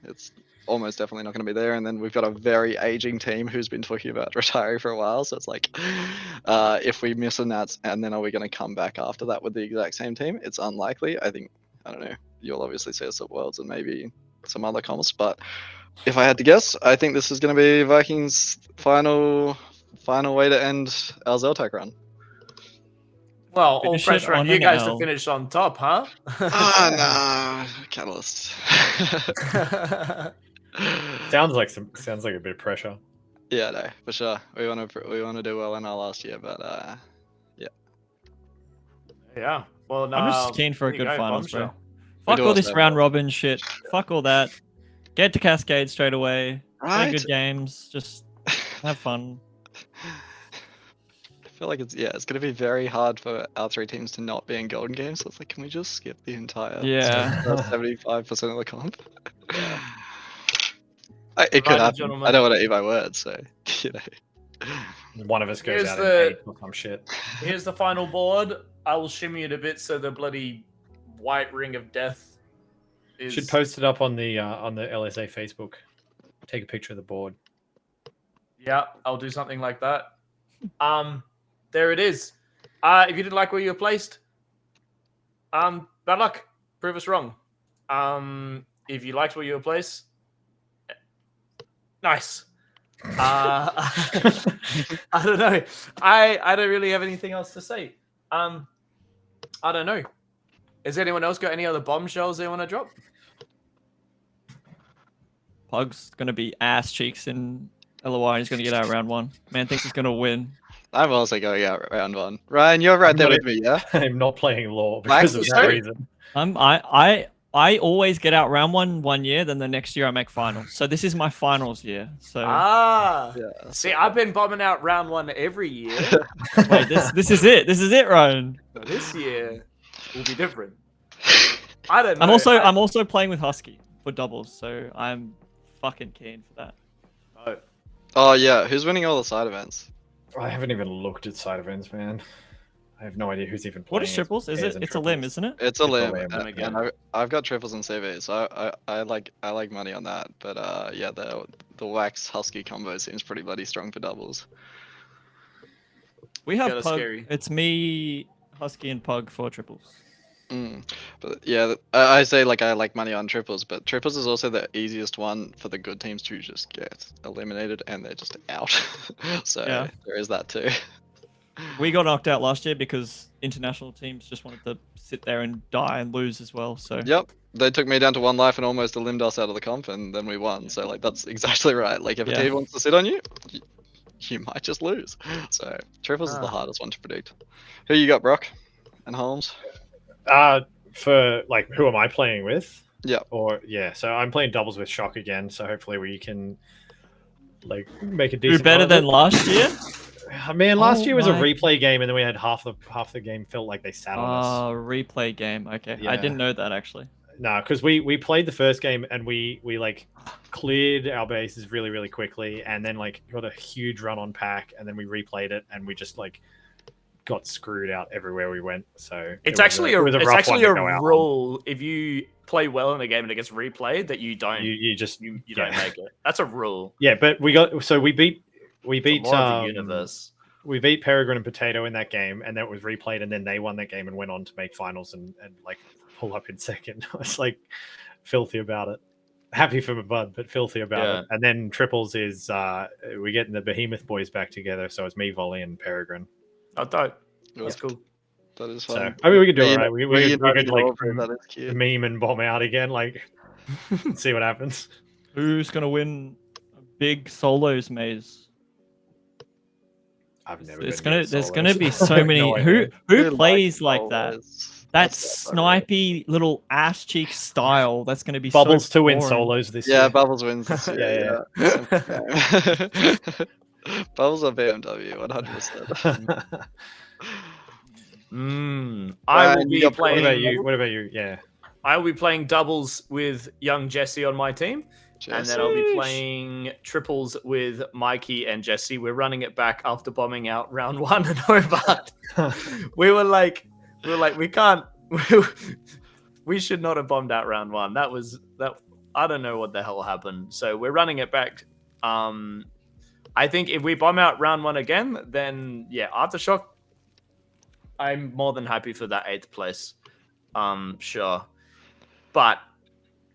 it's almost definitely not going to be there. And then we've got a very aging team who's been talking about retiring for a while. So it's like, if we miss a Nats, and then are we going to come back after that with the exact same team? It's unlikely. I think, I don't know. You'll obviously see us at Worlds and maybe some other comps, but if I had to guess, I think this is going to be Vikings' final way to end our Zoltak run. Well, all Finish it pressure on on you an guys to L. finish on top, huh? Ah, no, Catalyst. Sounds like a bit of pressure. Yeah, no, for sure. We want to do well in our last year, but Yeah. Well, no. I'm just keen for a there you good go, finals, bro. bombshell. We Fuck do all also this have round that. robin shit. Fuck all that. Get to Cascade straight away. Play Right? good games. Just have fun. I feel like it's gonna be very hard for our three teams to not be in golden games. So it's like, can we just skip the entire Yeah. 75% of the comp? Yeah. It could Right, happen. gentlemen. I don't want to eat my words, so you know. One of us goes Here's out the- in 8 or some shit. Here's the final board. I will shimmy it a bit so the bloody white ring of death is. Should post it up on the LSA Facebook. Take a picture of the board. Yeah, I'll do something like that. There it is. If you didn't like where you were placed, bad luck. Prove us wrong. If you liked where you were placed, nice. I don't know. I don't really have anything else to say. I don't know. Has anyone else got any other bombshells they want to drop? Pug's gonna be ass cheeks in LOI. He's gonna get out round one. Man thinks he's gonna win. I'm also going out round one. Ryan, you're right I'm there not with me, yeah? I'm not playing law Max because of is that sorry. reason. I always get out round one year, then the next year I make finals. So this is my finals year. So Yeah. See, I've been bombing out round one every year. wait, this is it. This is it, Ryan. But this year will be different. I don't know. I'm also playing with Husky for doubles, so I'm fucking keen for that. Oh. Oh yeah, who's winning all the side events? I haven't even looked at side events, man. I have no idea who's even playing. What is triples? Is pairs it? and It's a limb, triples. isn't it? It's a limb, limb, and, again. I've got triples and CV, so I like money on that. But yeah, the wax husky combo seems pretty bloody strong for doubles. We have Yeah, that's Pug. scary. It's me, Husky, and Pug for triples. But yeah, I say like I like money on triples, but triples is also the easiest one for the good teams to just get eliminated, and they're just out. So Yeah. there is that too. We got knocked out last year because international teams just wanted to sit there and die and lose as well. So Yep, they took me down to one life and almost eliminated us out of the comp, and then we won. So like that's exactly right. Like if a Yeah. team wants to sit on you, you might just lose. So triples is the Ah. hardest one to predict. Who you got, Brock and Holmes? For like, who am I playing with? Yeah. Or yeah, so I'm playing doubles with Shock again. So hopefully we can like make a do decent. better run of than it. last year. Man, last Oh year was a my- replay game, and then we had half the game felt like they sat on us. Replay game. Okay, I Yeah. didn't know that actually. No, because we played the first game and we like cleared our bases really quickly, and then like got a huge run on pack, and then we replayed it, and we just like got screwed out everywhere we went. So It's it was actually it was it's rough actually one a to go out on. rule if you play well in a game and it gets replayed that you don't You just you don't yeah. make it. That's a rule. Yeah, but we beat It's a law of the universe. we beat Peregrine and Potato in that game, and then it was replayed, and then they won that game and went on to make finals and like pull up in second. I was like filthy about it. Happy for my bud, but filthy about Yeah. it. And then triples is we're getting the Behemoth boys back together, so it's me, Volley, and Peregrine. Oh, dope. Yep, That's cool. that is So fun. I mean, we could do Re- it, right? We could reuniting like all of them, that is cute. meme and bomb out again, like see what happens. Who's gonna win a big solos maze? I've never. It's been good gonna. at There's solos. gonna be so No many. idea. who Who plays likes like that? solos? that That's not right. snipey little ass cheek style. That's going to be Bubbles so to win boring. solos this Yeah, year. Bubbles wins this year. Yeah, Yeah. Bubbles on BMW, 100%. I will Ryan, you be got What about playing. you? What about you? Yeah. I will be playing doubles with young Jesse on my team. And then I'll be Sheesh. playing triples with Mikey and Jesse. We're running it back after bombing out round 1 in Hobart. we were like, we can't. We should not have bombed out round 1. That. I don't know what the hell happened. So we're running it back. I think if we bomb out round 1 again, then yeah, Aftershock. I'm more than happy for that 8th place. Sure, but.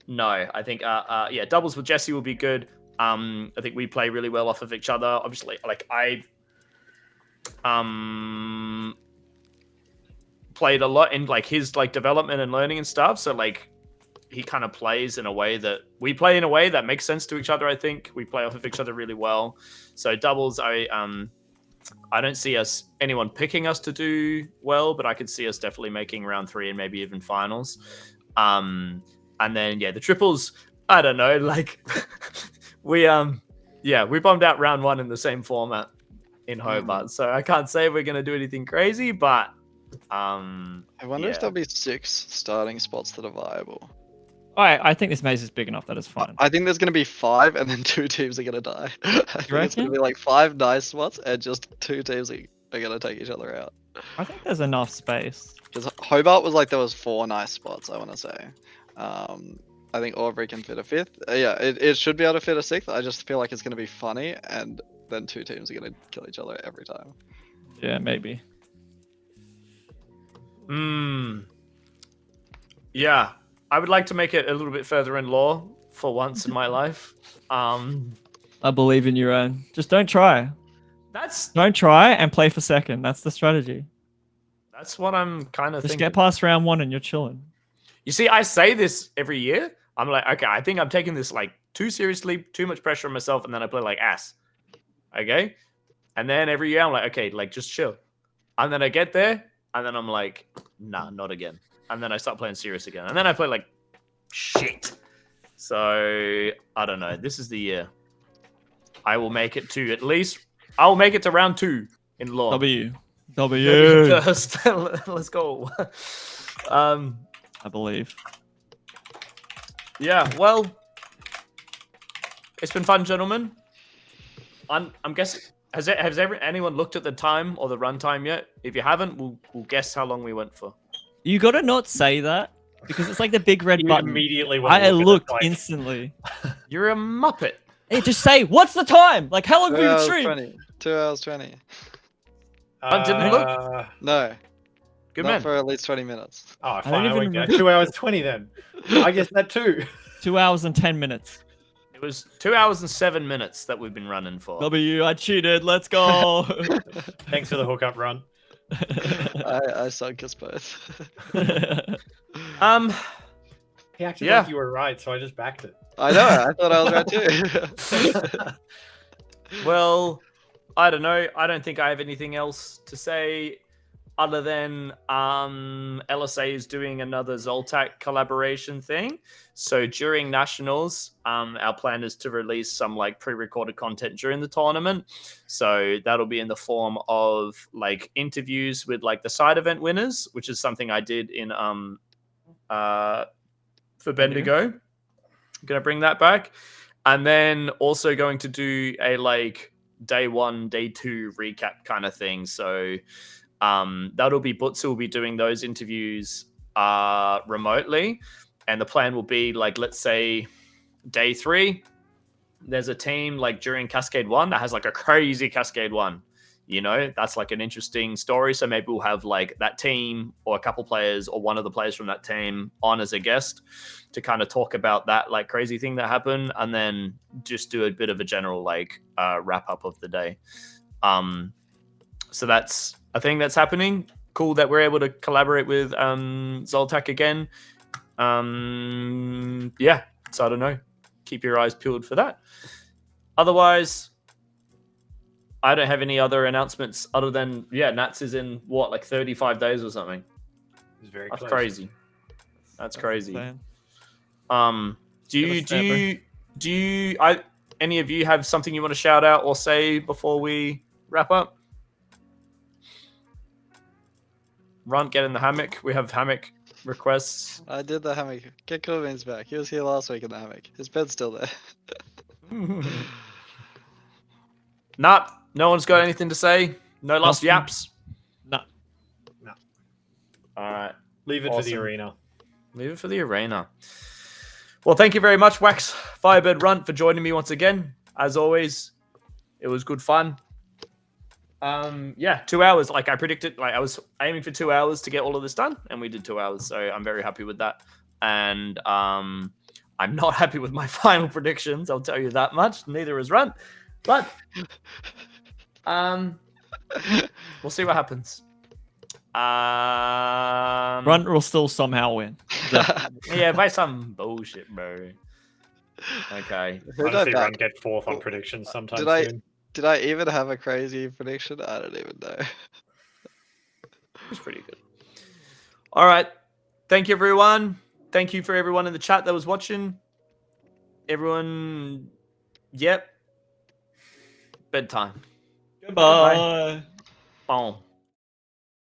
No, I think yeah, doubles with Jesse will be good. I think we play really well off of each other. Obviously, like I played a lot in like his like development and learning and stuff. So like he kind of plays in a way that we play in a way that makes sense to each other. I think we play off of each other really well. So doubles, I don't see anyone picking us to do well, but I could see us definitely making round 3 and maybe even finals. And then yeah, the triples, I don't know, like we bombed out round 1 in the same format in Hobart. So I can't say we're gonna do anything crazy, but I wonder if there'll be 6 starting spots that are viable. I think this maze is big enough that it's fine. I think there's gonna be 5 and then 2 teams are gonna die. I think it's gonna reckon? be like 5 nice spots and just 2 teams are gonna take each other out. I think there's enough space. Because Hobart was like there was 4 nice spots, I wanna say. I think Aubrey can fit a 5th. Yeah, it should be able to fit a 6th. I just feel like it's gonna be funny and then 2 teams are gonna kill each other every time. Yeah, maybe. Yeah, I would like to make it a little bit further in lore for once in my life. I believe in you, Ryan. Just don't try. That's Don't try and play for second. That's the strategy. what I'm kind of Just thinking. get past round 1 and you're chilling. You see, I say this every year. I'm like, okay, I think I'm taking this like too seriously, too much pressure on myself, and then I play like ass. Okay? And then every year I'm like, okay, like just chill. And then I get there, and then I'm like, nah, not again. And then I start playing serious again. And then I play like shit. So I don't know. This is the year. I will make it to I'll make it to round 2 in law. W. First. Let's go. I believe. Yeah, well, it's been fun, gentlemen. I'm guessing has anyone looked at the time or the runtime yet? If you haven't, we'll guess how long we went for. You gotta not say that because it's like the big red You button. immediately want to I look at it, looked like- instantly. You're a muppet. Hey, just say what's the time? Like how long 2 have you hours streamed? 20. 2 hours 20. Didn't look. No, Good not man. for at least 20 minutes. Oh, don't fine. I even went remember. 2 hours 20 then. I guess that too. 2 hours and 10 minutes. It was 2 hours and 7 minutes that we've been running for. W, I cheated. Let's go. Thanks for the hookup run. I sunk us both. He acted Yeah. like you were right, so I just backed it. I know, I thought I was right too. Well, I don't know. I don't think I have anything else to say other than LSA is doing another Zltac collaboration thing. So during Nationals, our plan is to release some like pre-recorded content during the tournament. So that'll be in the form of like interviews with like the side event winners, which is something I did in for Bendigo. Gonna bring that back. And then also going to do a like day 1, day 2 recap kind of thing. So that'll be Butsu will be doing those interviews remotely. And the plan will be like, let's say day 3, there's a team like during Cascade 1 that has like a crazy Cascade 1. You know, that's like an interesting story. So maybe we'll have like that team or a couple players or one of the players from that team on as a guest to kind of talk about that like crazy thing that happened, and then just do a bit of a general like wrap up of the day. So that's a thing that's happening. Cool that we're able to collaborate with Zltac again. Yeah, so I don't know. Keep your eyes peeled for that. Otherwise, I don't have any other announcements other than, yeah, Nats is in what, like 35 days or something. It's very That's close. crazy. That's crazy. insane. Do you any of you have something you want to shout out or say before we wrap up? Runt, get in the hammock. We have hammock requests. I did the hammock. Get Coolbeans back. He was here last week in the hammock. His bed's still there. Nah, no one's got anything to say. No last Nothing. yaps. No. All right. Leave it for the Awesome. arena. Leave it for the arena. Well, thank you very much, Wax, Firebird, Runt, for joining me once again. As always, it was good fun. Yeah, 2 hours. Like I predicted, like I was aiming for 2 hours to get all of this done, and we did 2 hours. So I'm very happy with that. And I'm not happy with my final predictions. I'll tell you that much. Neither is Runt, but we'll see what happens. Runt will still somehow win. Yeah, by some bullshit, bro. Okay. Who Honestly, back? Run get fourth on predictions sometime Did I- soon. Did I even have a crazy prediction? I don't even know. It was pretty good. All right. Thank you, everyone. Thank you for everyone in the chat that was watching. Everyone, yep. Bedtime. Goodbye. Boom.